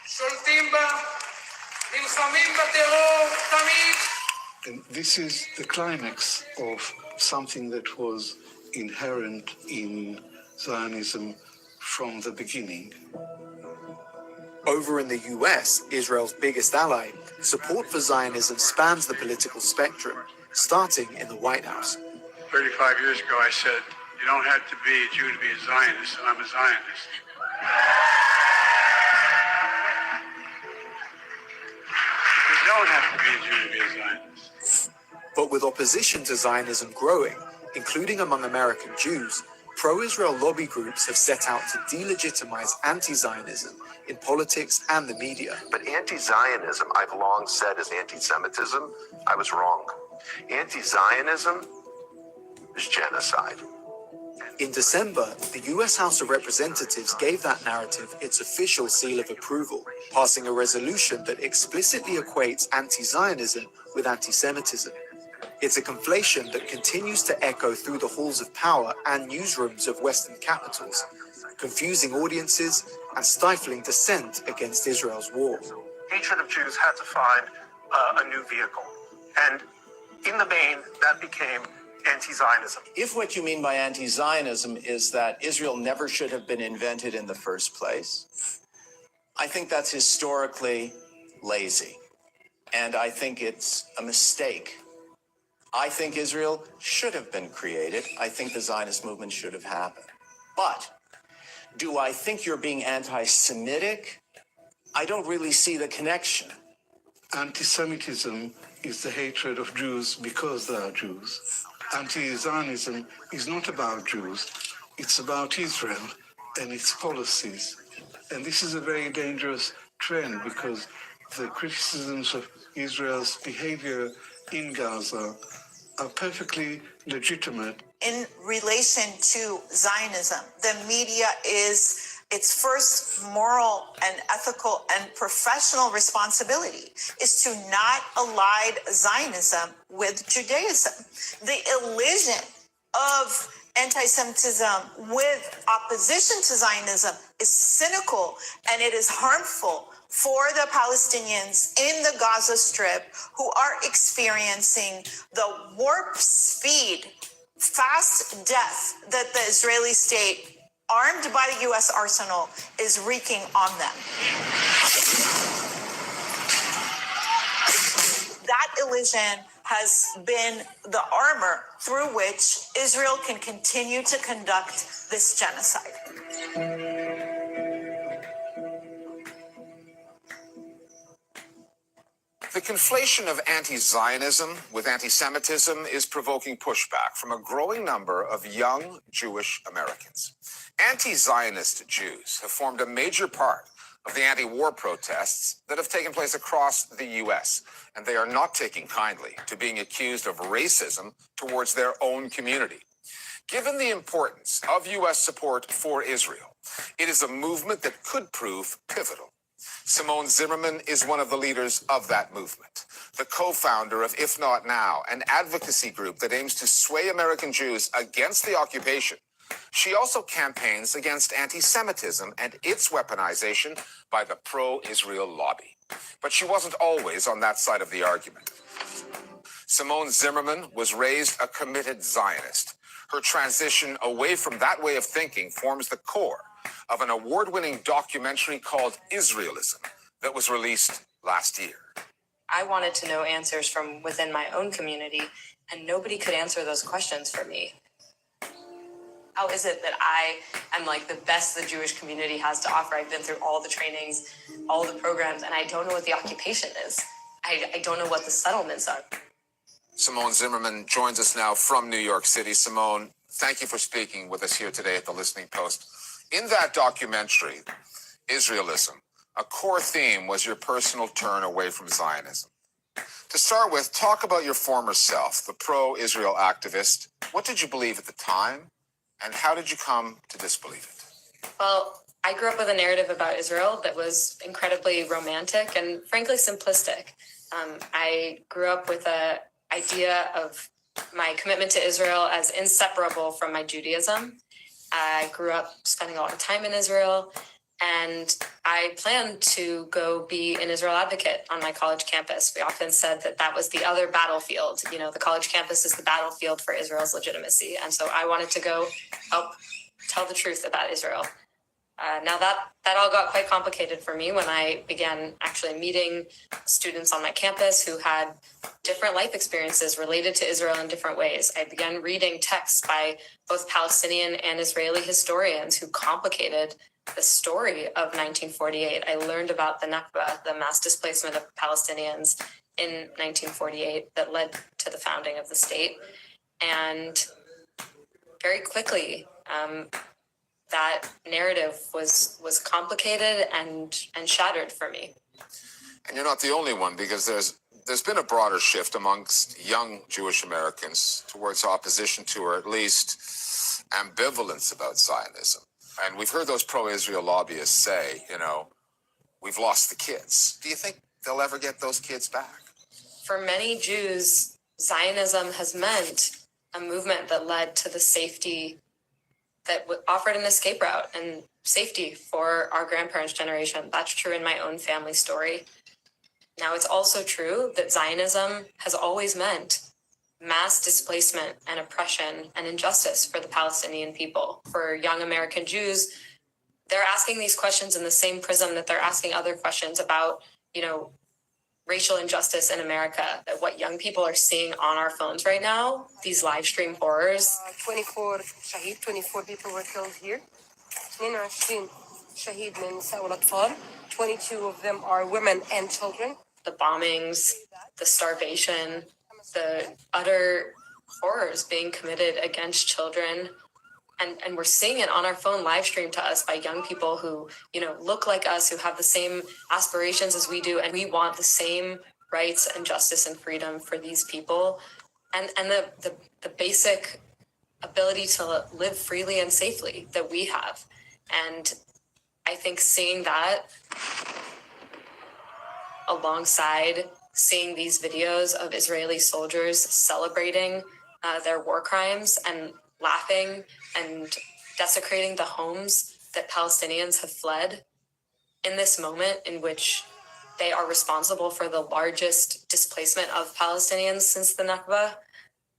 שולטים בה, נלחמים בטרור תמיד. And this is the climax of something that was inherent in Zionism from the beginning. Over in the US, Israel's biggest ally, support for Zionism spans the political spectrum, starting in the White House. 35 years ago, I said, you don't have to be a Jew to be a Zionist, and I'm a Zionist. You don't have to be a Jew to be a Zionist. But with opposition to Zionism growing, including among American Jews, pro-Israel lobby groups have set out to delegitimize anti-Zionism in politics and the media. But anti-Zionism, I've long said, is anti-Semitism. I was wrong. Anti-Zionism is genocide. And In December, the US House of Representatives gave that narrative its official seal of approval, passing a resolution that explicitly equates anti-Zionism with anti-Semitism. It's a conflation that continues to echo through the halls of power and newsrooms of Western capitals, confusing audiences and stifling dissent against Israel's war. Hatred of Jews had to find a new vehicle. And in the main, that became anti-Zionism. If what you mean by anti-Zionism is that Israel never should have been invented in the first place, I think that's historically lazy. And I think it's a mistake. I think Israel should have been created. I think the Zionist movement should have happened. But do I think you're being anti-Semitic? I don't really see the connection. Anti-Semitism is the hatred of Jews because they are Jews. Anti-Zionism is not about Jews, it's about Israel and its policies. And this is a very dangerous trend because the criticisms of Israel's behavior in Gaza are perfectly legitimate. In relation to Zionism, the media is its first moral and ethical and professional responsibility is to not ally Zionism with Judaism. The elision of anti-Semitism with opposition to Zionism is cynical and it is harmful for the Palestinians in the Gaza Strip who are experiencing the warp speed, fast death that the Israeli state, armed by the U.S. arsenal, is wreaking on them. That elision has been the armor through which Israel can continue to conduct this genocide. The conflation of anti-Zionism with anti-Semitism is provoking pushback from a growing number of young Jewish Americans. Anti-Zionist Jews have formed a major part of the anti-war protests that have taken place across the U.S., and they are not taking kindly to being accused of racism towards their own community. Given the importance of U.S. support for Israel, it is a movement that could prove pivotal. Simone Zimmerman is one of the leaders of that movement, the co-founder of If Not Now, an advocacy group that aims to sway American Jews against the occupation. She also campaigns against anti-Semitism and its weaponization by the pro-Israel lobby. But she wasn't always on that side of the argument. Simone Zimmerman was raised a committed Zionist. Her transition away from that way of thinking forms the core of an award-winning documentary called Israelism that was released last year. I wanted to know answers from within my own community, and nobody could answer those questions for me. How is it that I am like the best the Jewish community has to offer? I've been through all the trainings, all the programs, and I don't know what the occupation is. I don't know what the settlements are. Simone Zimmerman joins us now from New York City. Simone, thank you for speaking with us here today at the Listening Post. In that documentary, Israelism, a core theme was your personal turn away from Zionism. To start with, talk about your former self, the pro-Israel activist. What did you believe at the time, and how did you come to disbelieve it? Well, I grew up with a narrative about Israel that was incredibly romantic and frankly simplistic. I grew up with an idea of my commitment to Israel as inseparable from my Judaism. I grew up spending a lot of time in Israel, and I planned to go be an Israel advocate on my college campus. We often said that that was the other battlefield. You know, the college campus is the battlefield for Israel's legitimacy. And so I wanted to go help tell the truth about Israel. Now that all got quite complicated for me when I began actually meeting students on my campus who had different life experiences related to Israel in different ways. I began reading texts by both Palestinian and Israeli historians who complicated the story of 1948. I learned about the Nakba, the mass displacement of Palestinians in 1948 that led to the founding of the state. And very quickly, that narrative was complicated and shattered for me. And you're not the only one, because there's There's been a broader shift amongst young Jewish Americans towards opposition to, or at least ambivalence about Zionism. And we've heard those pro-Israel lobbyists say, we've lost the kids. Do you think they'll ever get those kids back? For many Jews, Zionism has meant a movement that led to the safety that offered an escape route and safety for our grandparents' generation. That's true in my own family story. Now, it's also true that Zionism has always meant mass displacement and oppression and injustice for the Palestinian people. For young American Jews, they're asking these questions in the same prism that they're asking other questions about, racial injustice in America. What young people are seeing on our phones right now, these live stream horrors. 24 شهيد, 24 people were killed here. 22 شهيد من النساء والأطفال. 22 of them are women and children. The bombings, the starvation, the utter horrors being committed against children. And we're seeing it on our phone live stream to us by young people who, look like us, who have the same aspirations as we do. And we want the same rights and justice and freedom for these people. And the basic ability to live freely and safely that we have. And I think seeing that alongside seeing these videos of Israeli soldiers celebrating their war crimes and laughing and desecrating the homes that Palestinians have fled in this moment in which they are responsible for the largest displacement of Palestinians since the Nakba,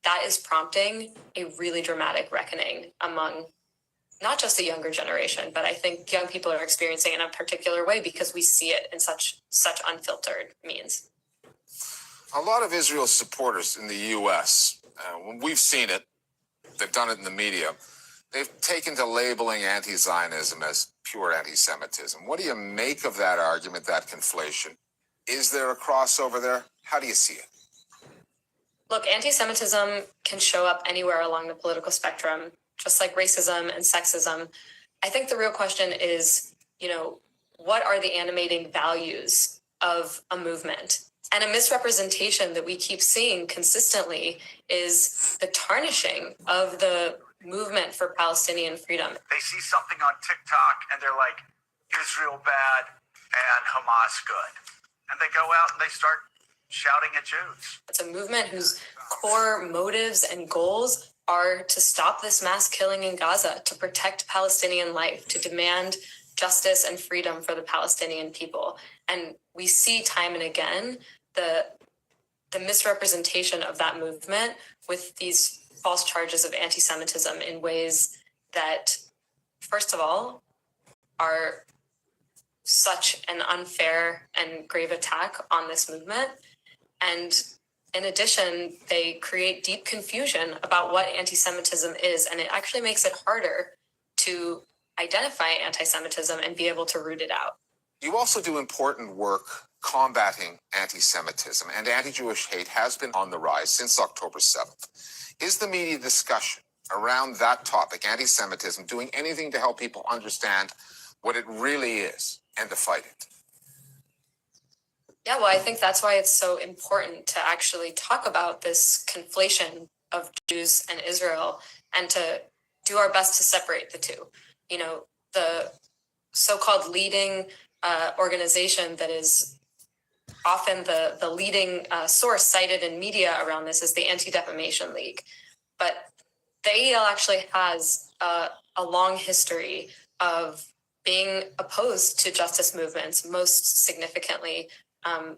that is prompting a really dramatic reckoning among not just the younger generation, but I think young people are experiencing it in a particular way because we see it in such unfiltered means. A lot of Israel's supporters in the U.S., when we've seen it, they've done it in the media, they've taken to labeling anti-Zionism as pure anti-Semitism. What do you make of that argument, that conflation? Is there a crossover there? How do you see it? Look, anti-Semitism can show up anywhere along the political spectrum, just like racism and sexism. I think the real question is, what are the animating values of a movement? And a misrepresentation that we keep seeing consistently is the tarnishing of the movement for Palestinian freedom. They see something on TikTok and they're like, Israel bad and Hamas good. And they go out and they start shouting at Jews. It's a movement whose core motives and goals are to stop this mass killing in Gaza, to protect Palestinian life, to demand justice and freedom for the Palestinian people. And we see time and again the misrepresentation of that movement with these false charges of anti-Semitism in ways that, first of all, are such an unfair and grave attack on this movement. And in addition, they create deep confusion about what anti-Semitism is, and it actually makes it harder to identify anti-Semitism and be able to root it out. You also do important work combating anti-Semitism, and anti-Jewish hate has been on the rise since October 7th. Is the media discussion around that topic, anti-Semitism, doing anything to help people understand what it really is and to fight it? Yeah, well, I think that's why it's so important to actually talk about this conflation of Jews and Israel and to do our best to separate the two. The so-called leading organization that is often the leading source cited in media around this is the Anti-Defamation League. But the ADL actually has a long history of being opposed to justice movements, most significantly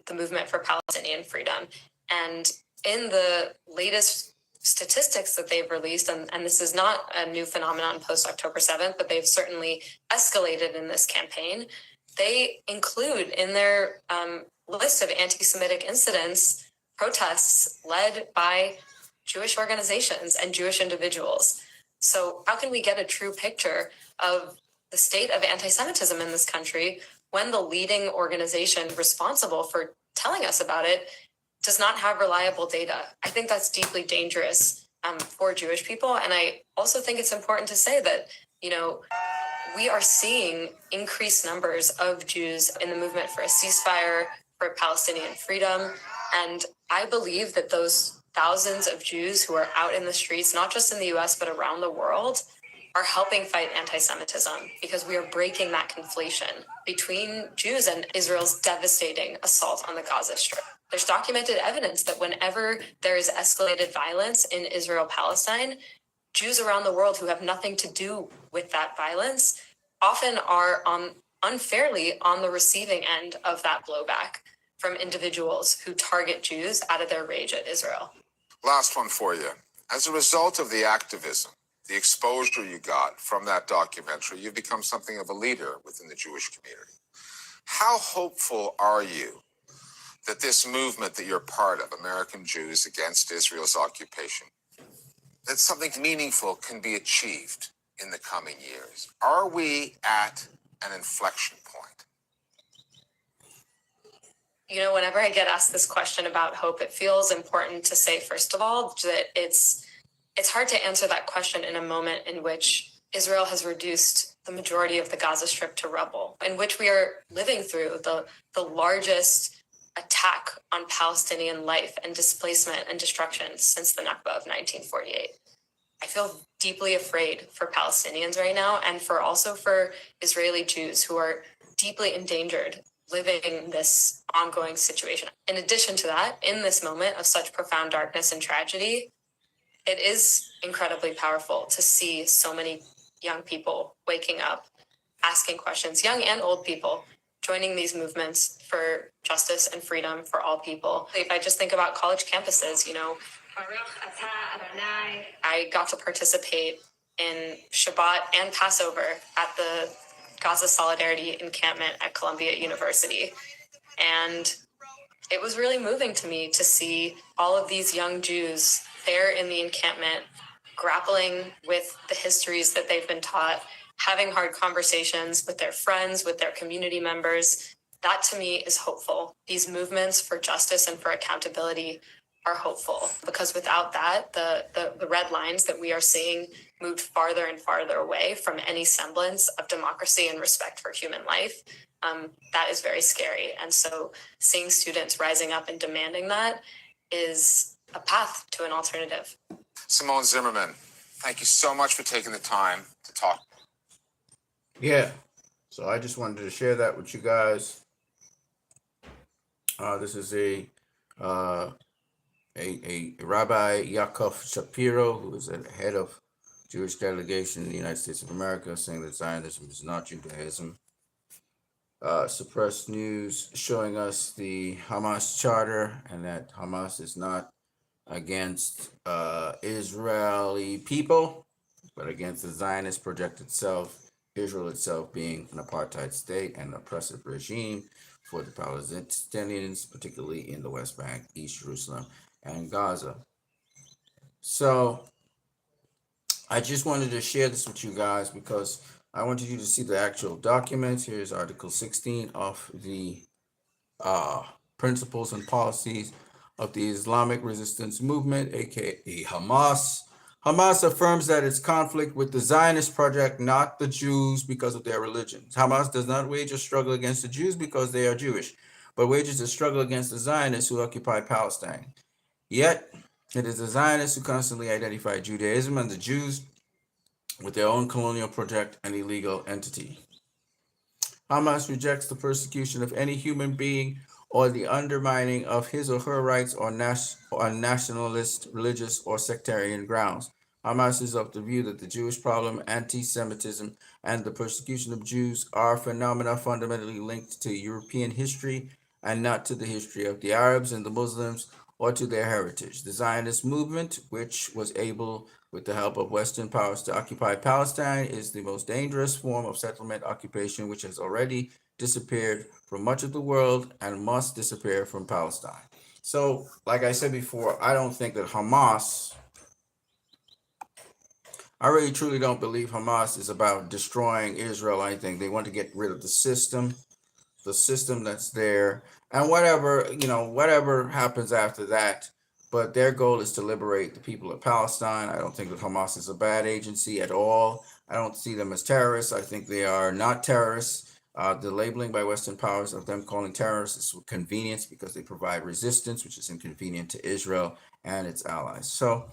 the movement for Palestinian freedom. And in the latest statistics that they've released, and this is not a new phenomenon post-October 7th, but they've certainly escalated in this campaign, they include in their list of anti-Semitic incidents protests led by Jewish organizations and Jewish individuals. So how can we get a true picture of the state of anti-Semitism in this country when the leading organization responsible for telling us about it does not have reliable data? I think that's deeply dangerous for Jewish people. And I also think it's important to say that, we are seeing increased numbers of Jews in the movement for a ceasefire, for Palestinian freedom. And I believe that those thousands of Jews who are out in the streets, not just in the US, but around the world, are helping fight anti-Semitism because we are breaking that conflation between Jews and Israel's devastating assault on the Gaza Strip. There's documented evidence that whenever there is escalated violence in Israel-Palestine, Jews around the world who have nothing to do with that violence often are unfairly on the receiving end of that blowback from individuals who target Jews out of their rage at Israel. Last one for you. As a result of the activism, the exposure you got from that documentary, you've become something of a leader within the Jewish community. How hopeful are you that this movement that you're part of, American Jews Against Israel's Occupation, that something meaningful can be achieved in the coming years? Are we at an inflection point? You know, whenever I get asked this question about hope, it feels important to say, first of all, that it's hard to answer that question in a moment in which Israel has reduced the majority of the Gaza Strip to rubble, in which we are living through the largest attack on Palestinian life and displacement and destruction since the Nakba of 1948. I feel deeply afraid for Palestinians right now, and also for Israeli Jews who are deeply endangered living this ongoing situation. In addition to that, in this moment of such profound darkness and tragedy, it is incredibly powerful to see so many young people waking up, asking questions, young and old people, joining these movements for justice and freedom for all people. If I just think about college campuses, you know, I got to participate in Shabbat and Passover at the Gaza Solidarity encampment at Columbia University. And it was really moving to me to see all of these young Jews there in the encampment, grappling with the histories that they've been taught, having hard conversations with their friends, with their community members. That to me is hopeful. These movements for justice and for accountability are hopeful, because without that, the red lines that we are seeing moved farther and farther away from any semblance of democracy and respect for human life. That is very scary. And so seeing students rising up and demanding that is a path to an alternative. Simone Zimmerman, thank you so much for taking the time to talk. Yeah, so I just wanted to share that with you guys. This is a Rabbi Yaakov Shapiro, who is the head of Jewish delegation in the United States of America, saying that Zionism is not Judaism. Suppressed news showing us the Hamas charter and that Hamas is not against Israeli people, but against the Zionist project itself, Israel itself being an apartheid state and oppressive regime for the Palestinians, particularly in the West Bank, East Jerusalem, and Gaza. So I just wanted to share this with you guys because I wanted you to see the actual documents. Here's Article 16 of the Principles and Policies of the Islamic Resistance Movement, aka Hamas. Hamas affirms that its conflict with the Zionist project, not the Jews, because of their religion. Hamas does not wage a struggle against the Jews because they are Jewish, but wages a struggle against the Zionists who occupy Palestine. Yet, it is the Zionists who constantly identify Judaism and the Jews with their own colonial project and illegal entity. Hamas rejects the persecution of any human being or the undermining of his or her rights on nationalist, religious, or sectarian grounds. Hamas is of the view that the Jewish problem, anti-Semitism, and the persecution of Jews are phenomena fundamentally linked to European history and not to the history of the Arabs and the Muslims or to their heritage. The Zionist movement, which was able, with the help of Western powers, to occupy Palestine, is the most dangerous form of settlement occupation which has already disappeared from much of the world and must disappear from Palestine. So, like I said before, I don't think that Hamas, I really truly don't believe Hamas is about destroying Israel or anything. They want to get rid of the system that's there, and whatever happens after that. But their goal is to liberate the people of Palestine. I don't think that Hamas is a bad agency at all. I don't see them as terrorists. I think they are not terrorists. The labeling by Western powers of them calling terrorists is convenience because they provide resistance, which is inconvenient to Israel and its allies. So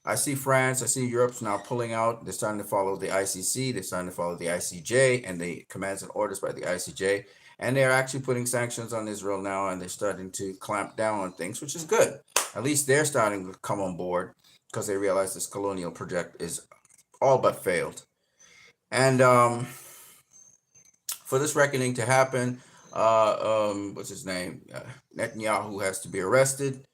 I see France, I see Europe's now pulling out. They're starting to follow the ICC, they're starting to follow the ICJ and the commands and orders by the ICJ. And they're actually putting sanctions on Israel now, and they're starting to clamp down on things, which is good. At least they're starting to come on board because they realize this colonial project is all but failed. And for this reckoning to happen, what's his name? Netanyahu has to be arrested.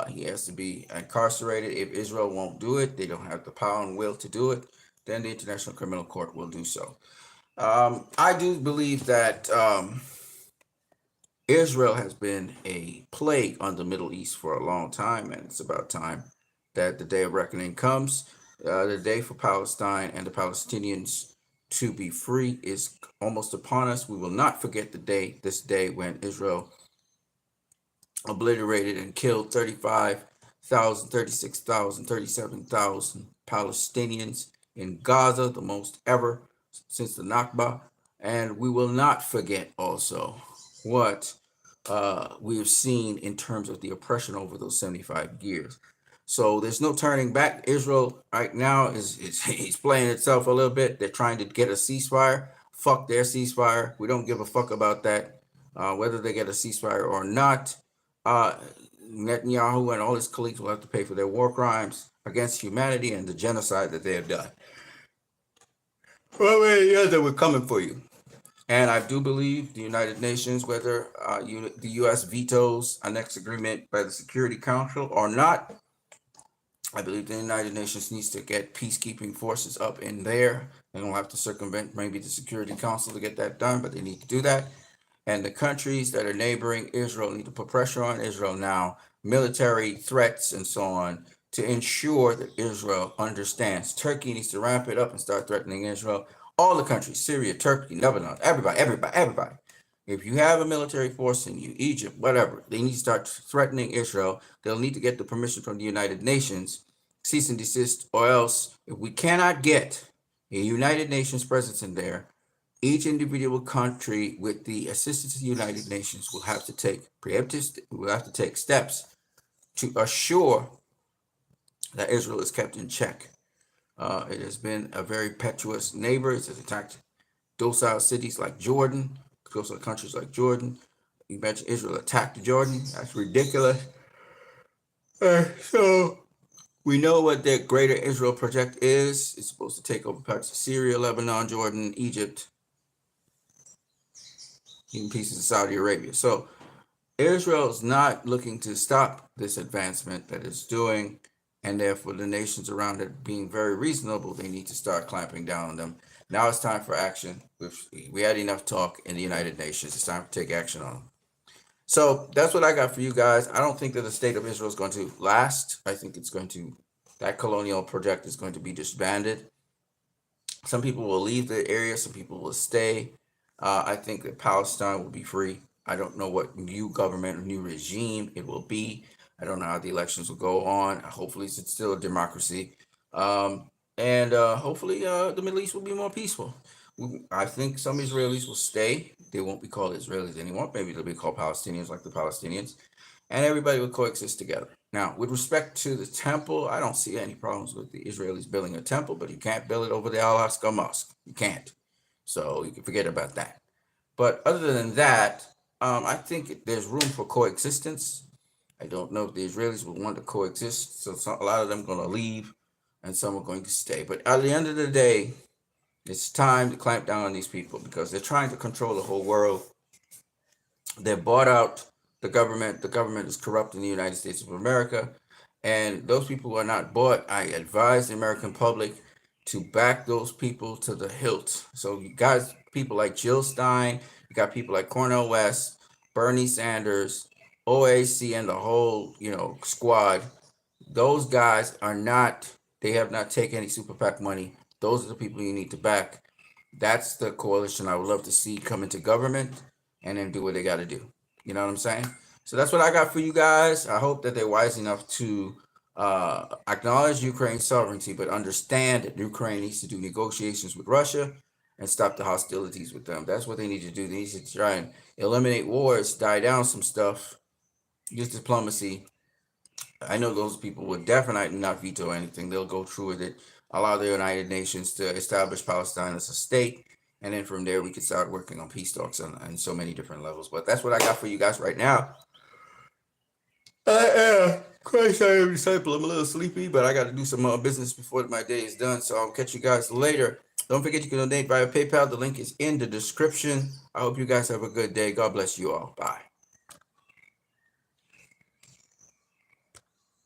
He has to be incarcerated. If Israel won't do it, they don't have the power and will to do it, then the International Criminal Court will do so. I do believe that Israel has been a plague on the Middle East for a long time, and it's about time that the day of reckoning comes. The day for Palestine and the Palestinians to be free is almost upon us. We will not forget this day when Israel obliterated and killed 35,000, 36,000, 37,000 Palestinians in Gaza, the most ever since the Nakba. And we will not forget also what we have seen in terms of the oppression over those 75 years. So there's no turning back. Israel right now is playing itself a little bit. They're trying to get a ceasefire. Fuck their ceasefire. We don't give a fuck about that, whether they get a ceasefire or not. Netanyahu and all his colleagues will have to pay for their war crimes against humanity and the genocide that they have done. Well, we're coming for you. And I do believe the United Nations, whether the U.S. vetoes our next agreement by the Security Council or not, I believe the United Nations needs to get peacekeeping forces up in there. They don't have to circumvent maybe the Security Council to get that done, but they need to do that. And the countries that are neighboring Israel need to put pressure on Israel now, military threats and so on, to ensure that Israel understands. Turkey needs to ramp it up and start threatening Israel. All the countries, Syria, Turkey, Lebanon, everybody. If you have a military force in you, Egypt, whatever, they need to start threatening Israel. They'll need to get the permission from the United Nations, cease and desist, or else if we cannot get a United Nations presence in there, each individual country with the assistance of the United Nations will have to take steps to assure that Israel is kept in check. It has been a very impetuous neighbor. It has attacked docile cities like Jordan, docile countries like Jordan. You mentioned Israel attacked Jordan. That's ridiculous. So we know what the Greater Israel Project is. It's supposed to take over parts of Syria, Lebanon, Jordan, Egypt, even pieces of Saudi Arabia. So Israel is not looking to stop this advancement that it's doing, and therefore the nations around it being very reasonable, they need to start clamping down on them. Now it's time for action. We had enough talk in the United Nations. It's time to take action on them. So that's what I got for you guys. I don't think that the state of Israel is going to last. I think that colonial project is going to be disbanded. Some people will leave the area. Some people will stay. I think that Palestine will be free. I don't know what new government or new regime it will be. I don't know how the elections will go on. Hopefully, it's still a democracy. And hopefully, the Middle East will be more peaceful. I think some Israelis will stay. They won't be called Israelis anymore. Maybe they'll be called Palestinians like the Palestinians. And everybody will coexist together. Now, with respect to the temple, I don't see any problems with the Israelis building a temple, but you can't build it over the Al-Aqsa Mosque. You can't. So you can forget about that. But other than that, I think there's room for coexistence. I don't know if the Israelis will want to coexist. So a lot of them are going to leave and some are going to stay. But at the end of the day, it's time to clamp down on these people because they're trying to control the whole world. They've bought out the government. The government is corrupt in the United States of America. And those people who are not bought, I advise the American public to back those people to the hilt. So you guys, people like Jill Stein, you got people like Cornel West, Bernie Sanders, OAC, and the whole, squad. Those guys they have not taken any super PAC money. Those are the people you need to back. That's the coalition I would love to see come into government and then do what they got to do. You know what I'm saying? So that's what I got for you guys. I hope that they're wise enough to acknowledge Ukraine's sovereignty, but understand that Ukraine needs to do negotiations with Russia and stop the hostilities with them. That's what they need to do. They need to try and eliminate wars, die down some stuff, use diplomacy. I know those people would definitely not veto anything. They'll go through with it, allow the United Nations to establish Palestine as a state, and then from there we could start working on peace talks on so many different levels. But that's what I got for you guys right now. I am Christ, I am disciple. I'm a little sleepy, but I got to do some business before my day is done. So I'll catch you guys later. Don't forget you can donate via PayPal. The link is in the description. I hope you guys have a good day. God bless you all. Bye.